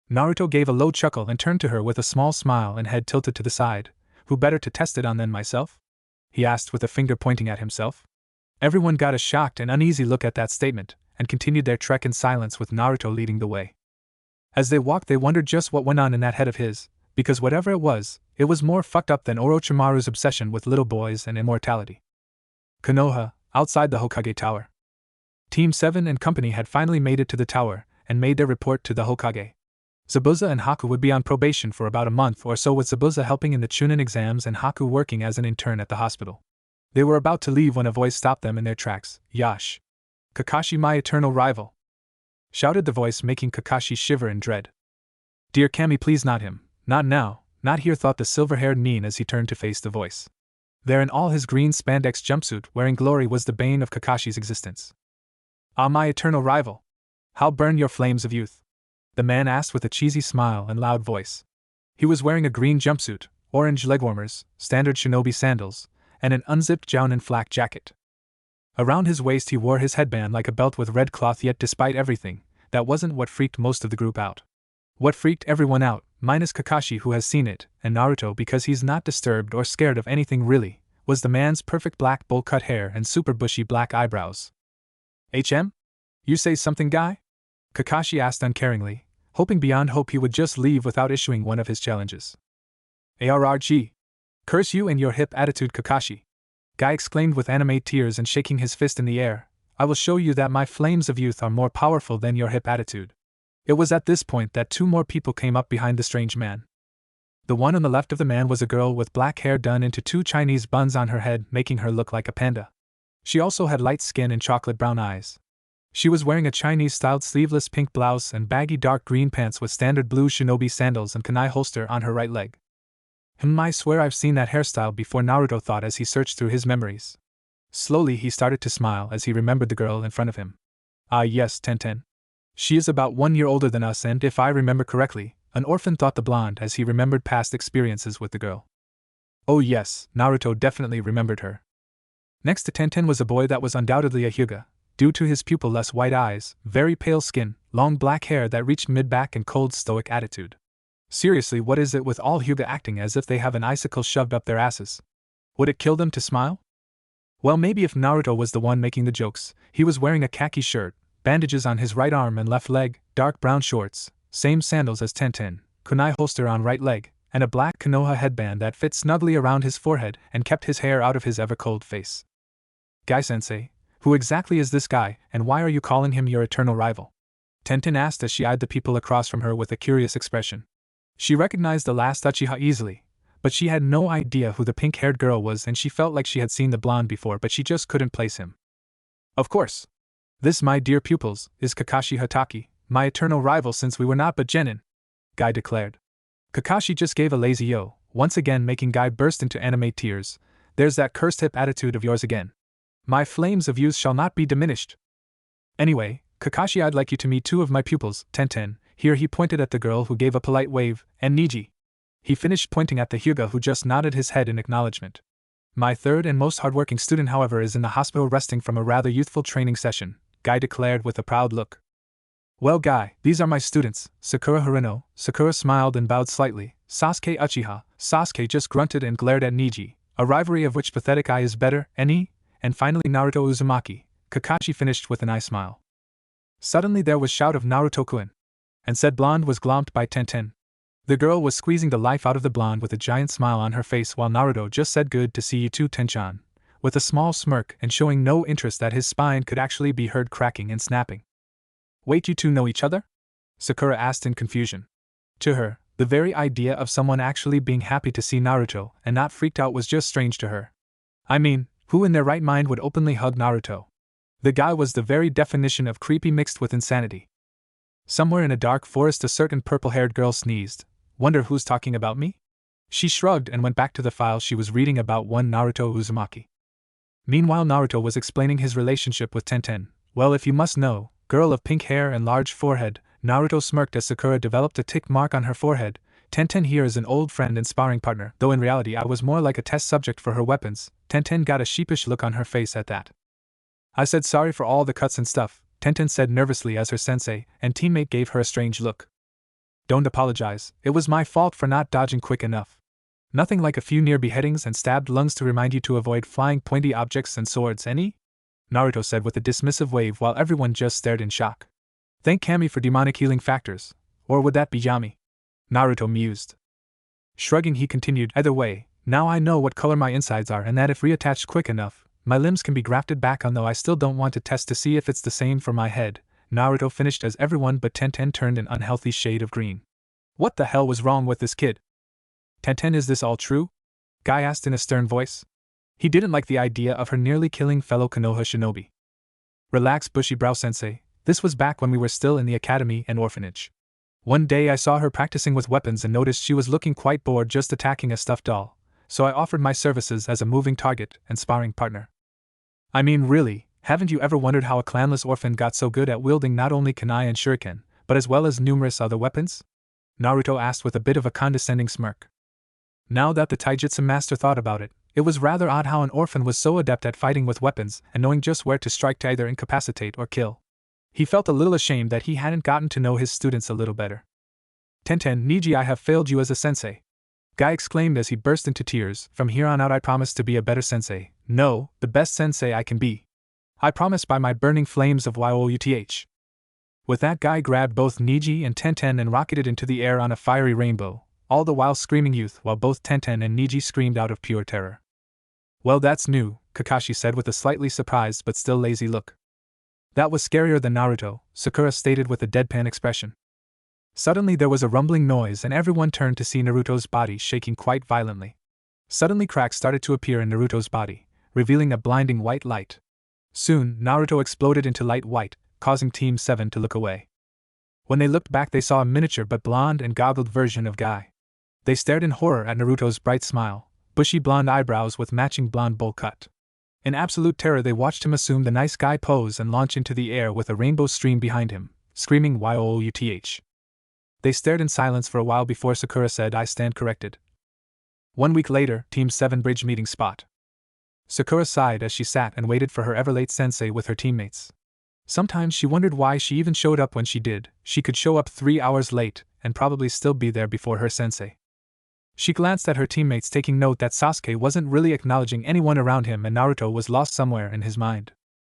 Naruto gave a low chuckle and turned to her with a small smile and head tilted to the side. Who better to test it on than myself? He asked with a finger pointing at himself. Everyone got a shocked and uneasy look at that statement, and continued their trek in silence with Naruto leading the way. As they walked, they wondered just what went on in that head of his, because whatever it was more fucked up than Orochimaru's obsession with little boys and immortality. Konoha, outside the Hokage Tower. Team 7 and company had finally made it to the tower, and made their report to the Hokage. Zabuza and Haku would be on probation for about a month or so, with Zabuza helping in the chunin exams and Haku working as an intern at the hospital. They were about to leave when a voice stopped them in their tracks. Yash! Kakashi, my eternal rival! Shouted the voice, making Kakashi shiver in dread. Dear Kami, please, not him. Not now, not here, thought the silver-haired Nin as he turned to face the voice. There in all his green spandex jumpsuit, wearing glory, was the bane of Kakashi's existence. Ah, my eternal rival! How burn your flames of youth? The man asked with a cheesy smile and loud voice. He was wearing a green jumpsuit, orange legwarmers, standard shinobi sandals, and an unzipped jounin flak jacket. Around his waist he wore his headband like a belt with red cloth, yet despite everything, that wasn't what freaked most of the group out. What freaked everyone out, minus Kakashi who has seen it, and Naruto because he's not disturbed or scared of anything really, was the man's perfect black bowl-cut hair and super bushy black eyebrows. HM? You say something, guy? Kakashi asked uncaringly, hoping beyond hope he would just leave without issuing one of his challenges. ARRG. Curse you and your hip attitude, Kakashi. Guy exclaimed with anime tears and shaking his fist in the air. I will show you that my flames of youth are more powerful than your hip attitude. It was at this point that two more people came up behind the strange man. The one on the left of the man was a girl with black hair done into two Chinese buns on her head, making her look like a panda. She also had light skin and chocolate brown eyes. She was wearing a Chinese-styled sleeveless pink blouse and baggy dark green pants with standard blue shinobi sandals and kunai holster on her right leg. I swear I've seen that hairstyle before, Naruto thought as he searched through his memories. Slowly he started to smile as he remembered the girl in front of him. Ah yes, Tenten. She is about 1 year older than us and, if I remember correctly, an orphan, thought the blonde as he remembered past experiences with the girl. Oh yes, Naruto definitely remembered her. Next to Tenten was a boy that was undoubtedly a Hyuga, due to his pupil-less white eyes, very pale skin, long black hair that reached mid-back and cold stoic attitude. Seriously, what is it with all Hyuga acting as if they have an icicle shoved up their asses? Would it kill them to smile? Well, maybe if Naruto was the one making the jokes. He was wearing a khaki shirt, bandages on his right arm and left leg, dark brown shorts, same sandals as Tenten, kunai holster on right leg, and a black Konoha headband that fit snugly around his forehead and kept his hair out of his ever-cold face. Guy-sensei, who exactly is this guy, and why are you calling him your eternal rival? Tenten asked as she eyed the people across from her with a curious expression. She recognized the last Uchiha easily, but she had no idea who the pink-haired girl was, and she felt like she had seen the blonde before, but she just couldn't place him. Of course. This, my dear pupils, is Kakashi Hatake, my eternal rival since we were not but genin, Guy declared. Kakashi just gave a lazy yo, once again making Guy burst into anime tears. There's that cursed hip attitude of yours again. My flames of youth shall not be diminished. Anyway, Kakashi, I'd like you to meet two of my pupils, Tenten. Here he pointed at the girl who gave a polite wave, and Niji. He finished pointing at the Hyuga who just nodded his head in acknowledgement. My third and most hardworking student, however, is in the hospital resting from a rather youthful training session, Guy declared with a proud look. Well, Guy, these are my students, Sakura Harino. Sakura smiled and bowed slightly. Sasuke Uchiha. Sasuke just grunted and glared at Niji, a rivalry of which pathetic eye is better, any? And finally Naruto Uzumaki. Kakashi finished with an eye smile. Suddenly there was shout of Naruto-kun. And said blonde was glomped by Tenten. The girl was squeezing the life out of the blonde with a giant smile on her face, while Naruto just said good to see you too, Tenchan, with a small smirk and showing no interest that his spine could actually be heard cracking and snapping. Wait, you two know each other? Sakura asked in confusion. To her, the very idea of someone actually being happy to see Naruto and not freaked out was just strange to her. I mean, who in their right mind would openly hug Naruto? The guy was the very definition of creepy mixed with insanity. Somewhere in a dark forest a certain purple-haired girl sneezed. Wonder who's talking about me? She shrugged and went back to the file she was reading about one Naruto Uzumaki. Meanwhile Naruto was explaining his relationship with Tenten. Well, if you must know, girl of pink hair and large forehead. Naruto smirked as Sakura developed a tick mark on her forehead. Tenten here is an old friend and sparring partner, though in reality I was more like a test subject for her weapons. Tenten got a sheepish look on her face at that. I said sorry for all the cuts and stuff, Tenten said nervously as her sensei and teammate gave her a strange look. Don't apologize, it was my fault for not dodging quick enough. Nothing like a few near beheadings and stabbed lungs to remind you to avoid flying pointy objects and swords, any? Naruto said with a dismissive wave while everyone just stared in shock. Thank Kami for demonic healing factors. Or would that be Yami? Naruto mused. Shrugging he continued, either way, now I know what color my insides are and that if reattached quick enough, my limbs can be grafted back on, though I still don't want to test to see if it's the same for my head. Naruto finished as everyone but Tenten turned an unhealthy shade of green. What the hell was wrong with this kid? Tenten, is this all true? Guy asked in a stern voice. He didn't like the idea of her nearly killing fellow Konoha shinobi. Relax, bushy brow sensei, this was back when we were still in the academy and orphanage. One day I saw her practicing with weapons and noticed she was looking quite bored just attacking a stuffed doll, so I offered my services as a moving target and sparring partner. I mean, really, haven't you ever wondered how a clanless orphan got so good at wielding not only kunai and shuriken, but as well as numerous other weapons? Naruto asked with a bit of a condescending smirk. Now that the taijutsu master thought about it, it was rather odd how an orphan was so adept at fighting with weapons and knowing just where to strike to either incapacitate or kill. He felt a little ashamed that he hadn't gotten to know his students a little better. Tenten, Niji, I have failed you as a sensei. Guy exclaimed as he burst into tears. From here on out I promise to be a better sensei. No, the best sensei I can be. I promise by my burning flames of Youth. With that, Guy grabbed both Niji and Tenten and rocketed into the air on a fiery rainbow, all the while screaming youth, while both Tenten and Niji screamed out of pure terror. Well, that's new, Kakashi said with a slightly surprised but still lazy look. That was scarier than Naruto, Sakura stated with a deadpan expression. Suddenly there was a rumbling noise and everyone turned to see Naruto's body shaking quite violently. Suddenly cracks started to appear in Naruto's body, revealing a blinding white light. Soon, Naruto exploded into light white, causing Team 7 to look away. When they looked back they saw a miniature but blonde and goggled version of Guy. They stared in horror at Naruto's bright smile, bushy blonde eyebrows with matching blonde bowl cut. In absolute terror they watched him assume the nice guy pose and launch into the air with a rainbow stream behind him, screaming Youth. They stared in silence for a while before Sakura said, I stand corrected. 1 week later, Team 7 bridge meeting spot. Sakura sighed as she sat and waited for her ever-late sensei with her teammates. Sometimes she wondered why she even showed up when she did. She could show up 3 hours late and probably still be there before her sensei. She glanced at her teammates, taking note that Sasuke wasn't really acknowledging anyone around him and Naruto was lost somewhere in his mind.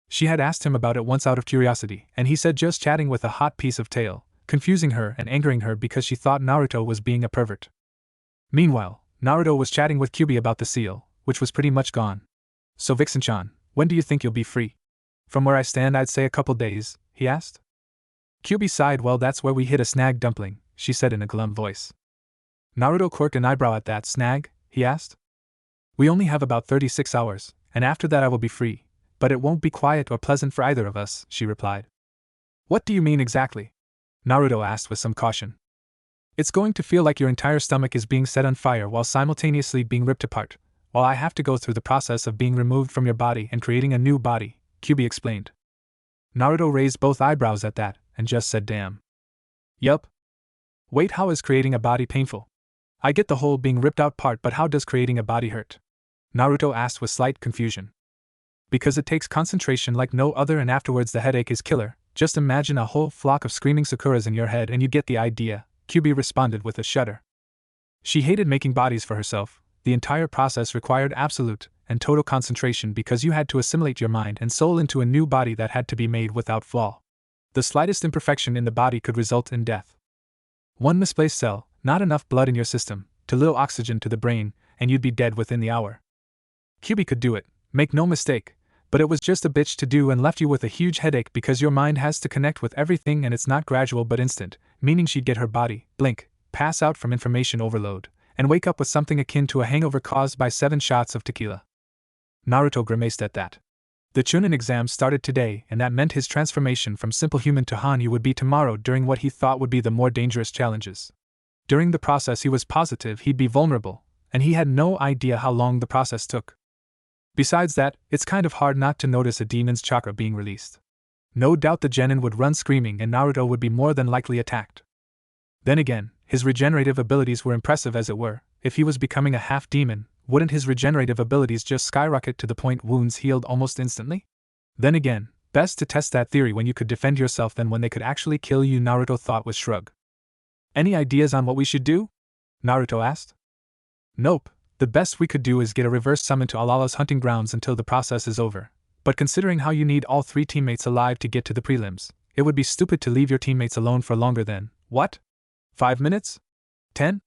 She had asked him about it once out of curiosity, and he said just chatting with a hot piece of tail, confusing her and angering her because she thought Naruto was being a pervert. Meanwhile, Naruto was chatting with Kyuubi about the seal, which was pretty much gone. So Vixen-chan, when do you think you'll be free? From where I stand I'd say a couple days, he asked. Kyuubi sighed. Well, that's where we hit a snag, dumpling, she said in a glum voice. Naruto quirked an eyebrow at that. Snag? He asked. We only have about 36 hours, and after that I will be free, but it won't be quiet or pleasant for either of us, she replied. What do you mean exactly? Naruto asked with some caution. It's going to feel like your entire stomach is being set on fire while simultaneously being ripped apart, while I have to go through the process of being removed from your body and creating a new body, Kyuubi explained. Naruto raised both eyebrows at that, and just said damn. Yup. Wait, how is creating a body painful? I get the whole being ripped out part, but how does creating a body hurt? Naruto asked with slight confusion. Because it takes concentration like no other and afterwards the headache is killer. Just imagine a whole flock of screaming Sakuras in your head and you get the idea, Kyuubi responded with a shudder. She hated making bodies for herself. The entire process required absolute and total concentration because you had to assimilate your mind and soul into a new body that had to be made without flaw. The slightest imperfection in the body could result in death. One misplaced cell, not enough blood in your system, too little oxygen to the brain, and you'd be dead within the hour. Kyuubi could do it, make no mistake, but it was just a bitch to do and left you with a huge headache because your mind has to connect with everything and it's not gradual but instant, meaning she'd get her body, blink, pass out from information overload, and wake up with something akin to a hangover caused by 7 shots of tequila. Naruto grimaced at that. The chunin exam started today, and that meant his transformation from simple human to Hanyu would be tomorrow during what he thought would be the more dangerous challenges. During the process he was positive he'd be vulnerable, and he had no idea how long the process took. Besides that, it's kind of hard not to notice a demon's chakra being released. No doubt the genin would run screaming and Naruto would be more than likely attacked. Then again, his regenerative abilities were impressive as it were. If he was becoming a half-demon, wouldn't his regenerative abilities just skyrocket to the point wounds healed almost instantly? Then again, best to test that theory when you could defend yourself than when they could actually kill you, Naruto thought with shrug. Any ideas on what we should do? Naruto asked. Nope, the best we could do is get a reverse summon to Alala's hunting grounds until the process is over. But considering how you need all 3 teammates alive to get to the prelims, it would be stupid to leave your teammates alone for longer than, what? 5 minutes? 10?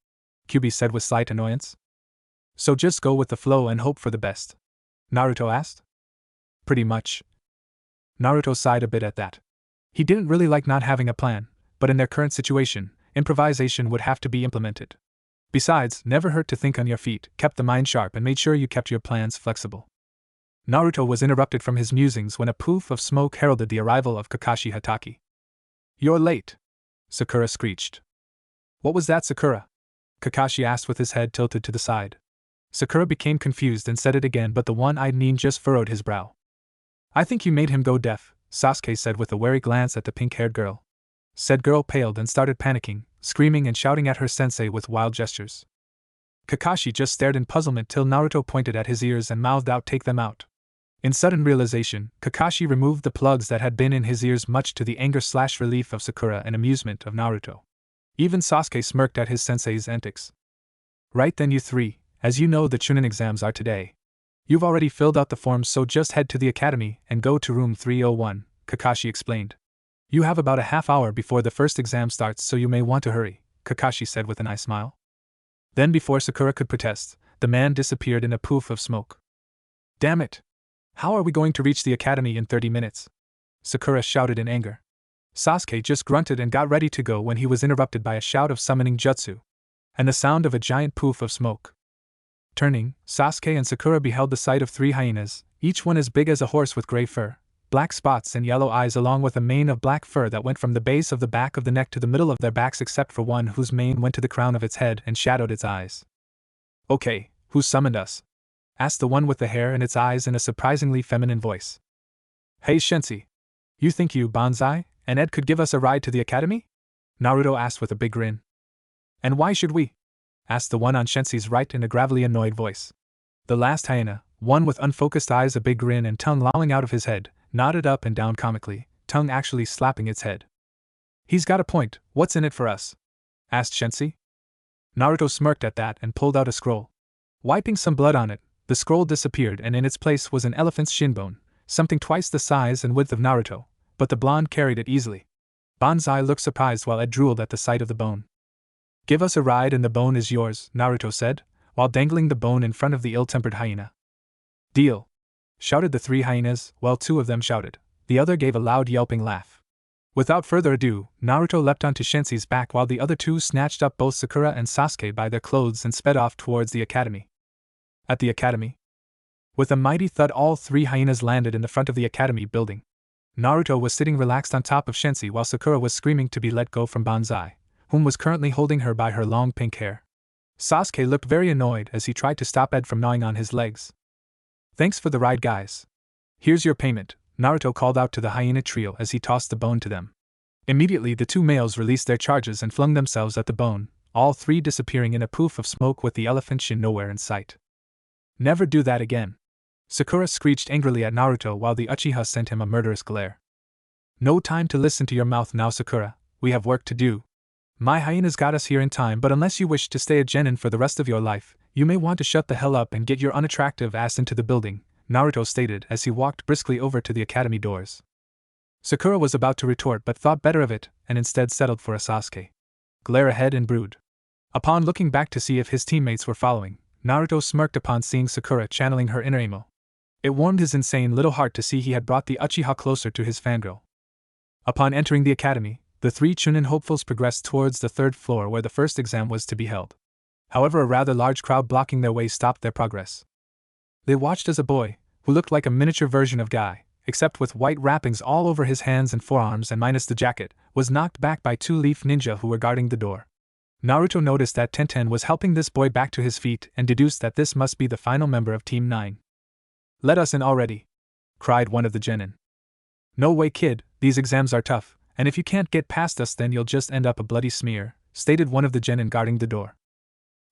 Kyuubi said with slight annoyance. So just go with the flow and hope for the best? Naruto asked. Pretty much. Naruto sighed a bit at that. He didn't really like not having a plan, but in their current situation, improvisation would have to be implemented. Besides, never hurt to think on your feet, kept the mind sharp and made sure you kept your plans flexible. Naruto was interrupted from his musings when a poof of smoke heralded the arrival of Kakashi Hatake. You're late, Sakura screeched. What was that, Sakura? Kakashi asked with his head tilted to the side. Sakura became confused and said it again, but the one-eyed nin just furrowed his brow. I think you made him go deaf, Sasuke said with a wary glance at the pink-haired girl. Said girl paled and started panicking, screaming and shouting at her sensei with wild gestures. Kakashi just stared in puzzlement till Naruto pointed at his ears and mouthed out, take them out. In sudden realization, Kakashi removed the plugs that had been in his ears, much to the anger/relief of Sakura and amusement of Naruto. Even Sasuke smirked at his sensei's antics. Right then, you three, as you know, the chunin exams are today. You've already filled out the forms, so just head to the academy and go to room 301, Kakashi explained. You have about a half hour before the first exam starts, so you may want to hurry, Kakashi said with a nice smile. Then, before Sakura could protest, the man disappeared in a poof of smoke. Damn it! How are we going to reach the academy in 30 minutes? Sakura shouted in anger. Sasuke just grunted and got ready to go when he was interrupted by a shout of summoning jutsu, and the sound of a giant poof of smoke. Turning, Sasuke and Sakura beheld the sight of 3 hyenas, each one as big as a horse with gray fur, black spots and yellow eyes, along with a mane of black fur that went from the base of the back of the neck to the middle of their backs, except for one whose mane went to the crown of its head and shadowed its eyes. Okay, who summoned us? Asked the one with the hair in its eyes in a surprisingly feminine voice. Hey Shensi. You think you, Banzai, and Ed could give us a ride to the academy? Naruto asked with a big grin. And why should we? Asked the one on Shensi's right in a gravelly annoyed voice. The last hyena, one with unfocused eyes, a big grin and tongue lolling out of his head, nodded up and down comically, tongue actually slapping its head. He's got a point, what's in it for us? Asked Shensi. Naruto smirked at that and pulled out a scroll. Wiping some blood on it, the scroll disappeared and in its place was an elephant's shin bone, something twice the size and width of Naruto, but the blonde carried it easily. Banzai looked surprised while Ed drooled at the sight of the bone. Give us a ride and the bone is yours, Naruto said, while dangling the bone in front of the ill-tempered hyena. Deal! Shouted the 3 hyenas, while 2 of them shouted. The other gave a loud yelping laugh. Without further ado, Naruto leapt onto Shensi's back while the other 2 snatched up both Sakura and Sasuke by their clothes and sped off towards the academy. At the academy. With a mighty thud, all 3 hyenas landed in the front of the academy building. Naruto was sitting relaxed on top of Shensi while Sakura was screaming to be let go from Banzai, whom was currently holding her by her long pink hair. Sasuke looked very annoyed as he tried to stop Ed from gnawing on his legs. Thanks for the ride, guys. Here's your payment, Naruto called out to the hyena trio as he tossed the bone to them. Immediately the 2 males released their charges and flung themselves at the bone, all 3 disappearing in a poof of smoke with the elephant shin nowhere in sight. Never do that again. Sakura screeched angrily at Naruto while the Uchiha sent him a murderous glare. No time to listen to your mouth now, Sakura, we have work to do. My hyenas got us here in time, but unless you wish to stay a genin for the rest of your life, you may want to shut the hell up and get your unattractive ass into the building, Naruto stated as he walked briskly over to the academy doors. Sakura was about to retort but thought better of it and instead settled for a Sasuke glare ahead and brood. Upon looking back to see if his teammates were following, Naruto smirked upon seeing Sakura channeling her inner emo. It warmed his insane little heart to see he had brought the Uchiha closer to his fangirl. Upon entering the academy, the 3 chunin hopefuls progressed towards the 3rd floor where the first exam was to be held. However, a rather large crowd blocking their way stopped their progress. They watched as a boy, who looked like a miniature version of Guy, except with white wrappings all over his hands and forearms and minus the jacket, was knocked back by 2 leaf ninja who were guarding the door. Naruto noticed that Tenten was helping this boy back to his feet and deduced that this must be the final member of Team 9. Let us in already! Cried one of the genin. No way, kid, these exams are tough, and if you can't get past us then you'll just end up a bloody smear, stated one of the genin guarding the door.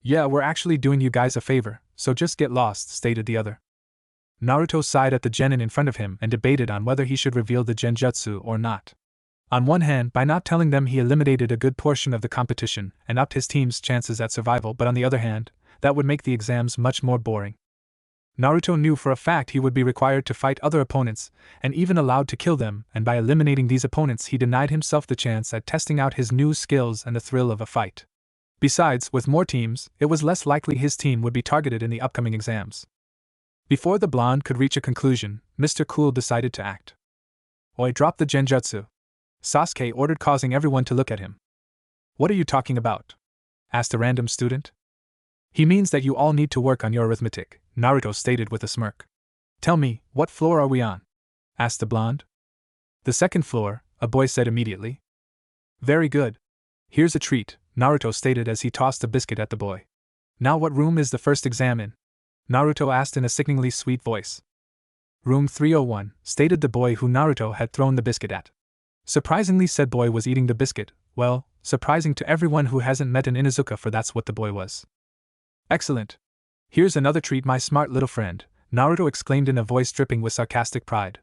Yeah, we're actually doing you guys a favor, so just get lost, stated the other. Naruto sighed at the genin in front of him and debated on whether he should reveal the genjutsu or not. On one hand, by not telling them he eliminated a good portion of the competition and upped his team's chances at survival, but on the other hand, that would make the exams much more boring. Naruto knew for a fact he would be required to fight other opponents, and even allowed to kill them, and by eliminating these opponents he denied himself the chance at testing out his new skills and the thrill of a fight. Besides, with more teams, it was less likely his team would be targeted in the upcoming exams. Before the blonde could reach a conclusion, Mr. Cool decided to act. Oi, drop the genjutsu! Sasuke ordered, causing everyone to look at him. What are you talking about? Asked a random student. He means that you all need to work on your arithmetic, Naruto stated with a smirk. Tell me, what floor are we on? Asked the blonde. The 2nd floor, a boy said immediately. Very good. Here's a treat, Naruto stated as he tossed a biscuit at the boy. Now what room is the first exam in? Naruto asked in a sickeningly sweet voice. Room 301, stated the boy who Naruto had thrown the biscuit at. Surprisingly, said boy was eating the biscuit. Well, surprising to everyone who hasn't met an Inuzuka, for that's what the boy was. Excellent. Here's another treat, my smart little friend, Naruto exclaimed in a voice dripping with sarcastic pride.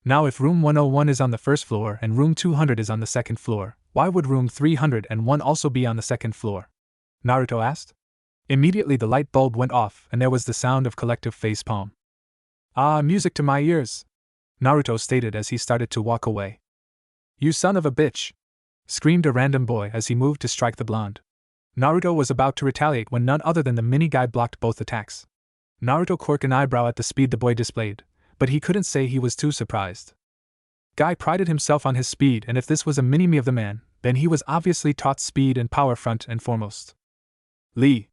Now if room 101 is on the 1st floor and room 200 is on the 2nd floor, Why would room 301 also be on the second floor? Naruto asked. Immediately the light bulb went off and there was the sound of collective facepalm. Ah, music to my ears, Naruto stated as he started to walk away. You son of a bitch! Screamed a random boy as he moved to strike the blonde. Naruto was about to retaliate when none other than the mini guy blocked both attacks. Naruto quirked an eyebrow at the speed the boy displayed, but he couldn't say he was too surprised. Guy prided himself on his speed, and if this was a mini-me of the man, then he was obviously taught speed and power front and foremost. Lee!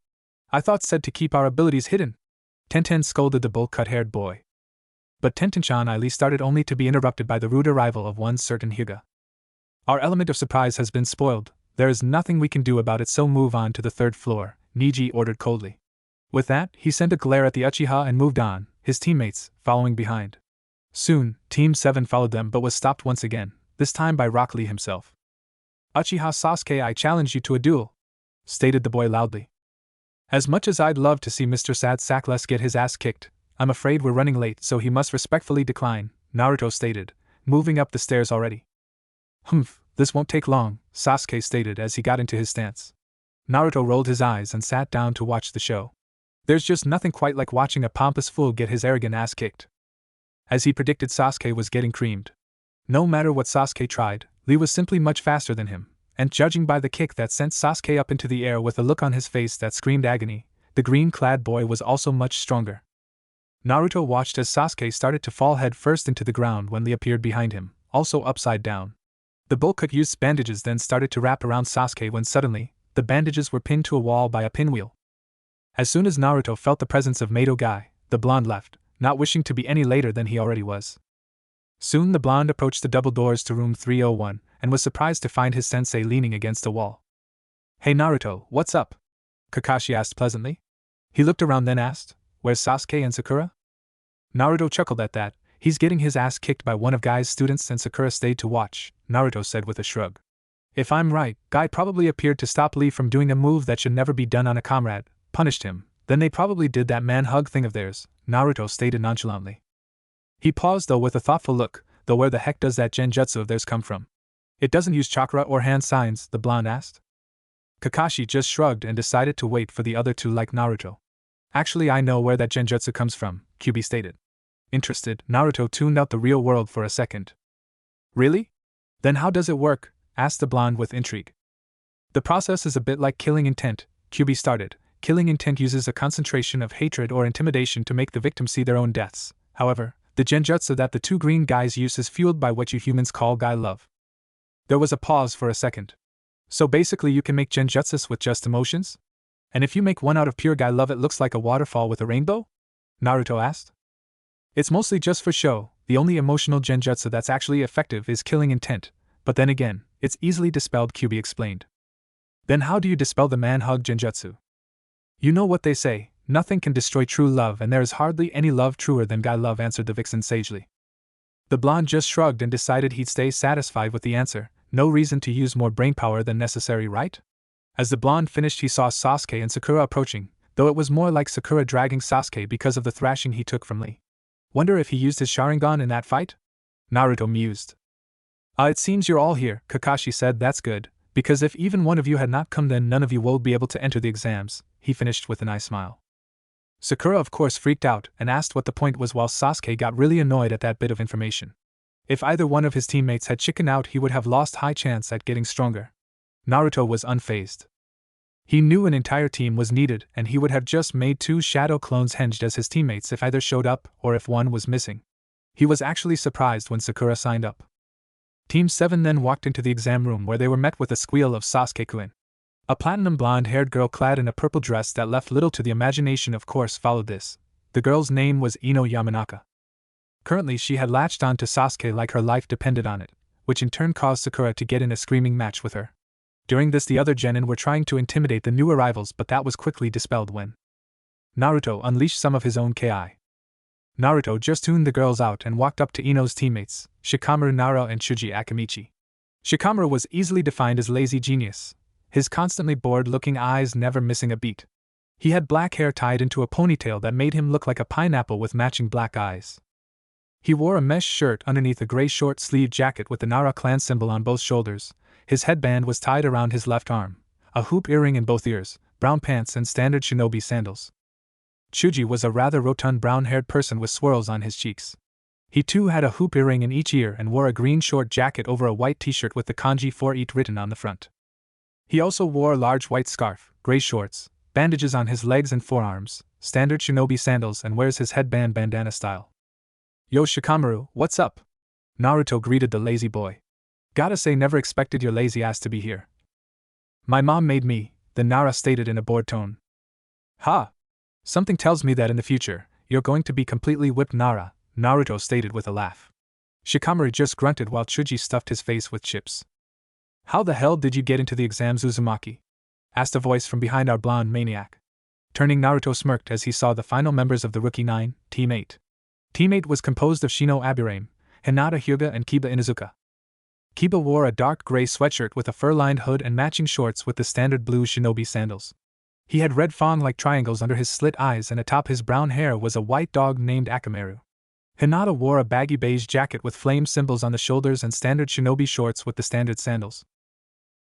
I thought said to keep our abilities hidden. Tenten scolded the bowl-cut-haired boy. But Tenten-chan Lee started only to be interrupted by the rude arrival of one certain Hyuga. Our element of surprise has been spoiled, there is nothing we can do about it, so move on to the third floor, Niji ordered coldly. With that, he sent a glare at the Uchiha and moved on, his teammates following behind. Soon, Team 7 followed them but was stopped once again, this time by Rock Lee himself. Uchiha Sasuke, I challenge you to a duel, stated the boy loudly. As much as I'd love to see Mr. Sad Sackless get his ass kicked, I'm afraid we're running late, so he must respectfully decline, Naruto stated, moving up the stairs already. Humph, this won't take long, Sasuke stated as he got into his stance. Naruto rolled his eyes and sat down to watch the show. There's just nothing quite like watching a pompous fool get his arrogant ass kicked. As he predicted, Sasuke was getting creamed. No matter what Sasuke tried, Lee was simply much faster than him, and judging by the kick that sent Sasuke up into the air with a look on his face that screamed agony, the green-clad boy was also much stronger. Naruto watched as Sasuke started to fall head first into the ground when Lee appeared behind him, also upside down. The bullcut used bandages then started to wrap around Sasuke when suddenly, the bandages were pinned to a wall by a pinwheel. As soon as Naruto felt the presence of Mato Guy, the blonde left, not wishing to be any later than he already was. Soon the blonde approached the double doors to room 301, and was surprised to find his sensei leaning against a wall. Hey Naruto, what's up? Kakashi asked pleasantly. He looked around then asked, where's Sasuke and Sakura? Naruto chuckled at that, he's getting his ass kicked by one of Guy's students and Sakura stayed to watch, Naruto said with a shrug. If I'm right, Guy probably appeared to stop Lee from doing a move that should never be done on a comrade, punished him, then they probably did that man-hug thing of theirs, Naruto stated nonchalantly. He paused though with a thoughtful look, though where the heck does that genjutsu of theirs come from? It doesn't use chakra or hand signs, the blonde asked. Kakashi just shrugged and decided to wait for the other two like Naruto. Actually I know where that genjutsu comes from, Kyuubi stated. Interested, Naruto tuned out the real world for a second. Really? Then how does it work? Asked the blonde with intrigue. The process is a bit like killing intent, Kyuubi started. Killing intent uses a concentration of hatred or intimidation to make the victim see their own deaths. However, the genjutsu that the two green guys use is fueled by what you humans call guy love. There was a pause for a second. So basically you can make genjutsus with just emotions? And if you make one out of pure guy love it looks like a waterfall with a rainbow? Naruto asked. It's mostly just for show, the only emotional genjutsu that's actually effective is killing intent, but then again, it's easily dispelled, Kyuubi explained. Then how do you dispel the man-hug genjutsu? You know what they say, nothing can destroy true love and there is hardly any love truer than guy love, answered the vixen sagely. The blonde just shrugged and decided he'd stay satisfied with the answer, no reason to use more brainpower than necessary, right? As the blonde finished he saw Sasuke and Sakura approaching, though it was more like Sakura dragging Sasuke because of the thrashing he took from Lee. Wonder if he used his Sharingan in that fight? Naruto mused. It seems you're all here, Kakashi said. That's good, because if even one of you had not come then none of you will be able to enter the exams, he finished with an eye smile. Sakura of course freaked out and asked what the point was while Sasuke got really annoyed at that bit of information. If either one of his teammates had chickened out he would have lost high chance at getting stronger. Naruto was unfazed. He knew an entire team was needed and he would have just made two shadow clones hinged as his teammates if either showed up or if one was missing. He was actually surprised when Sakura signed up. Team 7 then walked into the exam room where they were met with a squeal of Sasuke-kun. A platinum blonde-haired girl clad in a purple dress that left little to the imagination of course followed this. The girl's name was Ino Yamanaka. Currently she had latched on to Sasuke like her life depended on it, which in turn caused Sakura to get in a screaming match with her. During this the other genin were trying to intimidate the new arrivals but that was quickly dispelled when Naruto unleashed some of his own ki. Naruto just tuned the girls out and walked up to Ino's teammates, Shikamaru Nara and Shuji Akamichi. Shikamaru was easily defined as lazy genius, his constantly bored-looking eyes never missing a beat. He had black hair tied into a ponytail that made him look like a pineapple with matching black eyes. He wore a mesh shirt underneath a gray short-sleeved jacket with the Nara clan symbol on both shoulders. His headband was tied around his left arm, a hoop earring in both ears, brown pants and standard shinobi sandals. Chuji was a rather rotund brown-haired person with swirls on his cheeks. He too had a hoop earring in each ear and wore a green short jacket over a white t-shirt with the kanji for eat written on the front. He also wore a large white scarf, gray shorts, bandages on his legs and forearms, standard shinobi sandals, and wears his headband bandana style. "Yo Shikamaru, what's up?" Naruto greeted the lazy boy. "Gotta say, never expected your lazy ass to be here." "My mom made me," the Nara stated in a bored tone. "Ha! Something tells me that in the future, you're going to be completely whipped, Nara," Naruto stated with a laugh. Shikamaru just grunted while Chuji stuffed his face with chips. "How the hell did you get into the exams, Uzumaki?" asked a voice from behind our blonde maniac. Turning, Naruto smirked as he saw the final members of the Rookie 9, Team 8. Team 8 was composed of Shino Aburame, Hinata Hyuga and Kiba Inuzuka. Kiba wore a dark gray sweatshirt with a fur-lined hood and matching shorts with the standard blue shinobi sandals. He had red fawn-like triangles under his slit eyes, and atop his brown hair was a white dog named Akamaru. Hinata wore a baggy beige jacket with flame symbols on the shoulders and standard shinobi shorts with the standard sandals.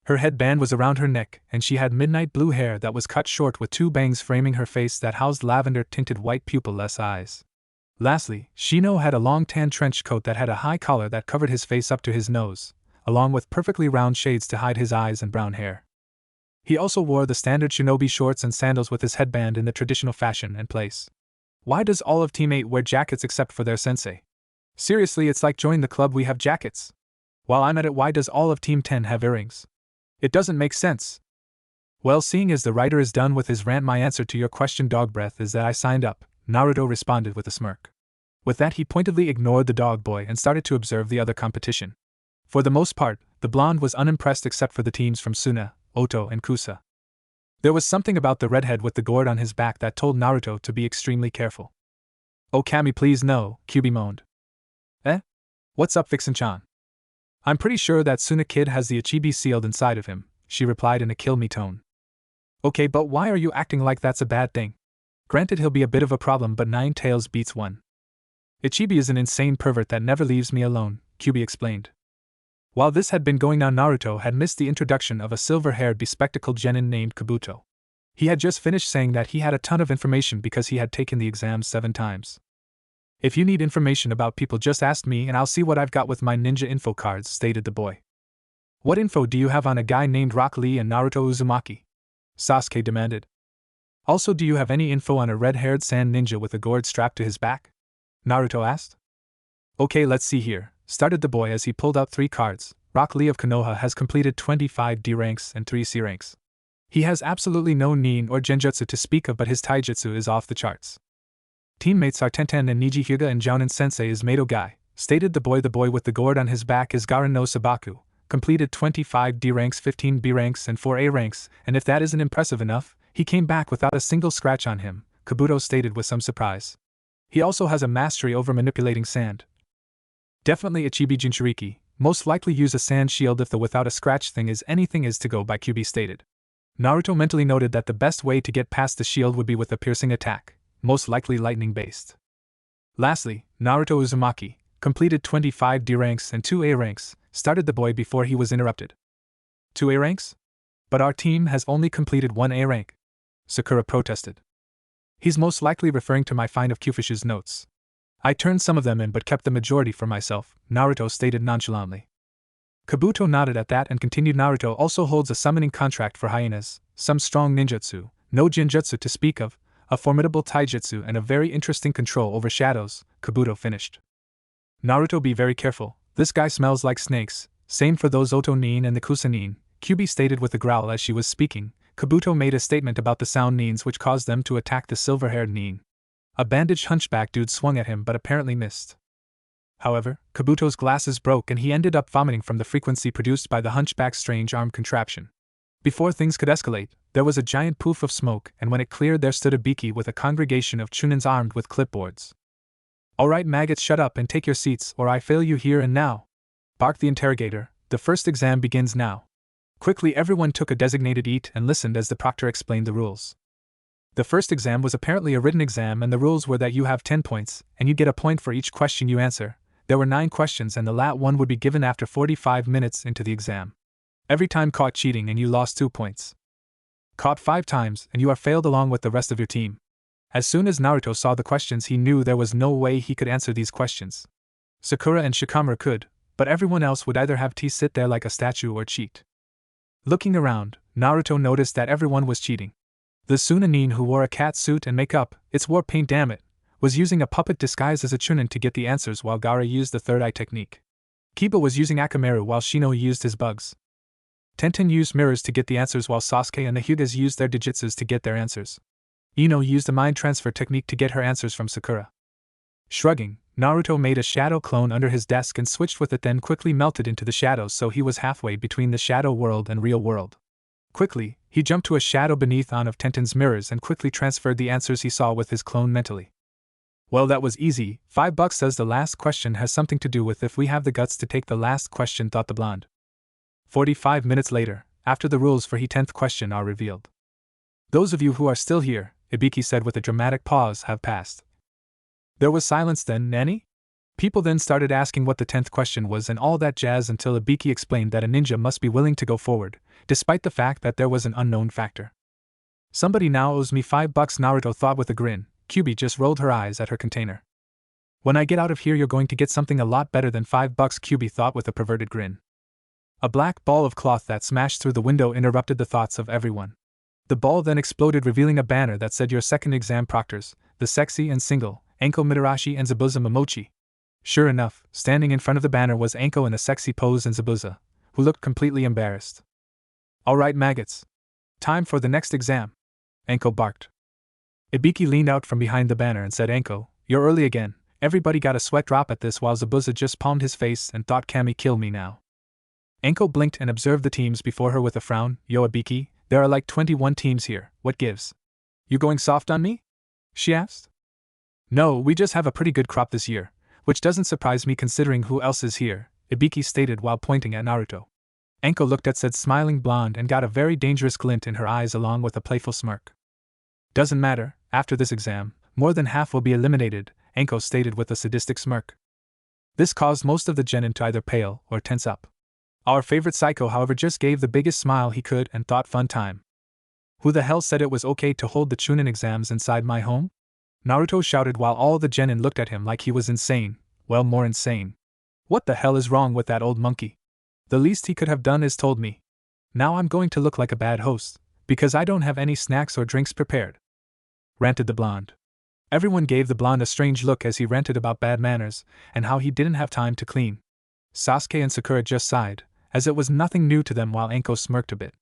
Her headband was around her neck, and she had midnight blue hair that was cut short with two bangs framing her face that housed lavender-tinted white pupil-less eyes. Lastly, Shino had a long tan trench coat that had a high collar that covered his face up to his nose, along with perfectly round shades to hide his eyes and brown hair. He also wore the standard shinobi shorts and sandals with his headband in the traditional fashion and place. Why does all of Team 8 wear jackets except for their sensei? Seriously, it's like join the club, we have jackets. While I'm at it, why does all of Team 10 have earrings? It doesn't make sense. Well, seeing as the writer is done with his rant, my answer to your question, dog breath, is that I signed up, Naruto responded with a smirk. With that, he pointedly ignored the dog boy and started to observe the other competition. For the most part, the blonde was unimpressed except for the teams from Suna, Oto, and Kusa. There was something about the redhead with the gourd on his back that told Naruto to be extremely careful. "Oh Kami, please no," Kyubi moaned. "Eh? What's up, Vixen-chan?" "I'm pretty sure that Suna kid has the Ichibi sealed inside of him," she replied in a kill-me tone. "Okay, but why are you acting like that's a bad thing? Granted, he'll be a bit of a problem, but 9 tails beats 1. Ichibi is an insane pervert that never leaves me alone," Kyubi explained. While this had been going on, Naruto had missed the introduction of a silver-haired bespectacled genin named Kabuto. He had just finished saying that he had a ton of information because he had taken the exams 7 times. "If you need information about people, just ask me and I'll see what I've got with my ninja info cards," stated the boy. "What info do you have on a guy named Rock Lee and Naruto Uzumaki?" Sasuke demanded. "Also, do you have any info on a red-haired sand ninja with a gourd strapped to his back?" Naruto asked. "Okay, let's see here," started the boy as he pulled out 3 cards. "Rock Lee of Konoha has completed 25 D ranks and 3 C ranks. He has absolutely no nin or genjutsu to speak of, but his taijutsu is off the charts. Teammates are Tenten and Niji Hyuga, and Jounin Sensei is Mato Guy," stated the boy. "The boy with the gourd on his back is Garin no Sabaku, completed 25 D ranks, 15 B ranks, and 4 A ranks, and if that isn't impressive enough, he came back without a single scratch on him," Kabuto stated with some surprise. "He also has a mastery over manipulating sand. Definitely Ichibi Jinchuriki, most likely use a sand shield if the without a scratch thing is anything is to go by," Kyubi stated. Naruto mentally noted that the best way to get past the shield would be with a piercing attack, most likely lightning-based. Lastly, Naruto Uzumaki, completed 25 D ranks and 2 A ranks, started the boy before he was interrupted. "2 A ranks? But our team has only completed 1 A rank," Sakura protested. "He's most likely referring to my find of Kyufish's notes. I turned some of them in but kept the majority for myself," Naruto stated nonchalantly. Kabuto nodded at that and continued. "Naruto also holds a summoning contract for hyenas, some strong ninjutsu, no genjutsu to speak of, a formidable taijutsu, and a very interesting control over shadows," Kabuto finished. "Naruto, be very careful, this guy smells like snakes, same for those Oto nin and the Kusa nin," Kyubi stated with a growl as she was speaking. Kabuto made a statement about the sound nins which caused them to attack the silver-haired nin. A bandaged hunchback dude swung at him but apparently missed. However, Kabuto's glasses broke and he ended up vomiting from the frequency produced by the hunchback's strange arm contraption. Before things could escalate, there was a giant poof of smoke, and when it cleared, there stood a Biki with a congregation of chunins armed with clipboards. "Alright maggots, shut up and take your seats or I fail you here and now," barked the interrogator. "The first exam begins now." Quickly everyone took a designated eat and listened as the proctor explained the rules. The first exam was apparently a written exam, and the rules were that you have 10 points, and you get a point for each question you answer. There were 9 questions, and the lat one would be given after 45 minutes into the exam. Every time caught cheating and you lost 2 points. Caught 5 times and you are failed along with the rest of your team. As soon as Naruto saw the questions, he knew there was no way he could answer these questions. Sakura and Shikamaru could, but everyone else would either have to sit there like a statue or cheat. Looking around, Naruto noticed that everyone was cheating. The Shunin who wore a cat suit and makeup, it's war paint damn it, was using a puppet disguised as a chunin to get the answers while Gaara used the third eye technique. Kiba was using Akamaru while Shino used his bugs. Tenten used mirrors to get the answers while Sasuke and the Hyugas used their digitsus to get their answers. Ino used a mind transfer technique to get her answers from Sakura. Shrugging, Naruto made a shadow clone under his desk and switched with it, then quickly melted into the shadows so he was halfway between the shadow world and real world. Quickly, he jumped to a shadow beneath one of Tenten's mirrors and quickly transferred the answers he saw with his clone mentally. Well, that was easy. $5 says the last question has something to do with if we have the guts to take the last question, thought the blonde. 45 minutes later, after the rules for the 10th question are revealed. Those of you who are still here, Ibiki said with a dramatic pause, have passed. There was silence then, Nanny? People then started asking what the 10th question was and all that jazz until Ibiki explained that a ninja must be willing to go forward, despite the fact that there was an unknown factor. Somebody now owes me $5, Naruto thought with a grin. Kyubi just rolled her eyes at her container. When I get out of here, you're going to get something a lot better than $5, Kyubi thought with a perverted grin. A black ball of cloth that smashed through the window interrupted the thoughts of everyone. The ball then exploded, revealing a banner that said your second exam proctors, the sexy and single, Anko Mitarashi and Zabuza Momochi. Sure enough, standing in front of the banner was Anko in a sexy pose and Zabuza, who looked completely embarrassed. All right, maggots. Time for the next exam, Anko barked. Ibiki leaned out from behind the banner and said, Anko, you're early again. Everybody got a sweat drop at this while Zabuza just palmed his face and thought, Kami kill me now. Anko blinked and observed the teams before her with a frown. Yo, Ibiki, there are like 21 teams here, what gives? You going soft on me? She asked. No, we just have a pretty good crop this year, which doesn't surprise me considering who else is here, Ibiki stated while pointing at Naruto. Anko looked at said smiling blonde and got a very dangerous glint in her eyes along with a playful smirk. Doesn't matter, after this exam, more than half will be eliminated, Anko stated with a sadistic smirk. This caused most of the genin to either pale or tense up. Our favorite psycho, however, just gave the biggest smile he could and thought, fun time. Who the hell said it was okay to hold the chunin exams inside my home? Naruto shouted while all the genin looked at him like he was insane, well, more insane. What the hell is wrong with that old monkey? The least he could have done is told me. Now I'm going to look like a bad host, because I don't have any snacks or drinks prepared, ranted the blonde. Everyone gave the blonde a strange look as he ranted about bad manners and how he didn't have time to clean. Sasuke and Sakura just sighed, as it was nothing new to them, while Anko smirked a bit.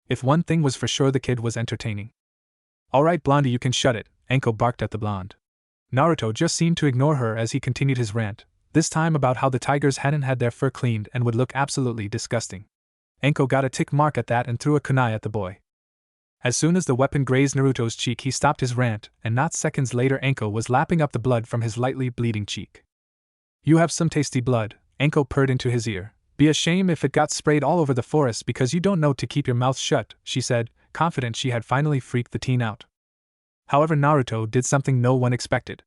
If one thing was for sure, the kid was entertaining. Alright, Blondie, you can shut it, Anko barked at the blonde. Naruto just seemed to ignore her as he continued his rant, this time about how the tigers hadn't had their fur cleaned and would look absolutely disgusting. Anko got a tick mark at that and threw a kunai at the boy. As soon as the weapon grazed Naruto's cheek, he stopped his rant, and not seconds later Anko was lapping up the blood from his lightly bleeding cheek. You have some tasty blood, Anko purred into his ear. Be a shame if it got sprayed all over the forest because you don't know to keep your mouth shut, she said, confident she had finally freaked the teen out. However, Naruto did something no one expected.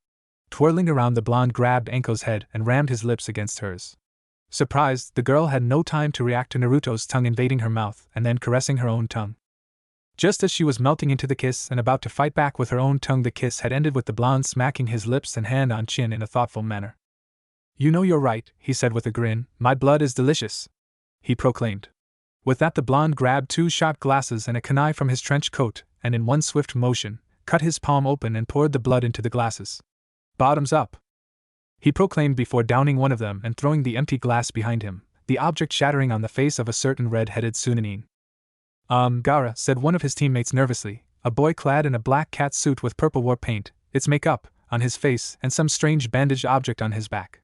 Twirling around, the blonde grabbed Anko's head and rammed his lips against hers. Surprised, the girl had no time to react to Naruto's tongue invading her mouth and then caressing her own tongue. Just as she was melting into the kiss and about to fight back with her own tongue, the kiss had ended with the blonde smacking his lips and hand on chin in a thoughtful manner. You know you're right, he said with a grin. My blood is delicious, he proclaimed. With that, the blonde grabbed 2 shot glasses and a kunai from his trench coat, and in one swift motion, cut his palm open and poured the blood into the glasses. Bottoms up, he proclaimed before downing one of them and throwing the empty glass behind him, the object shattering on the face of a certain red-headed Shunin. Gaara, said one of his teammates nervously, a boy clad in a black cat suit with purple war paint, its makeup, on his face and some strange bandaged object on his back.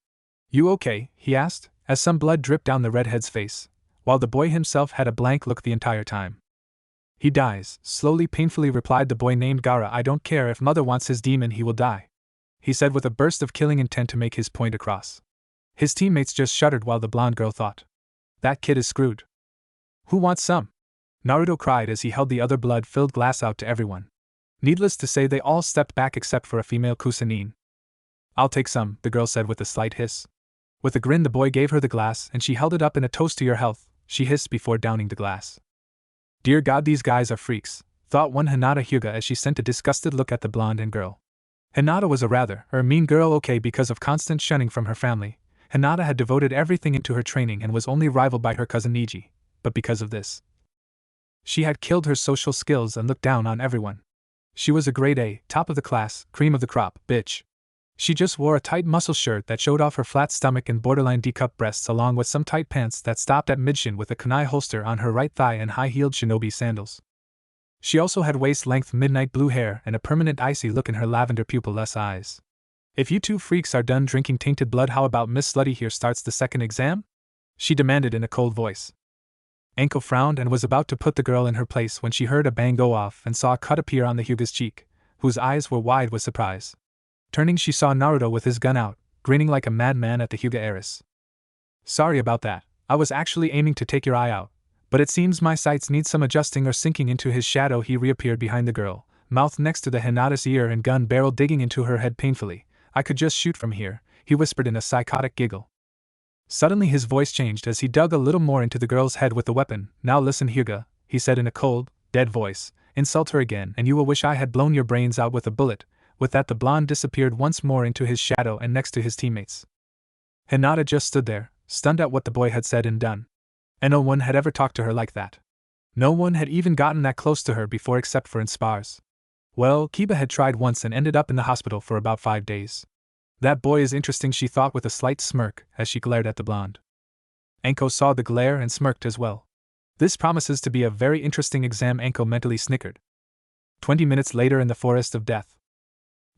You okay? He asked, as some blood dripped down the redhead's face, while the boy himself had a blank look the entire time. He dies, slowly, painfully replied the boy named Gaara. I don't care if mother wants his demon, he will die, he said with a burst of killing intent to make his point across. His teammates just shuddered while the blonde girl thought, that kid is screwed. Who wants some? Naruto cried as he held the other blood-filled glass out to everyone. Needless to say, they all stepped back except for a female Kusanin. I'll take some, the girl said with a slight hiss. With a grin, the boy gave her the glass and she held it up in a toast to your health. she hissed before downing the glass. Dear God, these guys are freaks, thought one Hinata Hyuga as she sent a disgusted look at the blonde and girl. Hinata was a rather mean girl, okay, because of constant shunning from her family. Hinata had devoted everything into her training and was only rivaled by her cousin Niji, but because of this, she had killed her social skills and looked down on everyone. She was a grade A, top of the class, cream of the crop, bitch. She just wore a tight muscle shirt that showed off her flat stomach and borderline D-cup breasts along with some tight pants that stopped at midshin with a kunai holster on her right thigh and high-heeled shinobi sandals. She also had waist-length midnight blue hair and a permanent icy look in her lavender pupil-less eyes. If you two freaks are done drinking tainted blood, how about Miss Slutty here starts the second exam? She demanded in a cold voice. Anko frowned and was about to put the girl in her place when she heard a bang go off and saw a cut appear on the Hyuga's cheek, whose eyes were wide with surprise. Turning, she saw Naruto with his gun out, grinning like a madman at the Hyuga heiress. Sorry about that, I was actually aiming to take your eye out, but it seems my sights need some adjusting or sinking into his shadow. He reappeared behind the girl, mouth next to the Hinata's ear and gun barrel digging into her head painfully. I could just shoot from here, he whispered in a psychotic giggle. Suddenly his voice changed as he dug a little more into the girl's head with the weapon. Now listen, Hyuga, he said in a cold, dead voice, insult her again and you will wish I had blown your brains out with a bullet. With that the blonde disappeared once more into his shadow and next to his teammates. Hinata just stood there, stunned at what the boy had said and done. And no one had ever talked to her like that. No one had even gotten that close to her before except for in spars. Well, Kiba had tried once and ended up in the hospital for about 5 days. That boy is interesting, she thought with a slight smirk as she glared at the blonde. Anko saw the glare and smirked as well. This promises to be a very interesting exam, Anko mentally snickered. 20 minutes later in the Forest of Death.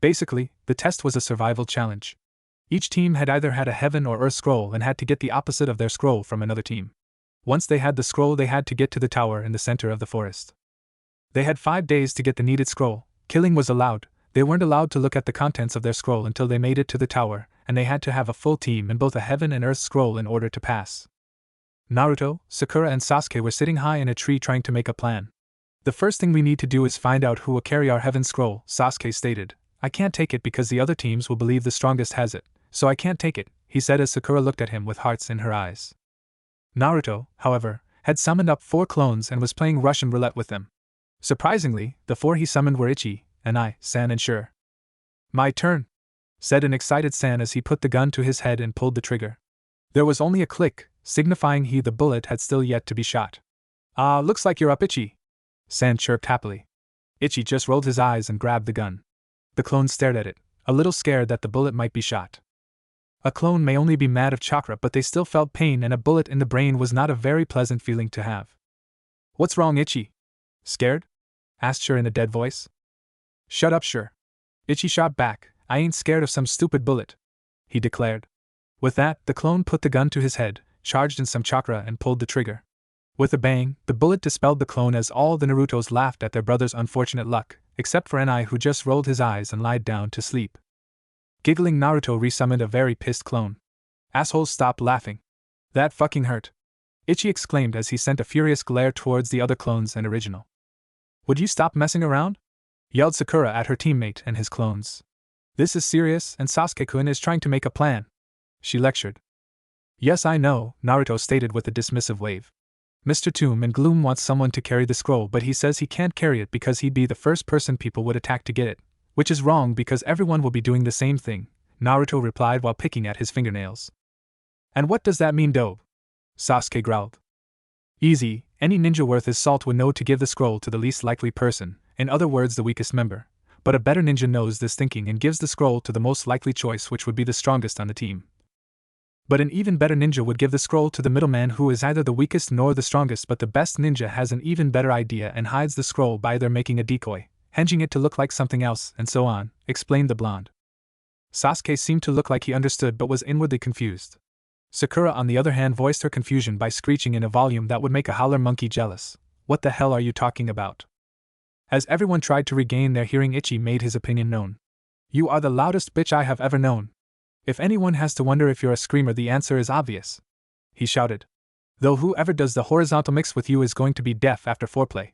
Basically, the test was a survival challenge. Each team had either had a heaven or earth scroll and had to get the opposite of their scroll from another team. Once they had the scroll, they had to get to the tower in the center of the forest. They had 5 days to get the needed scroll. Killing was allowed. They weren't allowed to look at the contents of their scroll until they made it to the tower, and they had to have a full team and both a heaven and earth scroll in order to pass. Naruto, Sakura and Sasuke were sitting high in a tree trying to make a plan. The first thing we need to do is find out who will carry our heaven scroll, Sasuke stated. I can't take it because the other teams will believe the strongest has it, so I can't take it, he said as Sakura looked at him with hearts in her eyes. Naruto, however, had summoned up 4 clones and was playing Russian roulette with them. Surprisingly, the 4 he summoned were Ichi, and I, San and Sure. My turn, said an excited San as he put the gun to his head and pulled the trigger. There was only a click, signifying the bullet had still yet to be shot. Ah, looks like you're up, Ichi, San chirped happily. Ichi just rolled his eyes and grabbed the gun. The clone stared at it, a little scared that the bullet might be shot. A clone may only be mad of chakra, but they still felt pain, and a bullet in the brain was not a very pleasant feeling to have. What's wrong, Ichi? Scared? Asked Sure in a dead voice. Shut up, Sure. Ichi shot back. I ain't scared of some stupid bullet, he declared. With that, the clone put the gun to his head, charged in some chakra and pulled the trigger. With a bang, the bullet dispelled the clone as all the Narutos laughed at their brother's unfortunate luck, except for Enai, who just rolled his eyes and lied down to sleep. Giggling, Naruto resummoned a very pissed clone. Assholes, stop laughing. That fucking hurt, Ichi exclaimed as he sent a furious glare towards the other clones and original. Would you stop messing around? Yelled Sakura at her teammate and his clones. This is serious and Sasuke-kun is trying to make a plan, she lectured. Yes, I know, Naruto stated with a dismissive wave. Mr. Tomb and Gloom wants someone to carry the scroll, but he says he can't carry it because he'd be the first person people would attack to get it, which is wrong because everyone will be doing the same thing, Naruto replied while picking at his fingernails. And what does that mean, Dobe? Sasuke growled. Easy, any ninja worth his salt would know to give the scroll to the least likely person, in other words the weakest member, but a better ninja knows this thinking and gives the scroll to the most likely choice, which would be the strongest on the team. But an even better ninja would give the scroll to the middleman who is neither the weakest nor the strongest, but the best ninja has an even better idea and hides the scroll by either making a decoy, hinging it to look like something else, and so on, explained the blonde. Sasuke seemed to look like he understood but was inwardly confused. Sakura on the other hand voiced her confusion by screeching in a volume that would make a howler monkey jealous. What the hell are you talking about? As everyone tried to regain their hearing, Ichi made his opinion known. You are the loudest bitch I have ever known. If anyone has to wonder if you're a screamer, the answer is obvious, he shouted. Though whoever does the horizontal mix with you is going to be deaf after foreplay,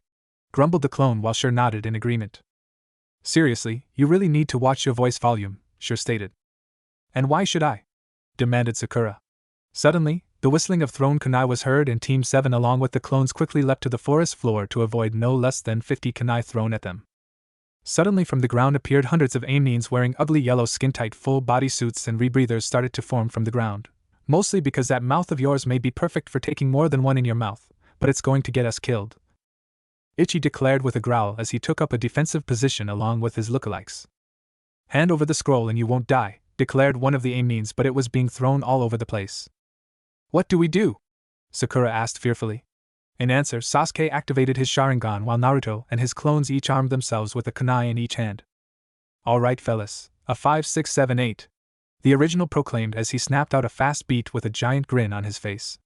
grumbled the clone while Sure nodded in agreement. Seriously, you really need to watch your voice volume, Sure stated. And why should I? Demanded Sakura. Suddenly, The whistling of thrown kunai was heard, and Team 7 along with the clones quickly leapt to the forest floor to avoid no less than 50 kunai thrown at them. Suddenly from the ground appeared hundreds of amnines wearing ugly yellow skin-tight full body suits, and rebreathers started to form from the ground. Mostly because that mouth of yours may be perfect for taking more than one in your mouth, but it's going to get us killed, Ichi declared with a growl as he took up a defensive position along with his lookalikes. Hand over the scroll and you won't die, declared one of the amnines, but it was being thrown all over the place. What do we do? Sakura asked fearfully. In answer, Sasuke activated his Sharingan while Naruto and his clones each armed themselves with a kunai in each hand. Alright fellas, a 5, 6, 7, 8. The original proclaimed as he snapped out a fast beat with a giant grin on his face.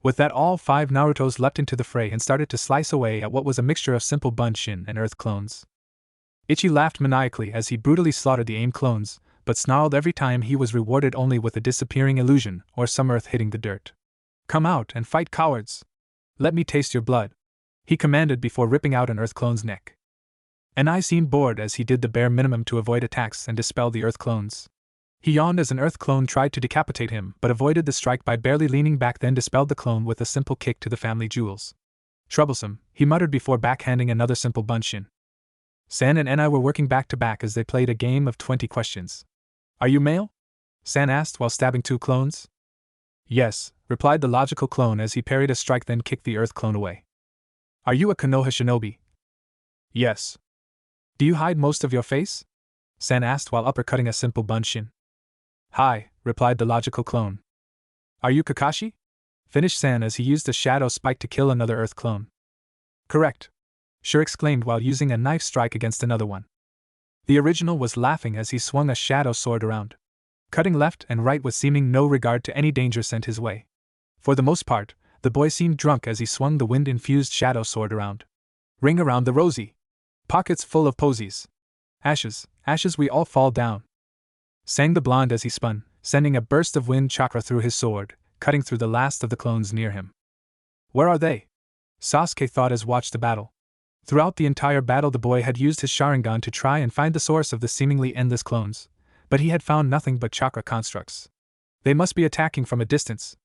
With that, all 5 Narutos leapt into the fray and started to slice away at what was a mixture of simple Bunshin and Earth clones. Ichi laughed maniacally as he brutally slaughtered the AIM clones, but snarled every time he was rewarded only with a disappearing illusion or some earth hitting the dirt. Come out and fight, cowards! Let me taste your blood, he commanded before ripping out an Earth clone's neck. And I seemed bored as he did the bare minimum to avoid attacks and dispel the Earth clones. He yawned as an Earth clone tried to decapitate him but avoided the strike by barely leaning back, then dispelled the clone with a simple kick to the family jewels. Troublesome, he muttered before backhanding another simple Bunshin. San and I were working back to back as they played a game of 20 questions. Are you male? San asked while stabbing 2 clones. Yes, replied the logical clone as he parried a strike, then kicked the Earth clone away. Are you a Konoha shinobi? Yes. Do you hide most of your face? San asked while uppercutting a simple Bunshin. Hi, replied the logical clone. Are you Kakashi? Finished San as he used a shadow spike to kill another Earth clone. Correct. Sure exclaimed while using a knife strike against another one. The original was laughing as he swung a shadow sword around, cutting left and right with seeming no regard to any danger sent his way. For the most part, the boy seemed drunk as he swung the wind-infused shadow sword around. Ring around the rosy. Pockets full of posies. Ashes, ashes, we all fall down, sang the blonde as he spun, sending a burst of wind chakra through his sword, cutting through the last of the clones near him. Where are they? Sasuke thought as watched the battle. Throughout the entire battle the boy had used his Sharingan to try and find the source of the seemingly endless clones, but he had found nothing but chakra constructs. They must be attacking from a distance,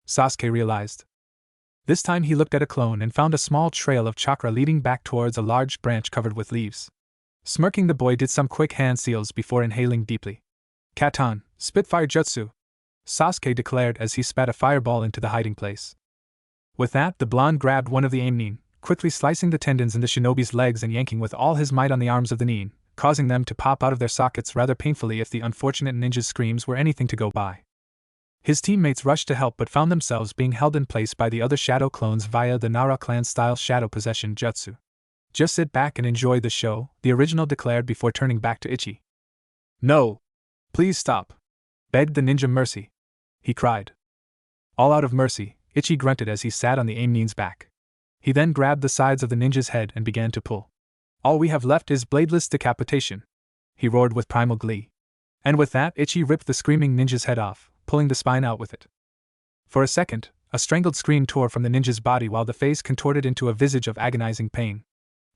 Sasuke realized. This time he looked at a clone and found a small trail of chakra leading back towards a large branch covered with leaves. Smirking, the boy did some quick hand seals before inhaling deeply. Katan, Spitfire Jutsu, Sasuke declared as he spat a fireball into the hiding place. With that, the blonde grabbed one of the amnin, quickly slicing the tendons in the shinobi's legs and yanking with all his might on the arms of the nin, causing them to pop out of their sockets rather painfully if the unfortunate ninja's screams were anything to go by. His teammates rushed to help but found themselves being held in place by the other shadow clones via the Nara clan-style shadow possession jutsu. Just sit back and enjoy the show, the original declared before turning back to Ichi. No! Please stop! Begged the ninja. Mercy! He cried. All out of mercy, Ichi grunted as he sat on the amnin's back. He then grabbed the sides of the ninja's head and began to pull. All we have left is bladeless decapitation, he roared with primal glee. And with that, Ichi ripped the screaming ninja's head off, pulling the spine out with it. For a second, a strangled scream tore from the ninja's body while the face contorted into a visage of agonizing pain.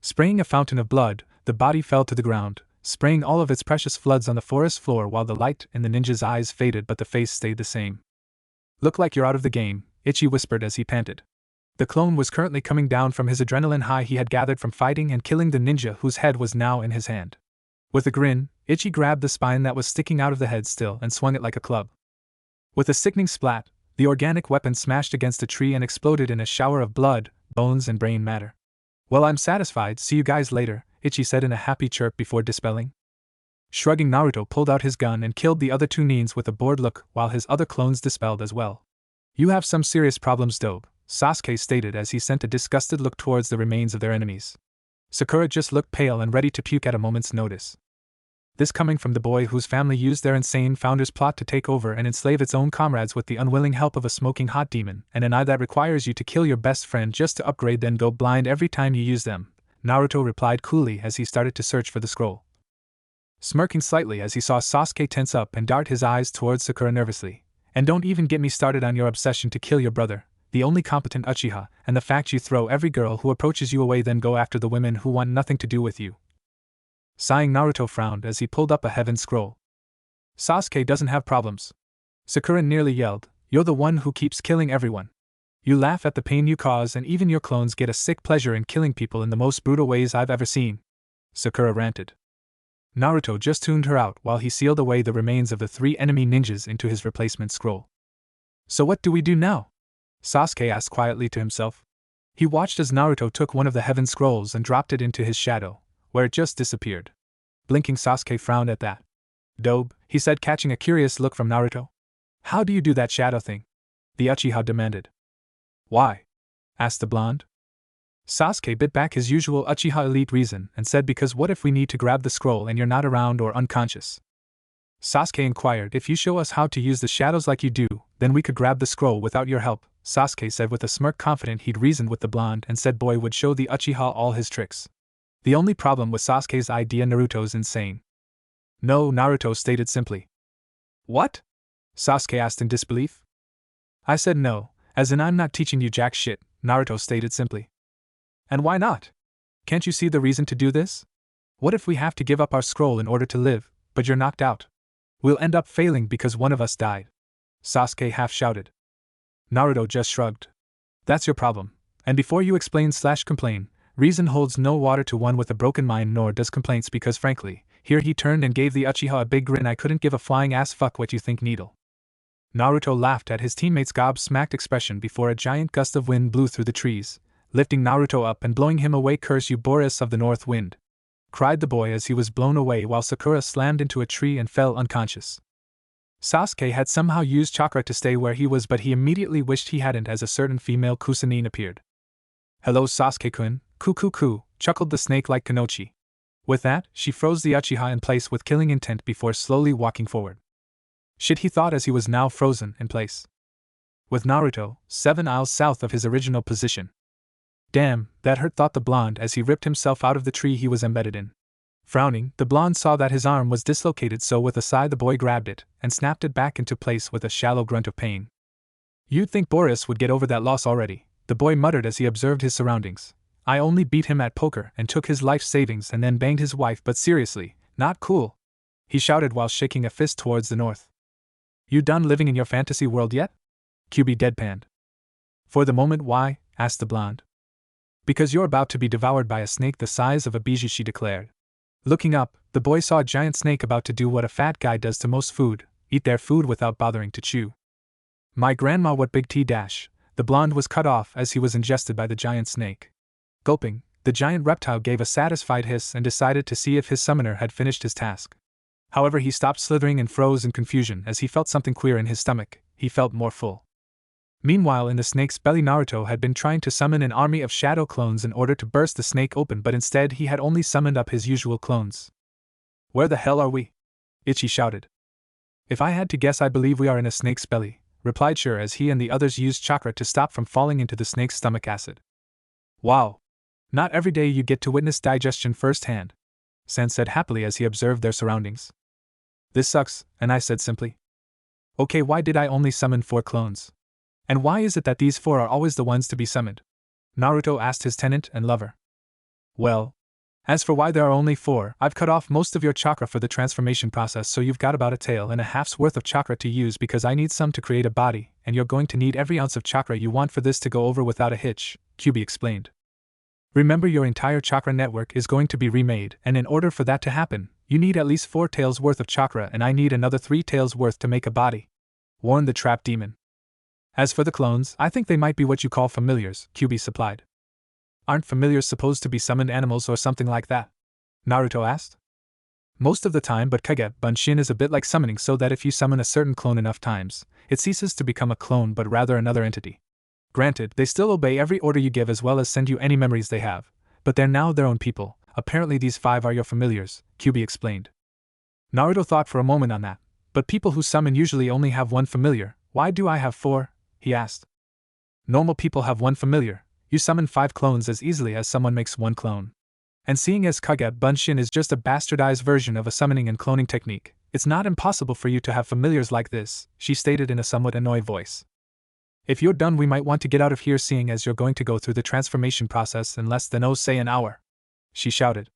Spraying a fountain of blood, the body fell to the ground, spraying all of its precious floods on the forest floor while the light in the ninja's eyes faded but the face stayed the same. Look like you're out of the game, Ichi whispered as he panted. The clone was currently coming down from his adrenaline high he had gathered from fighting and killing the ninja whose head was now in his hand. With a grin, Ichi grabbed the spine that was sticking out of the head still and swung it like a club. With a sickening splat, the organic weapon smashed against a tree and exploded in a shower of blood, bones and brain matter. Well, I'm satisfied, see you guys later, Ichi said in a happy chirp before dispelling. Shrugging, Naruto pulled out his gun and killed the other 2 nins with a bored look while his other clones dispelled as well. You have some serious problems, Dobe, Sasuke stated as he sent a disgusted look towards the remains of their enemies. Sakura just looked pale and ready to puke at a moment's notice. This coming from the boy whose family used their insane founder's plot to take over and enslave its own comrades with the unwilling help of a smoking hot demon, and an eye that requires you to kill your best friend just to upgrade then go blind every time you use them, Naruto replied coolly as he started to search for the scroll. Smirking slightly as he saw Sasuke tense up and dart his eyes towards Sakura nervously. And don't even get me started on your obsession to kill your brother, the only competent Uchiha, and the fact you throw every girl who approaches you away then go after the women who want nothing to do with you. Sighing, Naruto frowned as he pulled up a heaven scroll. Sasuke doesn't have problems, Sakura nearly yelled, You're the one who keeps killing everyone. You laugh at the pain you cause, and even your clones get a sick pleasure in killing people in the most brutal ways I've ever seen," Sakura ranted. Naruto just tuned her out while he sealed away the remains of the 3 enemy ninjas into his replacement scroll. "So what do we do now?" Sasuke asked quietly to himself. He watched as Naruto took one of the heaven scrolls and dropped it into his shadow, where it just disappeared. Blinking, Sasuke frowned at that. "Dobe," he said, catching a curious look from Naruto. "How do you do that shadow thing?" the Uchiha demanded. "Why?" asked the blonde. Sasuke bit back his usual Uchiha elite reason and said, "Because what if we need to grab the scroll and you're not around or unconscious?" Sasuke inquired. "If you show us how to use the shadows like you do, then we could grab the scroll without your help," Sasuke said with a smirk, confident he'd reasoned with the blonde and said boy would show the Uchiha all his tricks. The only problem with Sasuke's idea: Naruto's insane. "No," Naruto stated simply. "What?" Sasuke asked in disbelief. "I said no, as in I'm not teaching you jack shit," Naruto stated simply. "And why not? Can't you see the reason to do this? What if we have to give up our scroll in order to live, but you're knocked out? We'll end up failing because one of us died," Sasuke half shouted. Naruto just shrugged. "That's your problem, and before you explain/complain, reason holds no water to one with a broken mind, nor does complaints, because frankly," here he turned and gave the Uchiha a big grin, "I couldn't give a flying ass fuck what you think, needle." Naruto laughed at his teammate's gobsmacked expression before a giant gust of wind blew through the trees, lifting Naruto up and blowing him away. "Curse you, Boreas of the North Wind!" cried the boy as he was blown away while Sakura slammed into a tree and fell unconscious. Sasuke had somehow used chakra to stay where he was, but he immediately wished he hadn't as a certain female Kusanine appeared. "Hello, Sasuke-kun, ku," chuckled the snake-like Kanochi. With that, she froze the Uchiha in place with killing intent before slowly walking forward. Shit, he thought as he was now frozen in place, with Naruto 7 aisles south of his original position. "Damn, that hurt," thought the blonde as he ripped himself out of the tree he was embedded in. Frowning, the blonde saw that his arm was dislocated, so with a sigh the boy grabbed it and snapped it back into place with a shallow grunt of pain. "You'd think Boreas would get over that loss already," the boy muttered as he observed his surroundings. "I only beat him at poker and took his life savings and then banged his wife, but seriously, not cool," he shouted while shaking a fist towards the north. "You done living in your fantasy world yet?" QB deadpanned. "For the moment. Why?" asked the blonde. "Because you're about to be devoured by a snake the size of a bijou," she declared. Looking up, the boy saw a giant snake about to do what a fat guy does to most food: eat their food without bothering to chew. "My grandma, what big T dash," the blonde was cut off as he was ingested by the giant snake. Gulping, the giant reptile gave a satisfied hiss and decided to see if his summoner had finished his task. However, he stopped slithering and froze in confusion as he felt something queer in his stomach. He felt more full. Meanwhile, in the snake's belly, Naruto had been trying to summon an army of shadow clones in order to burst the snake open, but instead he had only summoned up his usual clones. "Where the hell are we?" Ichi shouted. "If I had to guess, I believe we are in a snake's belly," replied Sure as he and the others used chakra to stop from falling into the snake's stomach acid. "Wow. Not every day you get to witness digestion firsthand," Sen said happily as he observed their surroundings. "This sucks," and I said simply. "Okay, why did I only summon 4 clones? And why is it that these 4 are always the ones to be summoned?" Naruto asked his tenant and lover. "Well, as for why there are only 4, I've cut off most of your chakra for the transformation process, so you've got about a tail and a half's worth of chakra to use, because I need some to create a body, and you're going to need every ounce of chakra you want for this to go over without a hitch," QB explained. "Remember, your entire chakra network is going to be remade, and in order for that to happen, you need at least 4 tails worth of chakra, and I need another 3 tails worth to make a body," warned the trapped demon. "As for the clones, I think they might be what you call familiars," QB supplied. "Aren't familiars supposed to be summoned animals or something like that?" Naruto asked. "Most of the time, but Kage Bunshin is a bit like summoning, so that if you summon a certain clone enough times, it ceases to become a clone but rather another entity. Granted, they still obey every order you give as well as send you any memories they have, but they're now their own people. Apparently these 5 are your familiars," QB explained. Naruto thought for a moment on that. "But people who summon usually only have 1 familiar. Why do I have 4? He asked. "Normal people have 1 familiar. You summon 5 clones as easily as someone makes 1 clone. And seeing as Kage Bunshin is just a bastardized version of a summoning and cloning technique, it's not impossible for you to have familiars like this," she stated in a somewhat annoyed voice. "If you're done, we might want to get out of here, seeing as you're going to go through the transformation process in less than say an hour," she shouted.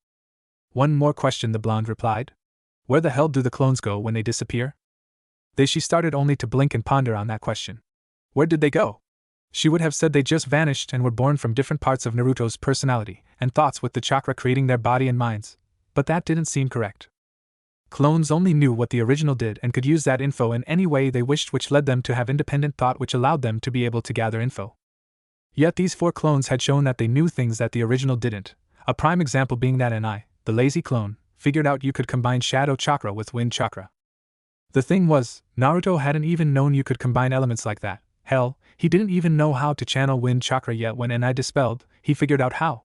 "One more question," the blonde replied. "Where the hell do the clones go when they disappear?" She started only to blink and ponder on that question. Where did they go? She would have said they just vanished and were born from different parts of Naruto's personality and thoughts with the chakra creating their body and minds, but that didn't seem correct. Clones only knew what the original did and could use that info in any way they wished, which led them to have independent thought, which allowed them to be able to gather info. Yet these 4 clones had shown that they knew things that the original didn't, a prime example being that Inai, the lazy clone, figured out you could combine Shadow Chakra with Wind Chakra. The thing was, Naruto hadn't even known you could combine elements like that. Hell, he didn't even know how to channel Wind Chakra yet. When Inai dispelled, he figured out how.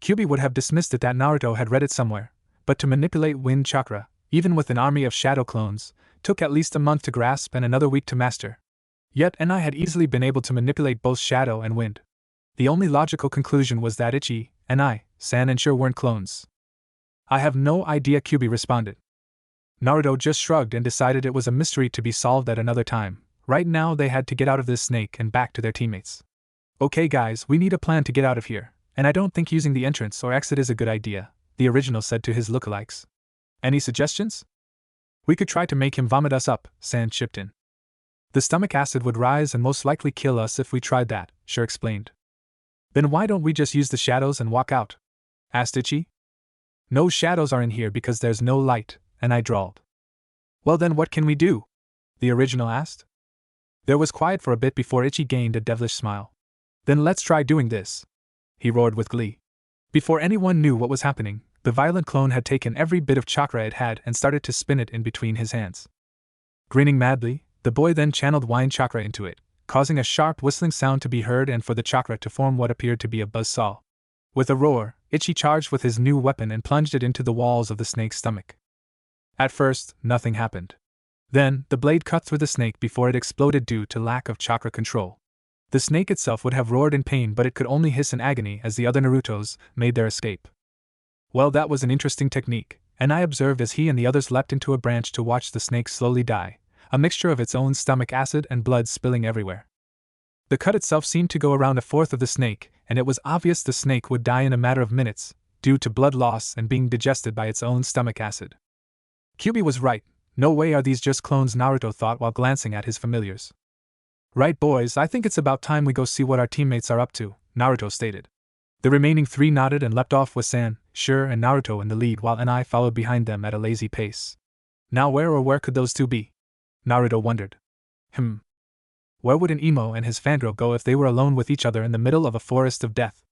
Kyuubi would have dismissed it that Naruto had read it somewhere, but to manipulate Wind Chakra, even with an army of shadow clones, took at least a month to grasp and another week to master. Yet Inai had easily been able to manipulate both shadow and wind. The only logical conclusion was that Ichi, Inai, San and Sure weren't clones. I have no idea, Kyuubi responded. Naruto just shrugged and decided it was a mystery to be solved at another time. Right now they had to get out of this snake and back to their teammates. Okay guys, we need a plan to get out of here, and I don't think using the entrance or exit is a good idea, the original said to his lookalikes. Any suggestions? We could try to make him vomit us up, San chipped in. The stomach acid would rise and most likely kill us if we tried that, Sure explained. Then why don't we just use the shadows and walk out? Asked Ichi. No shadows are in here because there's no light, and I drawled. Well then what can we do? The original asked. There was quiet for a bit before Ichi gained a devilish smile. Then let's try doing this, he roared with glee. Before anyone knew what was happening, the violent clone had taken every bit of chakra it had and started to spin it in between his hands. Grinning madly, the boy then channeled Wind Chakra into it, causing a sharp whistling sound to be heard and for the chakra to form what appeared to be a buzzsaw. With a roar, Ichi charged with his new weapon and plunged it into the walls of the snake's stomach. At first, nothing happened. Then, the blade cut through the snake before it exploded due to lack of chakra control. The snake itself would have roared in pain, but it could only hiss in agony as the other Narutos made their escape. Well, that was an interesting technique, and I observed as he and the others leapt into a branch to watch the snake slowly die, a mixture of its own stomach acid and blood spilling everywhere. The cut itself seemed to go around a fourth of the snake, and it was obvious the snake would die in a matter of minutes, due to blood loss and being digested by its own stomach acid. Kyuubi was right. No way are these just clones, Naruto thought while glancing at his familiars. Right boys, I think it's about time we go see what our teammates are up to, Naruto stated. The remaining 3 nodded and leapt off with San, Sure and Naruto in the lead while Inai followed behind them at a lazy pace. Now where could those 2 be? Naruto wondered. Where would an emo and his fangirl go if they were alone with each other in the middle of a forest of death?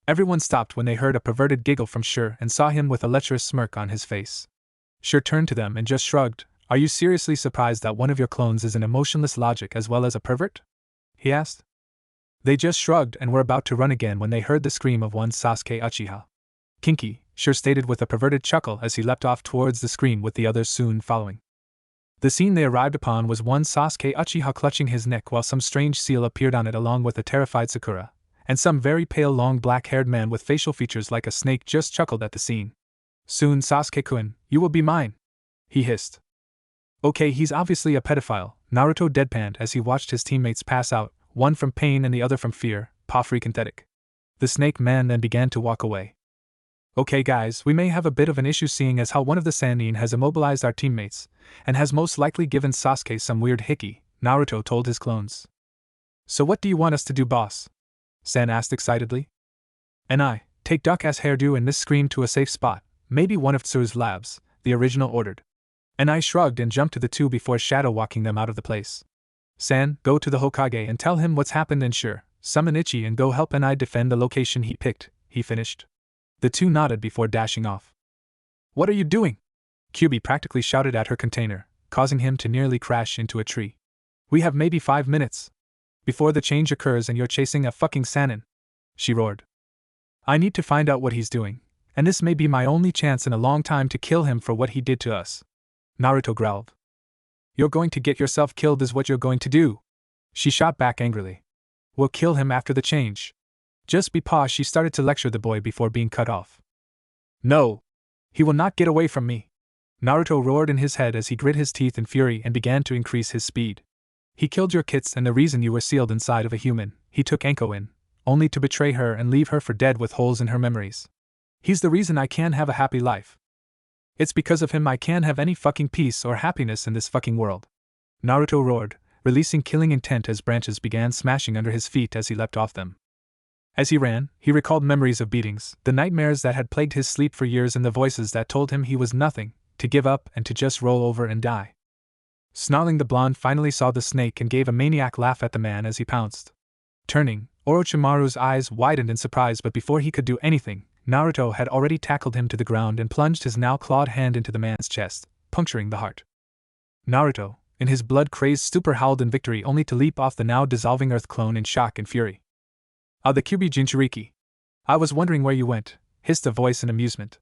Everyone stopped when they heard a perverted giggle from Sure and saw him with a lecherous smirk on his face. Sure turned to them and just shrugged. Are you seriously surprised that one of your clones is an emotionless logic as well as a pervert? He asked. They just shrugged and were about to run again when they heard the scream of one Sasuke Uchiha. Kinky, Sure stated with a perverted chuckle as he leapt off towards the screen with the others soon following. The scene they arrived upon was one Sasuke Uchiha clutching his neck while some strange seal appeared on it along with a terrified Sakura, and some very pale long black-haired man with facial features like a snake just chuckled at the scene. Soon Sasuke-kun, you will be mine, he hissed. Okay, he's obviously a pedophile, Naruto deadpanned as he watched his teammates pass out, one from pain and the other from fear, pathetic. The snake man then began to walk away. Okay guys, we may have a bit of an issue seeing as how one of the Sannin has immobilized our teammates, and has most likely given Sasuke some weird hickey, Naruto told his clones. So what do you want us to do, boss? San asked excitedly. And I, take Duck-ass hairdo and this scream to a safe spot, maybe one of Tsuru's labs, the original ordered. And I shrugged and jumped to the 2 before shadow walking them out of the place. San, go to the Hokage and tell him what's happened and Sure, summon Ichi and go help Inai defend the location he picked, he finished. The 2 nodded before dashing off. What are you doing? Kyuubi practically shouted at her container, causing him to nearly crash into a tree. We have maybe 5 minutes before the change occurs and you're chasing a fucking Sannin, she roared. I need to find out what he's doing, and this may be my only chance in a long time to kill him for what he did to us, Naruto growled. You're going to get yourself killed is what you're going to do, she shot back angrily. We'll kill him after the change. Just be paused, she started to lecture the boy before being cut off. No! He will not get away from me! Naruto roared in his head as he grit his teeth in fury and began to increase his speed. He killed your kits and the reason you were sealed inside of a human, he took Anko in, only to betray her and leave her for dead with holes in her memories. He's the reason I can't have a happy life. It's because of him I can't have any fucking peace or happiness in this fucking world. Naruto roared, releasing killing intent as branches began smashing under his feet as he leapt off them. As he ran, he recalled memories of beatings, the nightmares that had plagued his sleep for years and the voices that told him he was nothing, to give up and to just roll over and die. Snarling, the blonde finally saw the snake and gave a maniac laugh at the man as he pounced. Turning, Orochimaru's eyes widened in surprise, but before he could do anything, Naruto had already tackled him to the ground and plunged his now clawed hand into the man's chest, puncturing the heart. Naruto, in his blood-crazed stupor, howled in victory only to leap off the now dissolving earth clone in shock and fury. "Ah, the Kyuubi Jinchuriki. I was wondering where you went," hissed a voice in amusement.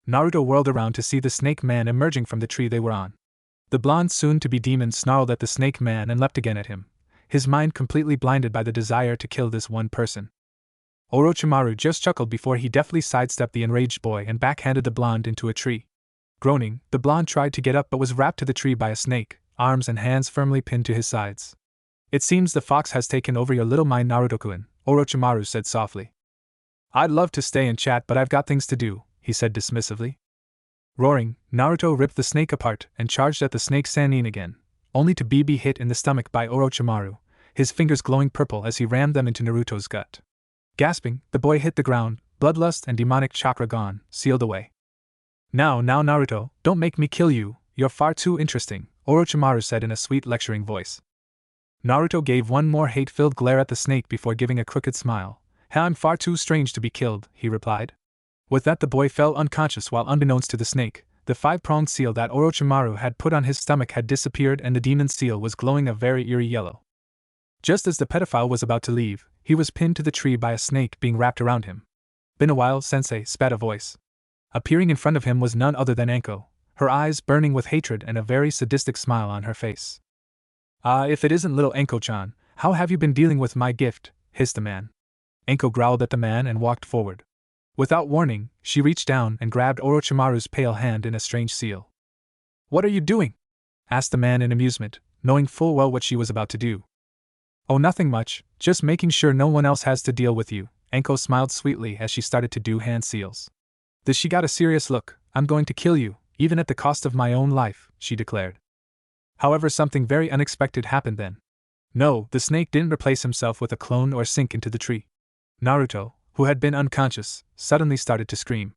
Naruto whirled around to see the snake man emerging from the tree they were on. The blonde soon-to-be demon snarled at the snake man and leapt again at him, his mind completely blinded by the desire to kill this one person. Orochimaru just chuckled before he deftly sidestepped the enraged boy and backhanded the blonde into a tree. Groaning, the blonde tried to get up but was wrapped to the tree by a snake, arms and hands firmly pinned to his sides. "It seems the fox has taken over your little mind, Naruto-kun," Orochimaru said softly. "I'd love to stay and chat, but I've got things to do," he said dismissively. Roaring, Naruto ripped the snake apart and charged at the snake Sannin again, only to be hit in the stomach by Orochimaru, his fingers glowing purple as he rammed them into Naruto's gut. Gasping, the boy hit the ground, bloodlust and demonic chakra gone, sealed away. Now Naruto, don't make me kill you, you're far too interesting," Orochimaru said in a sweet lecturing voice. Naruto gave one more hate-filled glare at the snake before giving a crooked smile. "I'm far too strange to be killed," he replied. With that, the boy fell unconscious while, unbeknownst to the snake, the 5-pronged seal that Orochimaru had put on his stomach had disappeared and the demon seal was glowing a very eerie yellow. Just as the pedophile was about to leave, he was pinned to the tree by a snake being wrapped around him. "Been a while, sensei," spat a voice. Appearing in front of him was none other than Anko, her eyes burning with hatred and a very sadistic smile on her face. "Ah, if it isn't little Anko-chan, how have you been dealing with my gift?" hissed the man. Anko growled at the man and walked forward. Without warning, she reached down and grabbed Orochimaru's pale hand in a strange seal. "What are you doing?" asked the man in amusement, knowing full well what she was about to do. "Oh, nothing much, just making sure no one else has to deal with you," Anko smiled sweetly as she started to do hand seals. "Then she got a serious look. "I'm going to kill you, even at the cost of my own life," she declared. However, something very unexpected happened then. No, the snake didn't replace himself with a clone or sink into the tree. Naruto, who had been unconscious, suddenly started to scream.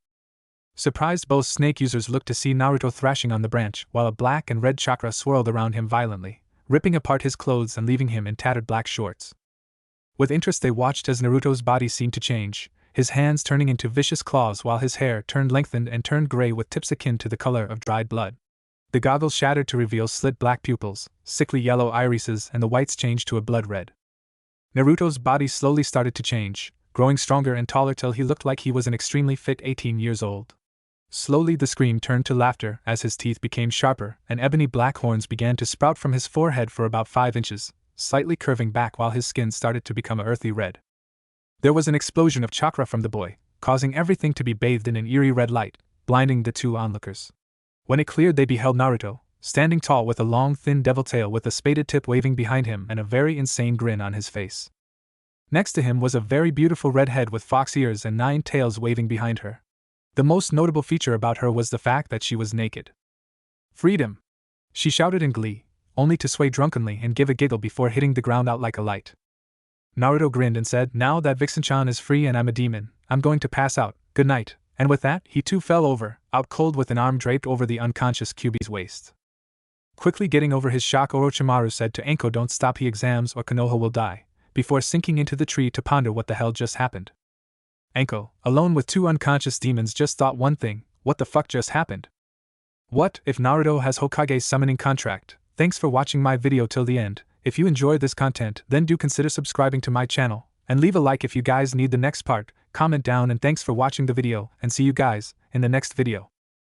Surprised, both snake users looked to see Naruto thrashing on the branch while a black and red chakra swirled around him violently, ripping apart his clothes and leaving him in tattered black shorts. With interest they watched as Naruto's body seemed to change, his hands turning into vicious claws while his hair turned lengthened and turned gray with tips akin to the color of dried blood. The goggles shattered to reveal slit black pupils, sickly yellow irises, and the whites changed to a blood red. Naruto's body slowly started to change, growing stronger and taller till he looked like he was an extremely fit 18 years old. Slowly the scream turned to laughter as his teeth became sharper and ebony black horns began to sprout from his forehead for about 5 inches, slightly curving back while his skin started to become a earthy red. There was an explosion of chakra from the boy, causing everything to be bathed in an eerie red light, blinding the two onlookers. When it cleared, they beheld Naruto, standing tall with a long thin devil tail with a spaded tip waving behind him and a very insane grin on his face. Next to him was a very beautiful red head with fox ears and 9 tails waving behind her. The most notable feature about her was the fact that she was naked. "Freedom!" she shouted in glee, only to sway drunkenly and give a giggle before hitting the ground out like a light. Naruto grinned and said, "Now that Vixen-chan is free and I'm a demon, I'm going to pass out, good night," and with that, he too fell over, out cold with an arm draped over the unconscious Kyuubi's waist. Quickly getting over his shock, Orochimaru said to Anko, "Don't stop he exams or Konoha will die," before sinking into the tree to ponder what the hell just happened. Anko, alone with 2 unconscious demons, just thought one thing: what the fuck just happened? What if Naruto has Hokage's summoning contract? Thanks for watching my video till the end. If you enjoyed this content, then do consider subscribing to my channel, and leave a like if you guys need the next part, comment down, and thanks for watching the video, and see you guys in the next video.